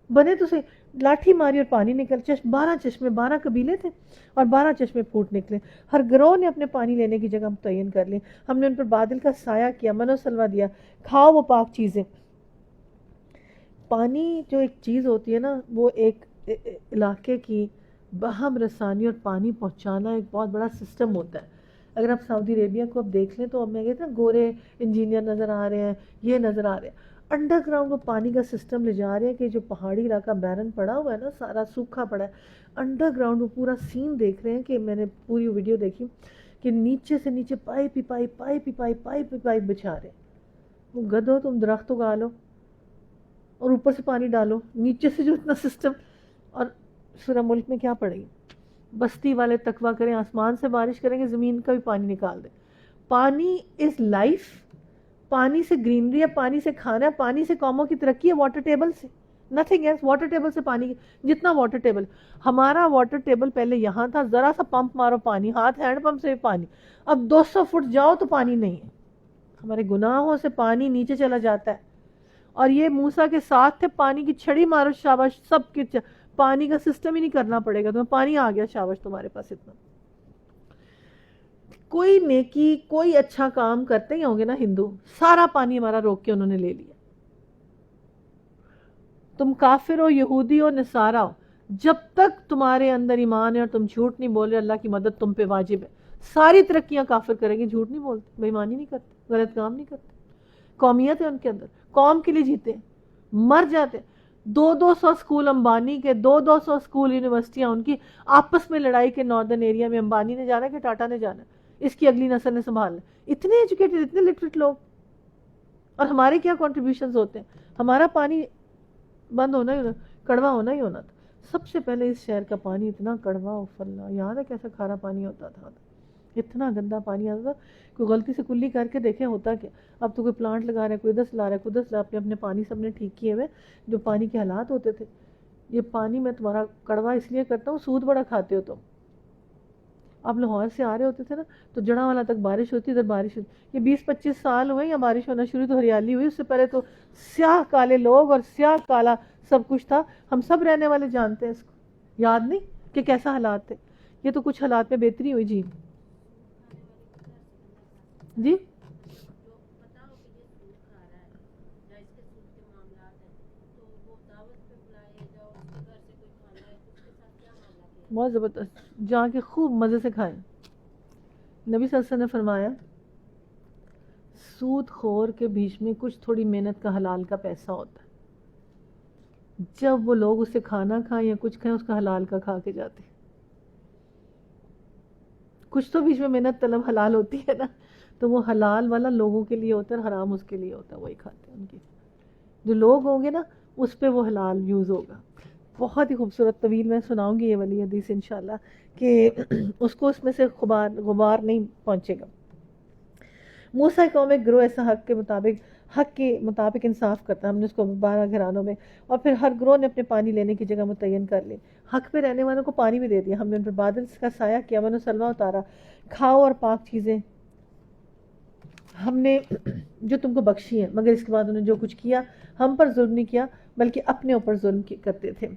بنے تو سے لاٹھی ماری اور پانی نکل. 12 چشمے، 12 قبیلے تھے اور 12 چشمے پھوٹ نکلے. ہر گروہ نے اپنے پانی لینے کی جگہ متعین کر لی. ہم نے ان پر بادل کا سایہ کیا، من و سلوہ دیا، کھاؤ وہ پاک چیزیں. پانی جو ایک چیز ہوتی ہے نا، وہ ایک علاقے کی بہم رسانی اور پانی پہنچانا ایک بہت بڑا سسٹم ہوتا ہے. اگر آپ سعودی عربیہ کو اب دیکھ لیں تو اب میں کہتے ہیں گورے انجینئر نظر آ رہے ہیں، یہ نظر آ رہے ہیں. انڈر گراؤنڈ وہ پانی کا سسٹم لے جا رہے ہیں کہ جو پہاڑی علاقہ بیرن پڑا ہوا ہے نا، سارا سوکھا پڑا ہے. انڈر گراؤنڈ وہ پورا سین دیکھ رہے ہیں کہ میں نے پوری ویڈیو دیکھی کہ نیچے سے نیچے پائپ بچھا رہے ہیں. وہ گدھو، تم درخت اگا لو اور اوپر سے پانی ڈالو، نیچے سے جو اتنا سسٹم. اور سورہ ملک میں کیا پڑے گی؟ بستی والے تقویٰ کریں، آسمان سے بارش کریں گے، زمین کا بھی پانی نکال دیں. پانی از لائف. پانی سے گرینری ہے، پانی سے کھانا ہے، پانی سے قوموں کی ترقی ہے. واٹر ٹیبل سے نتھنگ ایلس. واٹر ٹیبل سے پانی، جتنا واٹر ٹیبل، ہمارا واٹر ٹیبل پہلے یہاں تھا، ذرا سا پمپ مارو پانی، ہاتھ ہینڈ پمپ سے بھی پانی. اب 200 فٹ جاؤ تو پانی نہیں ہے. ہمارے گناہوں سے پانی نیچے چلا جاتا ہے. اور یہ موسیٰ کے ساتھ تھے، پانی کی چھڑی مارو شاباش، سب کے پانی کا سسٹم ہی نہیں کرنا پڑے گا تمہیں، پانی آ گیا شاباش تمہارے پاس. اتنا کوئی نیکی، کوئی اچھا کام کرتے ہی ہوں گے نا ہندو، سارا پانی ہمارا روک کے انہوں نے لے لیا. تم کافر ہو، یہودی ہو، نصارہ ہو، جب تک تمہارے اندر ایمان ہے اور تم جھوٹ نہیں بول رہے، اللہ کی مدد تم پہ واجب ہے. ساری ترقیاں کافر کریں گے، جھوٹ نہیں بولتے، بے ایمانی نہیں کرتے، غلط کام نہیں کرتے. قومیت ہے ان کے اندر، قوم کے لیے جیتے ہیں، مر جاتے ہیں. 200 اسکول امبانی کے، 200 اسکول یونیورسٹیاں ان کی آپس میں لڑائی کے ناردرن ایریا میں امبانی نے جانا کہ ٹاٹا نے جانا، اس کی اگلی نسل نے سنبھالنا. اتنے ایجوکیٹڈ، اتنے لٹریٹ لوگ، اور ہمارے کیا کنٹریبیوشنز ہوتے ہیں. ہمارا پانی بند ہونا ہی ہونا، کڑوا ہونا ہی ہونا تھا. سب سے پہلے اس شہر کا پانی اتنا کڑوا، افلا، یاد ہے کیسا کھارا پانی ہوتا تھا، اتنا گندا پانی آتا تھا. کوئی غلطی سے کلی کر کے دیکھے ہوتا کیا. اب تو کوئی پلانٹ لگا رہا ہے، کوئی ادھر سے لا رہا ہے، کوئی ادھر سے لا، اپنے پانی سب نے ٹھیک کیے ہوئے. جو پانی کے حالات ہوتے تھے، یہ پانی میں تمہارا کڑوا اس لیے کرتا ہوں، سود بڑا کھاتے ہو تم. آپ لاہور سے آ رہے ہوتے تھے نا تو جڑا والا تک بارش ہوتی، ادھر بارش ہوتی. یہ 20-25 سال ہوئے یا بارش ہونا شروع تو ہریالی ہوئی. اس سے پہلے تو سیاہ کالے لوگ اور سیاہ کالا سب کچھ تھا. ہم سب رہنے والے جانتے ہیں اس کو. یاد نہیں کہ کیسا حالات تھے. یہ تو کچھ حالات میں بہتری ہوئی. جی جی بہت زبردست، جا کے خوب مزے سے کھائیں. نبی صلی اللہ علیہ وسلم نے فرمایا سود خور کے بیچ میں کچھ تھوڑی محنت کا حلال کا پیسہ ہوتا ہے. جب وہ لوگ اسے کھانا کھائیں یا کچھ کھائیں، اس کا حلال کا کھا کے جاتے. کچھ تو بیچ میں محنت طلب حلال ہوتی ہے نا، تو وہ حلال والا لوگوں کے لیے ہوتا ہے اور حرام اس کے لیے ہوتا ہے، وہی کھاتے ہیں. ان کی جو لوگ ہوں گے نا اس پہ وہ حلال یوز ہوگا. بہت ہی خوبصورت طویل میں سناؤں گی یہ والی حدیث انشاءاللہ کہ اس کو اس میں سے غبار نہیں پہنچے گا. موسیٰ قوم ایک گروہ ایسا حق کے مطابق انصاف کرتا. ہم نے اس کو 12 گھرانوں میں، اور پھر ہر گروہ نے اپنے پانی لینے کی جگہ متعین کر لی. حق پہ رہنے والوں کو پانی بھی دے دیا. ہم نے ان پر بادل کا سایہ کیا، امن و سلوہ اتارا. کھاؤ اور پاک چیزیں ہم نے جو تم کو بخشی ہیں، مگر اس کے بعد انہوں نے جو کچھ کیا ہم پر ظلم نہیں کیا بلکہ اپنے اوپر ظلم کرتے تھے.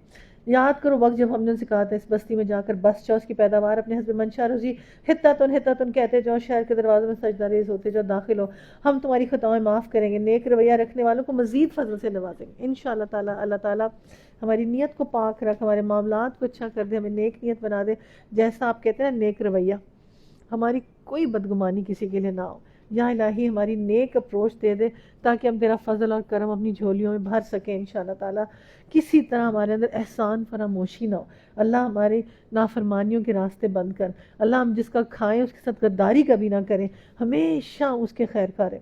یاد کرو وقت جب ہم نے ان سے کہا تھا اس بستی میں جا کر بس جاؤ، اس کی پیداوار اپنے حسب منشا روزی حتتن کہتے جاؤ، شہر کے دروازوں میں سجدہ ریز ہوتے جاؤ، داخل ہو، ہم تمہاری خطائیں معاف کریں گے. نیک رویہ رکھنے والوں کو مزید فضل سے نوازیں گے انشاءاللہ تعالی. اللہ تعالیٰ ہماری نیت کو پاک رکھ، ہمارے معاملات کو اچھا کر دے، ہمیں نیک نیت بنا دے. جیسا آپ کہتے ہیں نا نیک رویہ، ہماری کوئی بدگمانی کسی کے لیے نہ ہو. یا الہی ہماری نیک اپروچ دے دے تاکہ ہم تیرا فضل اور کرم اپنی جھولیوں میں بھر سکیں انشاءاللہ تعالیٰ. کسی طرح ہمارے اندر احسان فراموشی نہ ہو. اللہ ہمارے نافرمانیوں کے راستے بند کر. اللہ ہم جس کا کھائیں اس کے ساتھ غداری کبھی نہ کریں، ہمیشہ اس کے خیر کریں.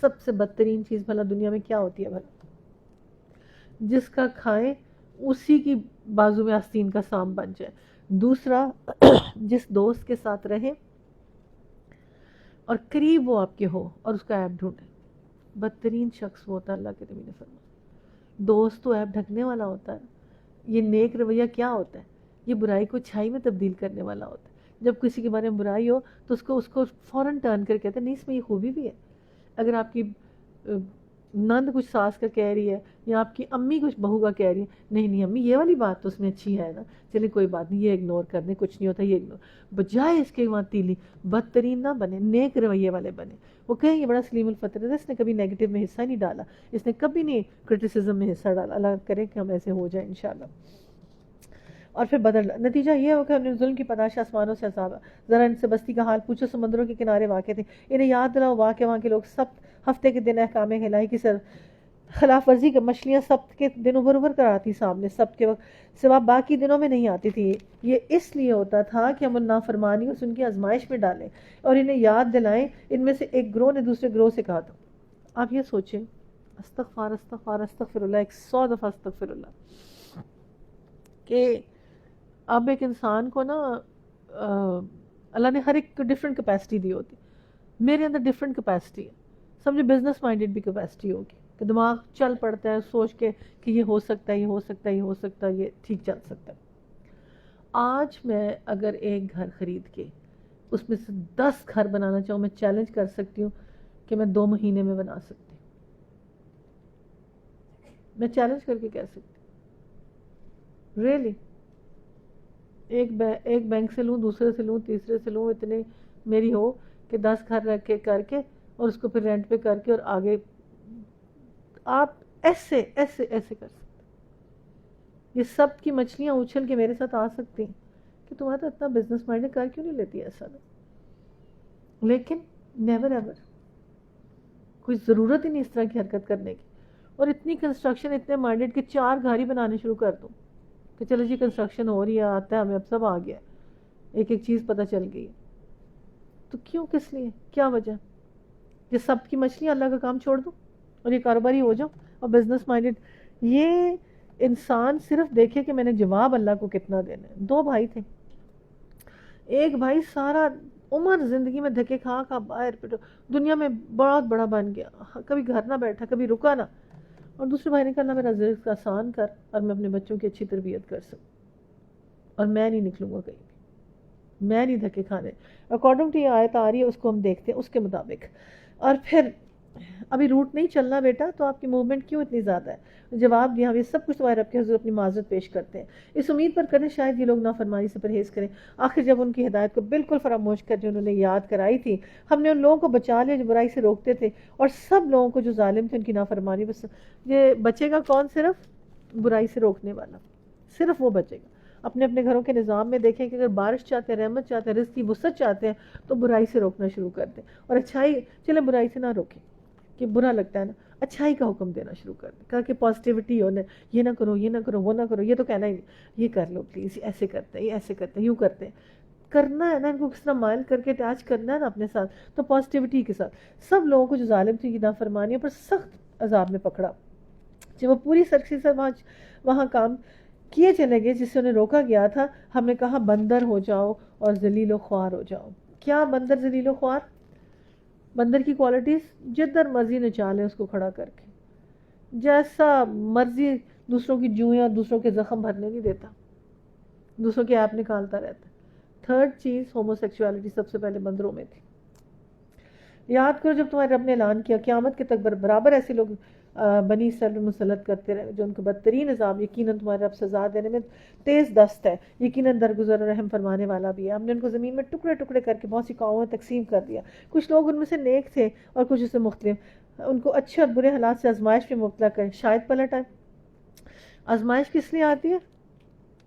سب سے بدترین چیز بھلا دنیا میں کیا ہوتی ہے بھلا؟ جس کا کھائیں اسی کی بازو میں آستین کا سام بن جائے. دوسرا جس دوست کے ساتھ رہیں اور قریب وہ آپ کے ہو اور اس کا عیب ڈھونڈے. بدترین شخص وہ ہوتا ہے، اللہ کے نبی نے فرمایا. دوست تو عیب ڈھکنے والا ہوتا ہے. یہ نیک رویہ کیا ہوتا ہے؟ یہ برائی کو اچھائی میں تبدیل کرنے والا ہوتا ہے. جب کسی کے بارے میں برائی ہو تو اس کو فوراً ٹرن کر کہتے ہیں نہیں اس میں یہ خوبی بھی ہے. اگر آپ کی نند کچھ ساس کا کہہ رہی ہے یا آپ کی امی کچھ بہو کا کہہ رہی ہے، نہیں امی یہ والی بات تو اس میں اچھی ہے نا، چلے کوئی بات نہیں، یہ اگنور کر دیں، کچھ نہیں ہوتا، یہ اگنور. بجائے اس کے وہاں تیلی. بدترین نہ بنے، نیک رویے والے بنے. وہ کہیں یہ بڑا سلیم الفطرت ہے، اس نے کبھی نیگیٹو میں حصہ نہیں ڈالا، اس نے کبھی نہیں کرٹیسزم میں حصہ ڈالا. اللہ کرے کہ ہم ایسے ہو جائیں انشاءاللہ. اور پھر بدل نتیجہ یہ ہو کہ ہم نے ظلم کی پاداش آسمانوں سے عذاب. ذرا ان سے بستی کا حال پوچھو، سمندروں کے کنارے واقع تھے، انہیں یاد دلاؤ واقع وہاں کے لوگ سب ہفتے کے دن احکام الہی کی خلاف ورزی کا مچھلیاں سبت کے دن ابھر کر آتی سامنے، سبت کے وقت سوا باقی دنوں میں نہیں آتی تھی. یہ اس لیے ہوتا تھا کہ ہم ان نافرمانیوں سے ان کی آزمائش میں ڈالیں اور انہیں یاد دلائیں. ان میں سے ایک گروہ نے دوسرے گروہ سے کہا تھا. آپ یہ سوچیں، استغفار استغفار استغفر اللہ، 100 دفعہ استغفر اللہ، کہ اب ایک انسان کو نا اللہ نے ہر ایک کو ڈیفرنٹ کیپیسٹی دی ہوتی. میرے اندر ڈیفرنٹ کیپیسٹی ہے. سمجھے بزنس مائنڈیڈ بھی کیپیسٹی ہوگی کہ دماغ چل پڑتا ہے سوچ کے کہ یہ ہو سکتا ہے، یہ ہو سکتا ہے، یہ ہو سکتا ہے، یہ ٹھیک چل سکتا ہے. آج میں اگر ایک گھر خرید کے اس میں سے 10 گھر بنانا چاہوں، میں چیلنج کر سکتی ہوں کہ میں 2 مہینے میں بنا سکتی ہوں. میں چیلنج کر کے کہہ سکتی ہوں ریئلی. ایک بینک سے لوں، دوسرے سے لوں، تیسرے سے لوں، اتنے میری ہو کہ 10 گھر رکھ کے کر کے اور اس کو پھر رینٹ پہ کر کے اور آگے آپ ایسے ایسے ایسے کر سکتے. یہ سب کی مچھلیاں اچھل کے میرے ساتھ آ سکتی ہیں کہ تمہارا تو اتنا بزنس مائنڈ کر کیوں نہیں لیتی ایسا نہیں. لیکن نیور ایور کوئی ضرورت ہی نہیں اس طرح کی حرکت کرنے کی. اور اتنی کنسٹرکشن اتنے مائنڈیڈ کہ 4 گھر ہی بنانے شروع کر دو کہ چلو جی کنسٹرکشن ہو رہی ہے، آتا ہے ہمیں، اب سب آ گیا، ایک ایک چیز پتہ چل گئی ہے. تو کیوں، کس لیے، کیا وجہ؟ یہ سب کی مچھلیاں اللہ کا کام چھوڑ دو اور یہ کاروباری ہو جاؤ اور بزنس مائنڈیڈ. یہ انسان صرف دیکھے کہ میں نے جواب اللہ کو کتنا دینا ہے. 2 بھائی تھے، ایک بھائی سارا عمر زندگی میں دھکے کھا کھا باہر پٹو، دنیا میں بہت بڑا بن گیا، کبھی گھر نہ بیٹھا، کبھی رکا نہ. اور دوسرے بھائی نے کہا اللہ میرا رزق آسان کر اور میں اپنے بچوں کی اچھی تربیت کر سکوں، اور میں نہیں نکلوں گا کہیں بھی، میں نہیں دھکے کھانے. اکارڈنگ ٹو یہ آیت آ رہی ہے، اس کو ہم دیکھتے ہیں اس کے مطابق. اور پھر ابھی روٹ نہیں چلنا بیٹا، تو آپ کی موومنٹ کیوں اتنی زیادہ ہے؟ جواب دیا، ہم یہ سب کچھ تمہارے رب کے حضور اپنی معذرت پیش کرتے ہیں، اس امید پر کریں شاید یہ لوگ نافرمانی سے پرہیز کریں. آخر جب ان کی ہدایت کو بالکل فراموش کر جو انہوں نے یاد کرائی تھی، ہم نے ان لوگوں کو بچا لیا جو برائی سے روکتے تھے، اور سب لوگوں کو جو ظالم تھے ان کی نافرمانی. بس یہ بچے گا کون؟ صرف برائی سے روکنے والا، صرف وہ بچے گا. اپنے اپنے گھروں کے نظام میں دیکھیں کہ اگر بارش چاہتے ہیں، رحمت چاہتے ہیں، رزق کی وسعت چاہتے ہیں، تو برائی سے روکنا شروع کر دیں. اور اچھائی، چلے برائی سے نہ روکیں کہ برا لگتا ہے نا، اچھائی کا حکم دینا شروع کر دیں. کہا کہ پازیٹیوٹی ہونا، یہ نہ کرو، یہ نہ کرو، وہ نہ کرو، یہ تو کہنا ہی نہیں، یہ کر لو پلیز، ایسے کرتے ہیں، یہ ایسے کرتے ہیں، یوں کرتے ہیں. کرنا ہے نا ان کو، کس طرح مائل کر کے اٹیچ کرنا ہے نا اپنے ساتھ. تو پازیٹیوٹی کے ساتھ سب لوگوں کو جو ظالم تھی کی نافرمانیوں پر سخت عذاب میں پکڑا. جب وہ پوری سختی سے وہاں کام کیے چلے گئے جس سے انہیں روکا گیا تھا، ہم نے کہا بندر ہو جاؤ اور ذلیل و خوار ہو جاؤ. کیا بندر ذلیل و خوار؟ بندر کی کوالٹیز، جدھر مرضی نچا لیں اس کو کھڑا کر کے، جیسا مرضی دوسروں کی جوئیں اور دوسروں کے زخم بھرنے نہیں دیتا، دوسروں کے ایپ نکالتا رہتا. 3rd چیز ہومو سیکسوالٹی سب سے پہلے بندروں میں تھی. یاد کرو جب تمہارے رب نے اعلان کیا قیامت کے تک برابر ایسے لوگ بنی اسرائیل مسلط کرتے رہے جو ان کو بدترین عذاب، یقیناً تمہارے رب سزا دینے میں تیز دست ہے، یقیناً درگزر اور رحم فرمانے والا بھی ہے. ہم نے ان کو زمین میں ٹکڑے ٹکڑے کر کے بہت سی قوموں میں تقسیم کر دیا. کچھ لوگ ان میں سے نیک تھے اور کچھ اس سے مختلف. ان کو اچھے اور برے حالات سے آزمائش میں مبتلا کریں، شاید پلٹ آئے. آزمائش کس لیے آتی ہے؟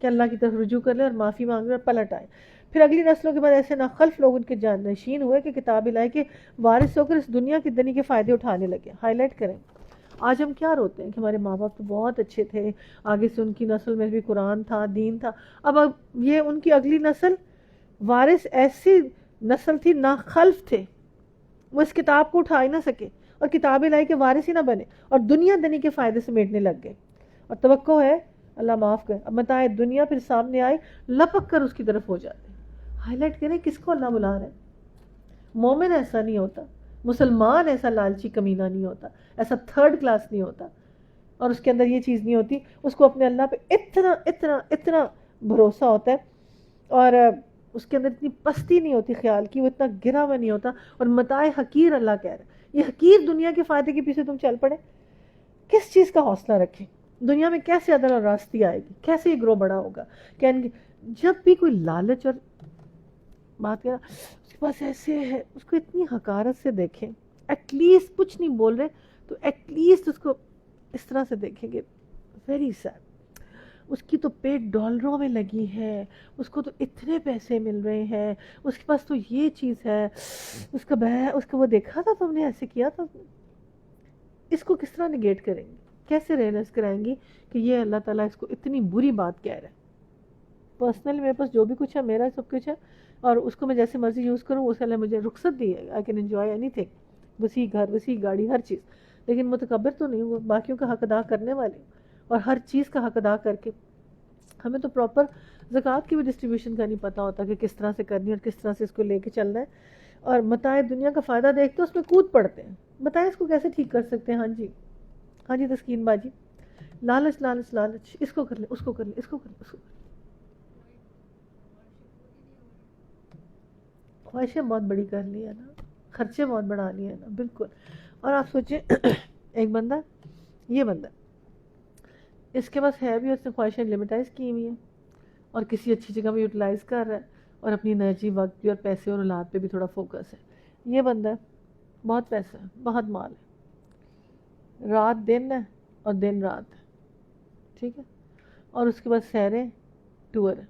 کہ اللہ کی طرف رجوع کر لیں اور معافی مانگ لیں اور پلٹ آئے. پھر اگلی نسلوں کے بعد ایسے ناخلف لوگ ان کے جانشین ہوئے کہ کتاب الہی کے وارث ہو کر اس دنیا کی دنی کے فائدے اٹھانے لگے. ہائی لائٹ کریں، آج ہم کیا روتے ہیں کہ ہمارے ماں باپ تو بہت اچھے تھے، آگے سے ان کی نسل میں بھی قرآن تھا، دین تھا. اب یہ ان کی اگلی نسل وارث ایسی نسل تھی، ناخلف تھے، وہ اس کتاب کو اٹھا ہی نہ سکے اور کتاب الہی کے وارث ہی نہ بنے اور دنیا دنی کے فائدے سمیٹنے لگ گئے. اور توقع ہے اللہ معاف کرے، اب متاع دنیا پھر سامنے آئے لپک کر اس کی طرف ہو جاتے. ہائی لائٹ کریں کس کو اللہ بلا رہے ہیں. مومن ایسا نہیں ہوتا، مسلمان ایسا لالچی کمینہ نہیں ہوتا، ایسا 3rd کلاس نہیں ہوتا، اور اس کے اندر یہ چیز نہیں ہوتی. اس کو اپنے اللہ پہ اتنا اتنا اتنا بھروسہ ہوتا ہے، اور اس کے اندر اتنی پستی نہیں ہوتی خیال کی، وہ اتنا گرا ہوا نہیں ہوتا. اور متاع حقیر اللہ کہہ رہا ہے، یہ حقیر دنیا کے فائدے کے پیچھے تم چل پڑے. کس چیز کا حوصلہ رکھیں؟ دنیا میں کیسے عدل اور راستی آئے گی؟ کیسے یہ گرو بڑا ہوگا؟ جب بھی کوئی لالچ اور بات کرا اس کے پاس ایسے ہے، اس کو اتنی حقارت سے دیکھیں. ایٹ لیسٹ کچھ نہیں بول رہے تو ایٹ لیسٹ اس کو اس طرح سے دیکھیں گے. Very sad. اس کی تو پیٹ ڈالروں میں لگی ہے، اس کو تو اتنے پیسے مل رہے ہیں، اس کے پاس تو یہ چیز ہے، اس کا وہ دیکھا تھا تم نے ایسے کیا تھا. اس کو کس طرح نگیٹ کریں گے؟ کیسے ریئلائز کرائیں گی کہ یہ اللہ تعالیٰ اس کو اتنی بری بات کہہ رہا ہے؟ پرسنلی میرے پاس جو بھی کچھ ہے میرا سب کچھ ہے، اور اس کو میں جیسے مرضی یوز کروں، اس اللہ مجھے رخصت دی ہے. I can enjoy any thing, وسیع گھر، وسیع گاڑی، ہر چیز. لیکن متکبر تو نہیں ہوا، باقیوں کا حق ادا کرنے والے ہوں، اور ہر چیز کا حق ادا کر کے ہمیں تو پراپر زکوٰۃ کی بھی ڈسٹریبیوشن کا نہیں پتہ ہوتا کہ کس طرح سے کرنی ہے اور کس طرح سے اس کو لے کے چلنا ہے. اور متاع دنیا کا فائدہ دیکھتے اس میں کود پڑتے ہیں. بتائیں اس کو کیسے ٹھیک کر سکتے ہیں؟ ہاں جی ہاں جی، تسکین باجی، لالچ لالچ لالچ، اس کو کر لیں، اس کو کر لیں، اس کو کر لیں، اس کو کر لیں. خواہشیں بہت بڑی کر لی ہے نا، خرچے بہت بڑھا لیے ہیں نا، بالکل. اور آپ سوچیں ایک بندہ، یہ بندہ اس کے پاس ہے بھی، اس نے خواہشیں لمیٹائز کی ہوئی ہیں اور کسی اچھی جگہ میں یوٹیلائز کر رہا ہے، اور اپنی انرجی، وقت بھی اور پیسے اور اولاد پہ بھی تھوڑا فوکس ہے. یہ بندہ بہت پیسہ ہے، بہت مال ہے، رات دن ہے اور دن رات ہے، ٹھیک ہے، اور اس کے بعد سیریں، ٹور ہے،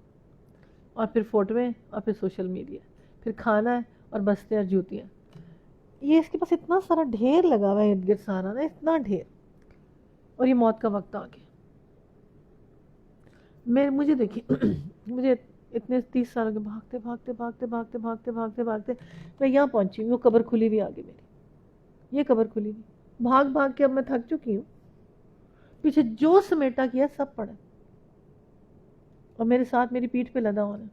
اور پھر فوٹویں، اور پھر سوشل میڈیا، پھر کھانا ہے اور بستیں اور جوتیاں. یہ اس کے پاس اتنا سارا ڈھیر لگا ہوا ہے ارد گرد سارا نا، اتنا ڈھیر. اور یہ موت کا وقت آ گیا. مجھے دیکھیے مجھے اتنے 30 سالوں کے بھاگتے بھاگتے بھاگتے بھاگتے بھاگتے بھاگتے بھاگتے میں یہاں پہنچی ہوں. وہ قبر کھلی ہوئی آگے میری, یہ قبر کھلی ہوئی. بھاگ بھاگ کے اب میں تھک چکی ہوں. پیچھے جو سمیٹا کیا سب پڑا, اور میرے ساتھ میری پیٹھ پہ لدا ہونا.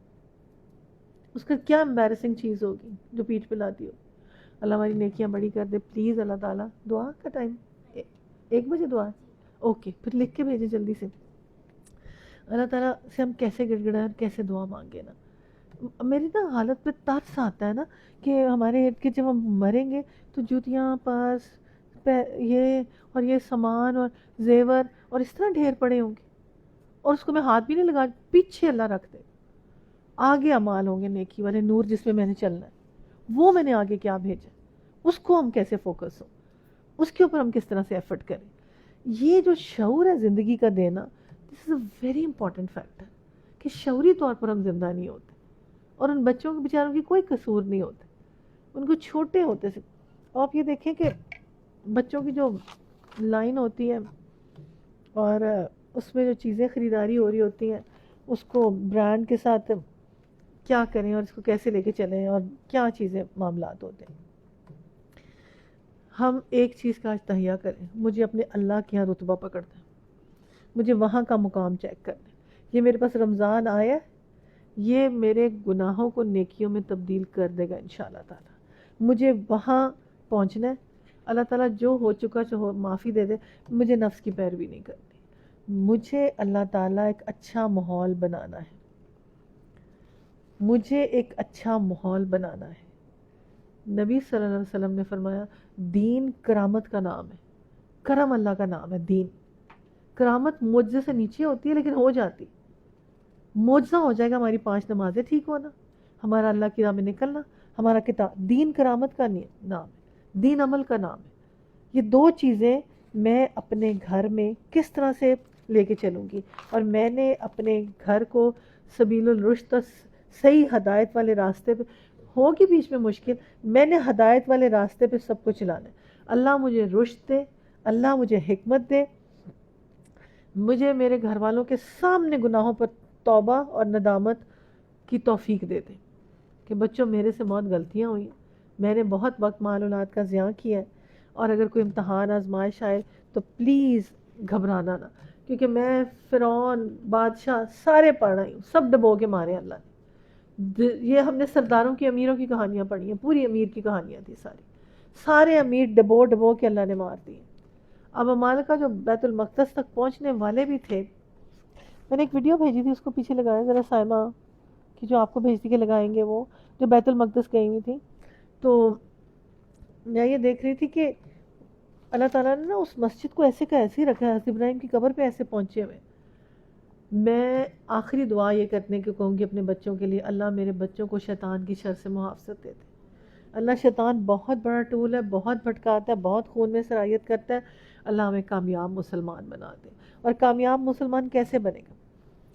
اس کا کیا امبیرسنگ چیز ہوگی جو پیٹھ پہ لاتی ہو. اللہ ہماری نیکیاں بڑی کر دے پلیز. اللہ تعالیٰ دعا کا ٹائم 1 بجے دعا ہے, اوکے پھر لکھ کے بھیجیں جلدی سے. اللہ تعالیٰ سے ہم کیسے گڑ گڑائیں اور کیسے دعا مانگے نا. میری نا حالت پہ ترس آتا ہے نا کہ ہمارے ارد گرد جب ہم مریں گے تو جوتیاں پاس یہ اور یہ سامان اور زیور اور اس طرح ڈھیر پڑے ہوں گے, اور اس کو میں ہاتھ بھی نہیں لگا, پیچھے اللہ رکھ دے. آگے اعمال ہوں گے نیکی والے, نور جس میں میں نے چلنا ہے, وہ میں نے آگے کیا بھیجا, اس کو ہم کیسے فوکس ہوں, اس کے اوپر ہم کس طرح سے ایفرٹ کریں. یہ جو شعور ہے زندگی کا دینا, دس از اے ویری امپورٹنٹ فیکٹر, کہ شعوری طور پر ہم زندہ نہیں ہوتے. اور ان بچوں کے بیچاروں کی کوئی قصور نہیں ہوتے, ان کو چھوٹے ہوتے سے. آپ یہ دیکھیں کہ بچوں کی جو لائن ہوتی ہے اور اس میں جو چیزیں خریداری ہو رہی ہوتی ہیں, اس کو برانڈ کے ساتھ کیا کریں اور اس کو کیسے لے کے چلیں اور کیا چیزیں معاملات ہوتے ہیں. ہم ایک چیز کا آج تہیہ کریں, مجھے اپنے اللہ کے یہاں رتبہ پکڑ دیں, مجھے وہاں کا مقام چیک کر دیں. یہ میرے پاس رمضان آیا, یہ میرے گناہوں کو نیکیوں میں تبدیل کر دے گا انشاءاللہ تعالیٰ. مجھے وہاں پہنچنا ہے. اللہ تعالیٰ جو ہو چکا جو معافی دے دے, مجھے نفس کی پیروی نہیں کرنی. مجھے اللہ تعالیٰ ایک اچھا ماحول بنانا ہے, مجھے ایک اچھا ماحول بنانا ہے. نبی صلی اللہ علیہ وسلم نے فرمایا دین کرامت کا نام ہے, کرم اللہ کا نام ہے دین. کرامت معجزے سے نیچے ہوتی ہے لیکن ہو جاتی. معجزہ ہو جائے گا ہماری 5 نمازیں ٹھیک ہونا, ہمارا اللہ کی راہ میں نکلنا, ہمارا کتاب. دین کرامت کا نام ہے, دین عمل کا نام ہے. یہ 2 چیزیں میں اپنے گھر میں کس طرح سے لے کے چلوں گی, اور میں نے اپنے گھر کو سبیل الرشد, صحیح ہدایت والے راستے پہ, ہوگی بیچ میں مشکل, میں نے ہدایت والے راستے پہ سب کو چلانا ہے. اللہ مجھے رشد دے, اللہ مجھے حکمت دے, مجھے میرے گھر والوں کے سامنے گناہوں پر توبہ اور ندامت کی توفیق دے دے کہ بچوں میرے سے بہت غلطیاں ہوئی ہیں, میں نے بہت وقت مال اولاد کا ضیاع کیا ہے, اور اگر کوئی امتحان آزمائش آئے تو پلیز گھبرانا نہ, کیونکہ میں فرعون بادشاہ سارے پڑھ رہی ہوں, سب ڈبو کے مارے اللہ نے. یہ ہم نے سرداروں کی امیروں کی کہانیاں پڑھی ہیں, پوری امیر کی کہانیاں تھی سارے امیر ڈبو ڈبو کے اللہ نے مار دیے. اب ممالکہ جو بیت المقدس تک پہنچنے والے بھی تھے, میں نے ایک ویڈیو بھیجی تھی, اس کو پیچھے لگایا ذرا سائمہ کہ جو آپ کو بھیجتی کے لگائیں گے, وہ جو بیت المقدس گئی ہوئی تھی. تو میں یہ دیکھ رہی تھی کہ اللہ تعالیٰ نے نا اس مسجد کو ایسے کا ایسے ہی رکھا ہے, حضرت ابراہیم کی قبر پہ ایسے پہنچے ہوئے. میں آخری دعا یہ کرنے کو کہوں گی اپنے بچوں کے لیے, اللہ میرے بچوں کو شیطان کی شر سے محافظت دے دے. اللہ شیطان بہت بڑا ٹول ہے, بہت بھٹکاتا ہے, بہت خون میں سرایت کرتا ہے. اللہ ہمیں کامیاب مسلمان بنا دے. اور کامیاب مسلمان کیسے بنے گا؟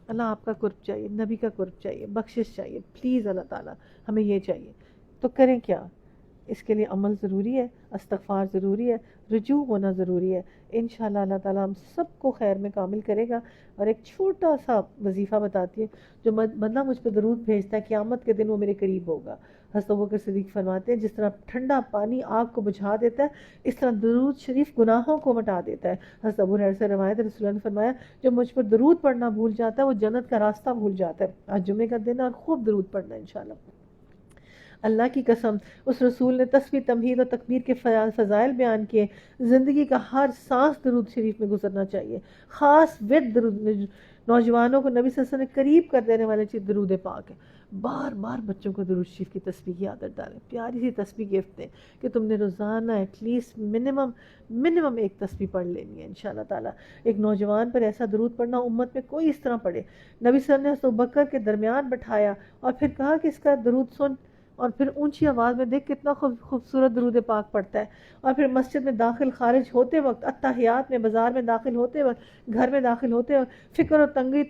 اللہ آپ کا قرب چاہیے, نبی کا قرب چاہیے, بخشش چاہیے, پلیز اللہ تعالیٰ ہمیں یہ چاہیے. تو کریں کیا؟ اس کے لیے عمل ضروری ہے, استغفار ضروری ہے, رجوع ہونا ضروری ہے. انشاءاللہ اللہ تعالیٰ ہم سب کو خیر میں کامل کرے گا. اور ایک چھوٹا سا وظیفہ بتاتی ہے, جو بندہ مجھ پہ درود بھیجتا ہے قیامت کے دن وہ میرے قریب ہوگا. حضرت ابوبکر صدیق فرماتے ہیں جس طرح ٹھنڈا پانی آگ کو بجھا دیتا ہے, اس طرح درود شریف گناہوں کو مٹا دیتا ہے. حضرت ابو ہریرہ سے روایت ہے, رسول اللہ نے فرمایا جو مجھ پر درود پڑھنا بھول جاتا ہے وہ جنت کا راستہ بھول جاتا ہے. آج جمعے کا دن ہے اور خوب درود پڑھنا انشاءاللہ. اللہ کی قسم اس رسول نے تسبیح تمہید اور تکبیر کے فضائل بیان کیے. زندگی کا ہر سانس درود شریف میں گزرنا چاہیے, خاص ورد درود. نوجوانوں کو نبی صلی اللہ علیہ وسلم نے قریب کر دینے والے چیز درود پاک ہے. بار بار بچوں کو درود شریف کی تسبیح کی عادت ڈالیں. پیاری سی تسبیح گفٹ دیں کہ تم نے روزانہ ایٹ لیسٹ منیمم ایک تسبیح پڑھ لینی ہے انشاءاللہ تعالیٰ. ایک نوجوان پر ایسا درود پڑھنا امت میں کوئی اس طرح پڑھے. نبی صلی اللہ علیہ وسلم نے حضرت ابوبکر کے درمیان بٹھایا اور پھر کہا کہ اس کا درود سن, اور پھر اونچی آواز میں دیکھ کتنا خوبصورت درود پاک پڑھتا ہے. اور پھر مسجد میں داخل خارج ہوتے وقت, اتحیات میں, بازار میں داخل ہوتے وقت, گھر میں داخل ہوتے وقت, فکر اور تنگی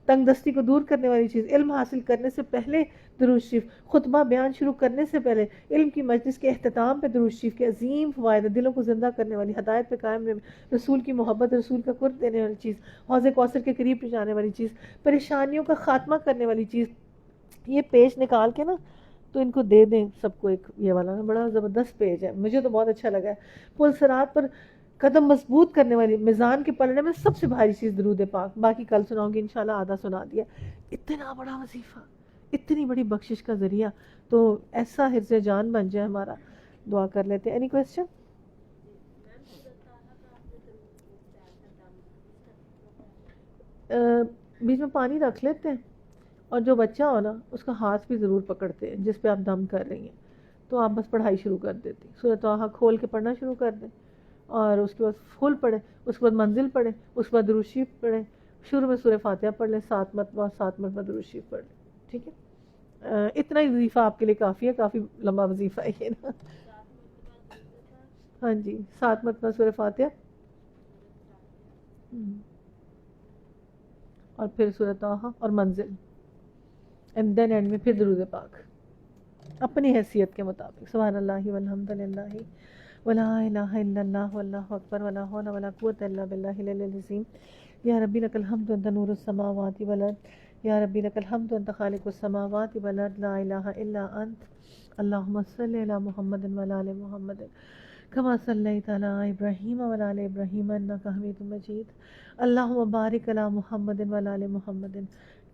تنگ دستی کو دور کرنے والی چیز، علم حاصل کرنے سے پہلے درود شریف، خطبہ بیان شروع کرنے سے پہلے، علم کی مجلس کے اختتام پہ درود شریف کے عظیم فوائد، دلوں کو زندہ کرنے والی، ہدایت پہ قائم رہنے، رسول کی محبت، رسول کا قرب دینے والی چیز، حوض کوثر کے قریب جانے والی چیز، پریشانیوں کا خاتمہ کرنے والی چیز. یہ پیج نکال کے نا تو ان کو دے دیں سب کو، ایک یہ والا نا بڑا زبردست پیج ہے، مجھے تو بہت اچھا لگا ہے. پل صراط پر قدم مضبوط کرنے والی، میزان کے پلڑے میں سب سے بھاری چیز درود پاک. باقی کل سناؤں گی انشاءاللہ، آدھا سنا دیا. اتنا بڑا وظیفہ، اتنی بڑی بخشش کا ذریعہ، تو ایسا حرز جان بن جائے ہمارا. دعا کر لیتے ہیں. Any question? بیچ میں پانی رکھ لیتے ہیں، اور جو بچہ ہو نا اس کا ہاتھ بھی ضرور پکڑتے ہیں جس پہ آپ دم کر رہی ہیں، تو آپ بس پڑھائی شروع کر دیتی. سورۃ طٰہٰ کھول کے پڑھنا شروع کر دیں، اور اس کے بعد پھول پڑھیں، اس کے بعد منزل پڑھیں، اس کے بعد درود شریف پڑھیں. شروع میں سورہ فاتحہ پڑھ لیں 7 مرتبہ، 7 مرتبہ درود شریف پڑھ لیں. ٹھیک ہے؟ اتنا ہی وظیفہ آپ کے لیے کافی ہے، کافی لمبا وظیفہ ہے یہ نا. ہاں جی، 7 مرتبہ سورہ فاتحہ، اور پھر سورۃ طٰہٰ اور منزل، اینڈ دین اینڈ میں پھر درود پاک اپنی حیثیت کے مطابق. سبحان اللہ والحمد للہ ولا الہ الا اللہ واللہ اکبر ولا حول ولا قوۃ الا باللہ العلی العظیم. یا ربی لک الحمد انت نور السماوات والارض، یا ربی لک الحمد انت خالق السماوات والارض، لا الہ الا انت. اللہم صل علی محمد وعلی آل محمد کما صلیت علی ابراہیم وعلی آل ابراہیم انک حمید مجید. اللہم بارک علی محمد وعلی آل محمد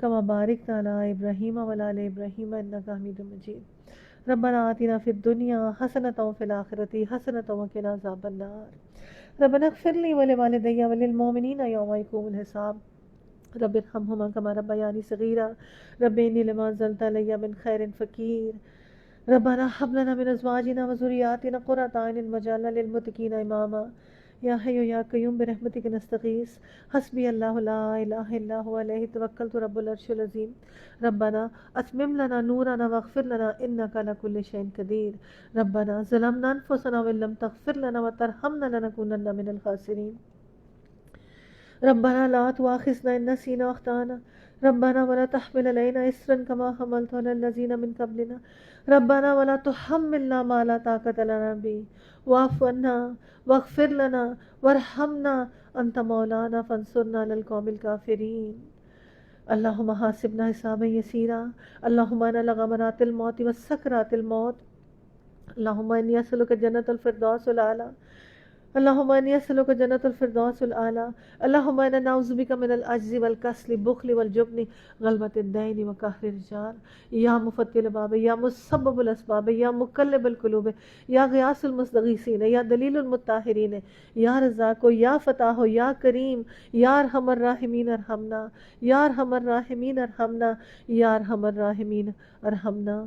کما بارکت علی ابراہیم وعلی آل ابراہیم انک حمید مجید. ربنا آتنا فی الدنیا حسنۃ وفی الآخرۃ حسنۃ وقنا عذاب النار. ربنا اغفر لی ولوالدی وللمؤمنین یوم یقوم الحساب. رب ارحمہما کما ربیانی صغیرا. رب انی لما انزلت علی من خیر فقیر. ربنا هب لنا من ازواجنا وذریاتنا قرۃ اعین واجعلنا للمتقین اماما. یا حی یا قیوم برحمتک نستغیث. حسبی اللہ لا الہ الا هو علیہ توکلت رب العرش العظیم. ربنا اتمم لنا نورنا واغفر لنا انک علی کل شیء قدیر. ربنا ظلمنا انفسنا وان لم تغفر لنا وترحمنا لنکونن من الخاسرین. ربنا لا تؤاخذنا ان نسینا واخطأنا. ربنا ولا تحمل علينا إصرا كما حملته على الذين من قبلنا. ربنا ولا تحملنا ما لا طاقة لنا به واعف عنا واغفر لنا وارحمنا أنت مولانا فانصرنا على القوم الكافرين. اللهم حاسبنا حسابا يسيرا. اللهم انا لغمرات الموت وسكرات الموت. اللهم اني اسألك جنة الفردوس الأعلى. اللهم اني اسألك جنة الفردوس الأعلى. اللهم انا نعوذ بك من العجز والكسل والبخل والجبن غلبة الدين وقهر الرجال. يا مفتح الباب، يا مسبب الاسباب، يا مقلب القلوب، يا غياث المستغيثين، يا دليل المطهرين، يا رزاق، يا فتاح، يا كريم، يا ارحم الراحمين ارحمنا، يا ارحم الراحمين ارحمنا، يا ارحم الراحمين ارحمنا.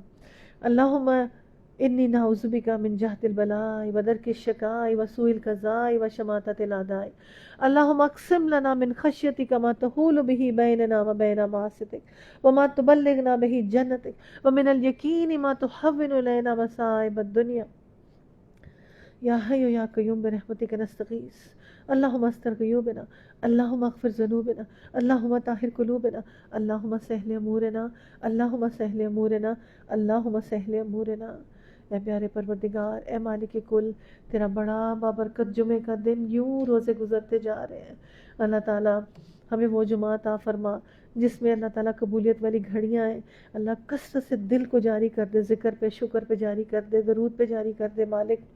اللهم انی نعوذ بک من جہد البلاء ودرک الشقاء وسوء القضاء وشماتة الاعداء. اللهم اقسم لنا من خشیتک ما تحول به بیننا وبین معصیتک وما تبلغنا به جنتک ومن الیقین ما تهون علینا مصائب الدنیا. یا حی یا قیوم برحمتک نستغیث. اللهم استر غیوبنا، اللهم اغفر ذنوبنا، اللهم طہر قلوبنا، اللهم سهل امورنا، اللهم سهل امورنا، اللهم سهل امورنا. اے پیارے پروردگار، اے مالک کل، تیرا بڑا بابرکت جمعے کا دن یوں روزے گزرتے جا رہے ہیں. اللہ تعالیٰ ہمیں وہ جمعہ عطا فرما جس میں اللہ تعالیٰ قبولیت والی گھڑیاں ہیں. اللہ کثرت سے دل کو جاری کر دے، ذکر پہ، شکر پہ جاری کر دے، درود پہ جاری کر دے. مالک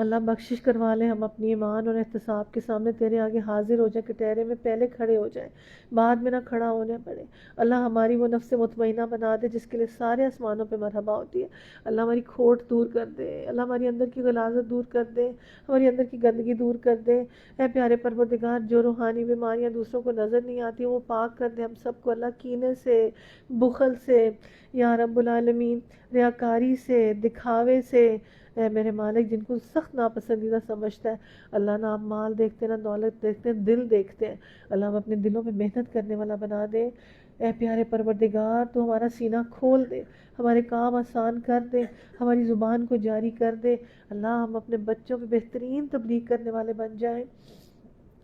اللہ بخشش کروا لے، ہم اپنی ایمان اور احتساب کے سامنے تیرے آگے حاضر ہو جائیں، کٹہرے میں پہلے کھڑے ہو جائیں، بعد میں نہ کھڑا ہونے پڑے. اللہ ہماری وہ نفس مطمئنہ بنا دے جس کے لیے سارے آسمانوں پہ مرحبا ہوتی ہے. اللہ ہماری کھوٹ دور کر دے، اللہ ہماری اندر کی غلاظت دور کر دے، ہماری اندر کی گندگی دور کر دے. اے پیارے پروردگار، جو روحانی بیماریاں دوسروں کو نظر نہیں آتی وہ پاک کر دے ہم سب کو. اللہ کینے سے، بخل سے، یا رب العالمین، ریاکاری سے، دکھاوے سے، اے میرے مالک جن کو سخت ناپسندیدہ سمجھتا ہے، اللہ نہ آپ مال دیکھتے نہ دولت دیکھتے، دل دیکھتے ہیں. اللہ ہم اپنے دلوں میں محنت کرنے والا بنا دے. اے پیارے پروردگار، تو ہمارا سینہ کھول دے، ہمارے کام آسان کر دے، ہماری زبان کو جاری کر دے. اللہ ہم اپنے بچوں پہ بہترین تبلیغ کرنے والے بن جائیں.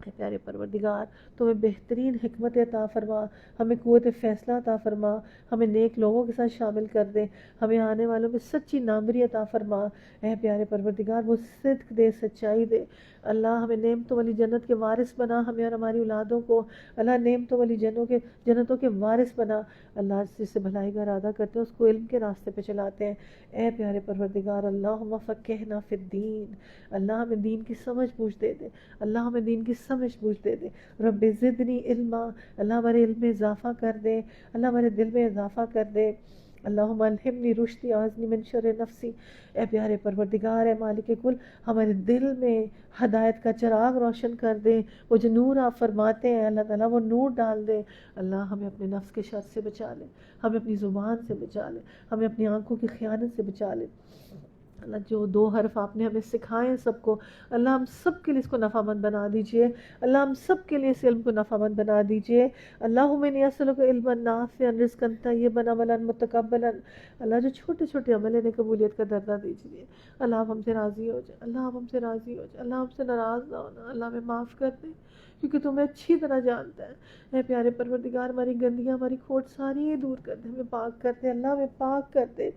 اے پیارے پروردگار تمہیں بہترین حکمت عطا فرما، ہمیں قوت فیصلہ عطا فرما، ہمیں نیک لوگوں کے ساتھ شامل کر دے، ہمیں آنے والوں میں سچی نامری عطا فرما۔ اے پیارے پروردگار وہ صدق دے، سچائی دے، اللہ ہمیں نعمتوں والی جنت کے وارث بنا، ہمیں اور ہماری اولادوں کو اللہ نعمتوں والی جنتوں کے وارث بنا۔ اللہ جس سے بھلائی کا ارادہ کرتے ہیں اس کو علم کے راستے پہ چلاتے ہیں۔ اے پیارے پروردگار اللہم فقہنا فی الدین، اللہ ہمیں دین کی سمجھ بوجھ دے دے، اللہ ہمیں دین کی سمجھ بوجھ دے دے۔ رب زدنی علما، اللہ ہمارے علم میں اضافہ کر دے، اللہ ہمارے دل میں اضافہ کر دے۔ اللہم الہمنی رشدی اعذنی من شر نفسی، اے پیارے پروردگار اے مالک کل ہمارے دل میں ہدایت کا چراغ روشن کر دے، وہ جو نور آپ فرماتے ہیں اللہ تعالیٰ وہ نور ڈال دے۔ اللہ ہمیں اپنے نفس کے شر سے بچا لے، ہمیں اپنی زبان سے بچا لے، ہمیں اپنی آنکھوں کی خیانت سے بچا لے۔ اللہ جو 2 حرف آپ نے ہمیں سکھائے ہیں سب کو، اللہ ہم سب کے لیے اس کو نفع مند بنا دیجئے، اللہ ہم سب کے لیے اس علم کو نفع مند بنا دیجئے۔ اللہم انی اسألک علما نافعا رزقا طیبا عملا متقبلا، اللہ جو چھوٹے چھوٹے عمل انہیں قبولیت کا درجہ دیجئے۔ اللہ آپ ہم سے راضی ہو جائے، اللہ آپ ہم سے راضی ہو جائے، اللہ ہم سے ناراض نہ ہونا، اللہ ہمیں معاف کر دے کیونکہ تمہیں اچھی طرح جانتا ہے۔ اے پیارے پروردگار ہماری گندیاں ہماری کھوٹ ساری دور کر دے، ہمیں پاک کر دے، اللہ ہمیں پاک کر دے۔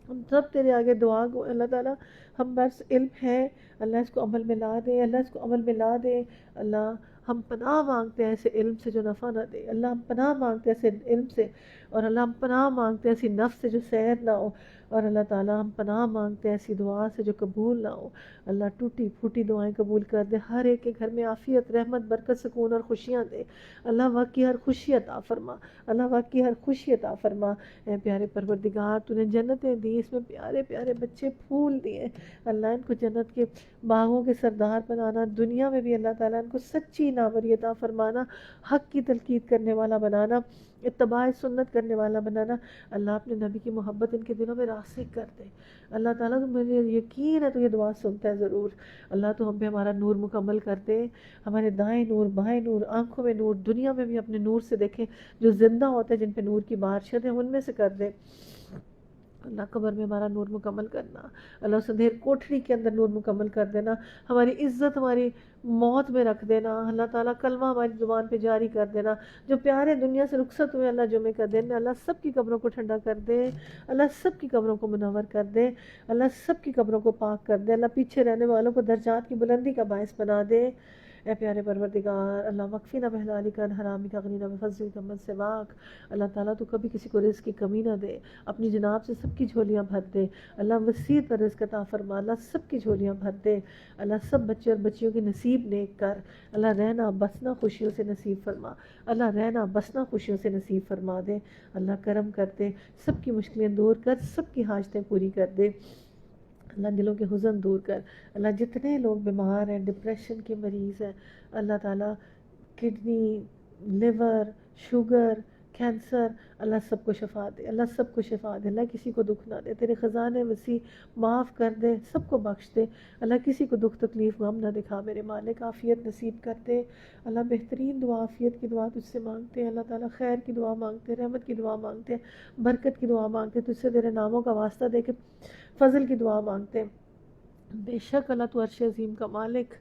ہم سب تیرے آگے دعا گو اللہ تعالیٰ، ہم بس علم ہے اللہ اس کو عمل میں لا دے، اللہ اس کو عمل میں لا دے۔ اللہ ہم پناہ مانگتے ہیں ایسے علم سے جو نفع نہ دے، اللہ ہم پناہ مانگتے ہیں ایسے علم سے، اور اللہ ہم پناہ مانگتے ہیں ایسی نفس سے جو سیر نہ ہو، اور اللہ تعالیٰ ہم پناہ مانگتے ہیں ایسی دعا سے جو قبول نہ ہو۔ اللہ ٹوٹی پھوٹی دعائیں قبول کر دے، ہر ایک کے گھر میں عافیت، رحمت، برکت، سکون اور خوشیاں دے۔ اللہ واقعی ہر خوشی عطا فرما، اللہ واقعی ہر خوشی عطا فرما۔ اے پیارے پروردگار تو نے جنتیں دی، اس میں پیارے پیارے بچے پھول دیے، اللہ ان کو جنت کے باغوں کے سردار بنانا، دنیا میں بھی اللہ تعالیٰ ان کو سچی نامری عطا فرمانا، حق کی تلقین کرنے والا بنانا، اتباع سنت کرنے والا بنانا۔ اللہ اپنے نبی کی محبت ان کے دلوں میں راسخ کر دے۔ اللہ تعالیٰ تو مجھے یقین ہے تو یہ دعا سنتا ہے ضرور۔ اللہ تو ہم پہ ہمارا نور مکمل کر دے، ہمارے دائیں نور، بائیں نور، آنکھوں میں نور، دنیا میں بھی اپنے نور سے دیکھیں، جو زندہ ہوتے ہیں جن پہ نور کی بارشیں ہیں ان میں سے کر دے۔ اللہ قبر میں ہمارا نور مکمل کرنا، اللہ اس اندھیر کوٹھری کے اندر نور مکمل کر دینا، ہماری عزت ہماری موت میں رکھ دینا، اللہ تعالیٰ کلمہ ہماری زبان پہ جاری کر دینا، جو پیارے دنیا سے رخصت ہوئے اللہ جمعے کا دن، اللہ سب کی قبروں کو ٹھنڈا کر دے، اللہ سب کی قبروں کو منور کر دے، اللہ سب کی قبروں کو پاک کر دے، اللہ پیچھے رہنے والوں کو درجات کی بلندی کا باعث بنا دے۔ اے پیارے پروردگار اللہ مغفرنا بحلالک عن حرامک اغنینا بفضلک عمن سواک، اللہ تعالیٰ تو کبھی کسی کو رزق کی کمی نہ دے، اپنی جناب سے سب کی جھولیاں بھر دے، اللہ وسیع پر رزق عطا فرما، اللہ سب کی جھولیاں بھر دے، اللہ سب بچے اور بچیوں کے نصیب نیک کر، اللہ رہنا بسنا خوشیوں سے نصیب فرما، اللہ رہنا بسنا خوشیوں سے نصیب فرما دے، اللہ کرم کر دے، سب کی مشکلیں دور کر، سب کی حاجتیں پوری کر دے، اللہ دلوں کے حزن دور کر، اللہ جتنے لوگ بیمار ہیں، ڈپریشن کے مریض ہیں، اللہ تعالیٰ کڈنی، لیور، شوگر، کینسر، اللہ سب کو شفا دے، اللہ سب کو شفا دے، اللہ کسی کو دکھ نہ دے، تیرے خزانے وسیع، معاف کر دے، سب کو بخش دے، اللہ کسی کو دکھ تکلیف غم نہ دکھا، میرے مالک عافیت نصیب کر دے، اللہ بہترین دعا عافیت کی دعا تجھ سے مانگتے ہیں، اللہ تعالیٰ خیر کی دعا مانگتے ہیں، رحمت کی دعا مانگتے ہیں، برکت کی دعا مانگتے ہیں، تجھ سے تیرے ناموں کا واسطہ دے کے فضل کی دعا مانگتے ہیں۔ بے شک اللہ تو عرش عظیم کا مالک،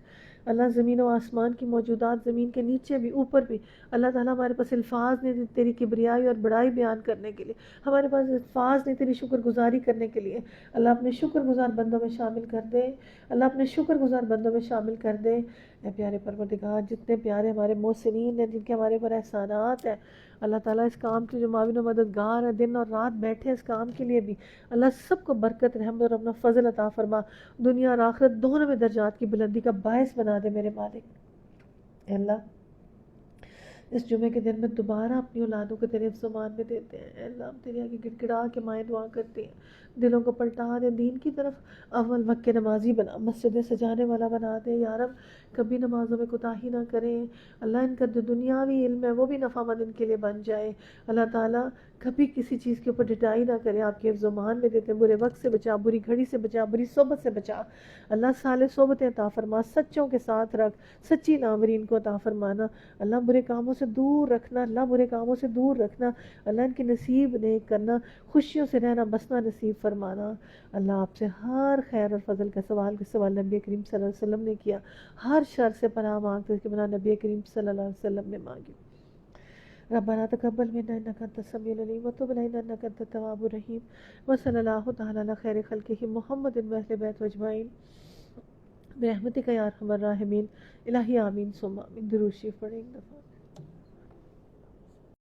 اللہ زمین و آسمان کی موجودات، زمین کے نیچے بھی اوپر بھی، اللہ تعالیٰ ہمارے پاس الفاظ نہیں تیری کبریائی اور بڑائی بیان کرنے کے لیے، ہمارے پاس الفاظ نہیں تیری شکر گزاری کرنے کے لیے، اللہ اپنے شکر گزار بندوں میں شامل کر دے، اللہ اپنے شکر گزار بندوں میں شامل کر دے۔ اے پیارے پروردگار جتنے پیارے ہمارے محسنین ہیں، جن کے ہمارے پر احسانات ہیں، اللہ تعالیٰ اس کام کے جو معاون و مددگار ہیں، دن اور رات بیٹھے اس کام کے لیے بھی، اللہ سب کو برکت، رحمت اور اپنا فضل عطا فرما، دنیا اور آخرت دونوں میں درجات کی بلندی کا باعث بنا دے میرے مالک۔ اے اللہ اس جمعے کے دن میں دوبارہ اپنی اولادوں کو تیرے حفظ و امان میں دیتے ہیں، اے اللہ ہم تیرے آگے گڑ گڑا کے مائیں دعا کرتے ہیں، دلوں کو پلٹا دے، دین کی طرف اول وقت کے نمازی بنا، مسجدیں سجانے والا بنا دے یا رب، کبھی نمازوں میں کوتاہی نہ کریں، اللہ ان کا جو دنیاوی علم ہے وہ بھی نفع مند ان کے لیے بن جائے، اللہ تعالیٰ کبھی کسی چیز کے اوپر ڈٹائی نہ کرے، آپ کے حفظ و امان میں دیتے ہیں، برے وقت سے بچا، بری گھڑی سے بچا، بری صحبت سے بچا، اللہ صالح صحبتیں عطا فرما، سچوں کے ساتھ رکھ، سچی نامرین کو عطا فرمانا، اللہ برے کاموں سے دور رکھنا، اللہ برے کاموں سے دور رکھنا، اللہ ان کے نصیب نیک کرنا، خوشیوں سے رہنا بسنا نصیب فرمانا۔ اللہ آپ سے ہر خیر اور فضل کا سوال نبی کریم صلی اللہ علیہ وسلم نے کیا، ہر شر سے پناہ مانگتے اس کے بنا نبی کریم صلی اللہ علیہ وسلم نے مانگی۔ ربنا تقبل منا انك انت السميع العليم وتب علينا انك انت التواب الرحيم وصلى الله تعالى على خير خلقه محمد واهل بیت اجمعین برحمتک یا ارحم الراحمین۔ الہی آمین ثم آمین۔ درود شریف پڑھیں ایک دفعہ۔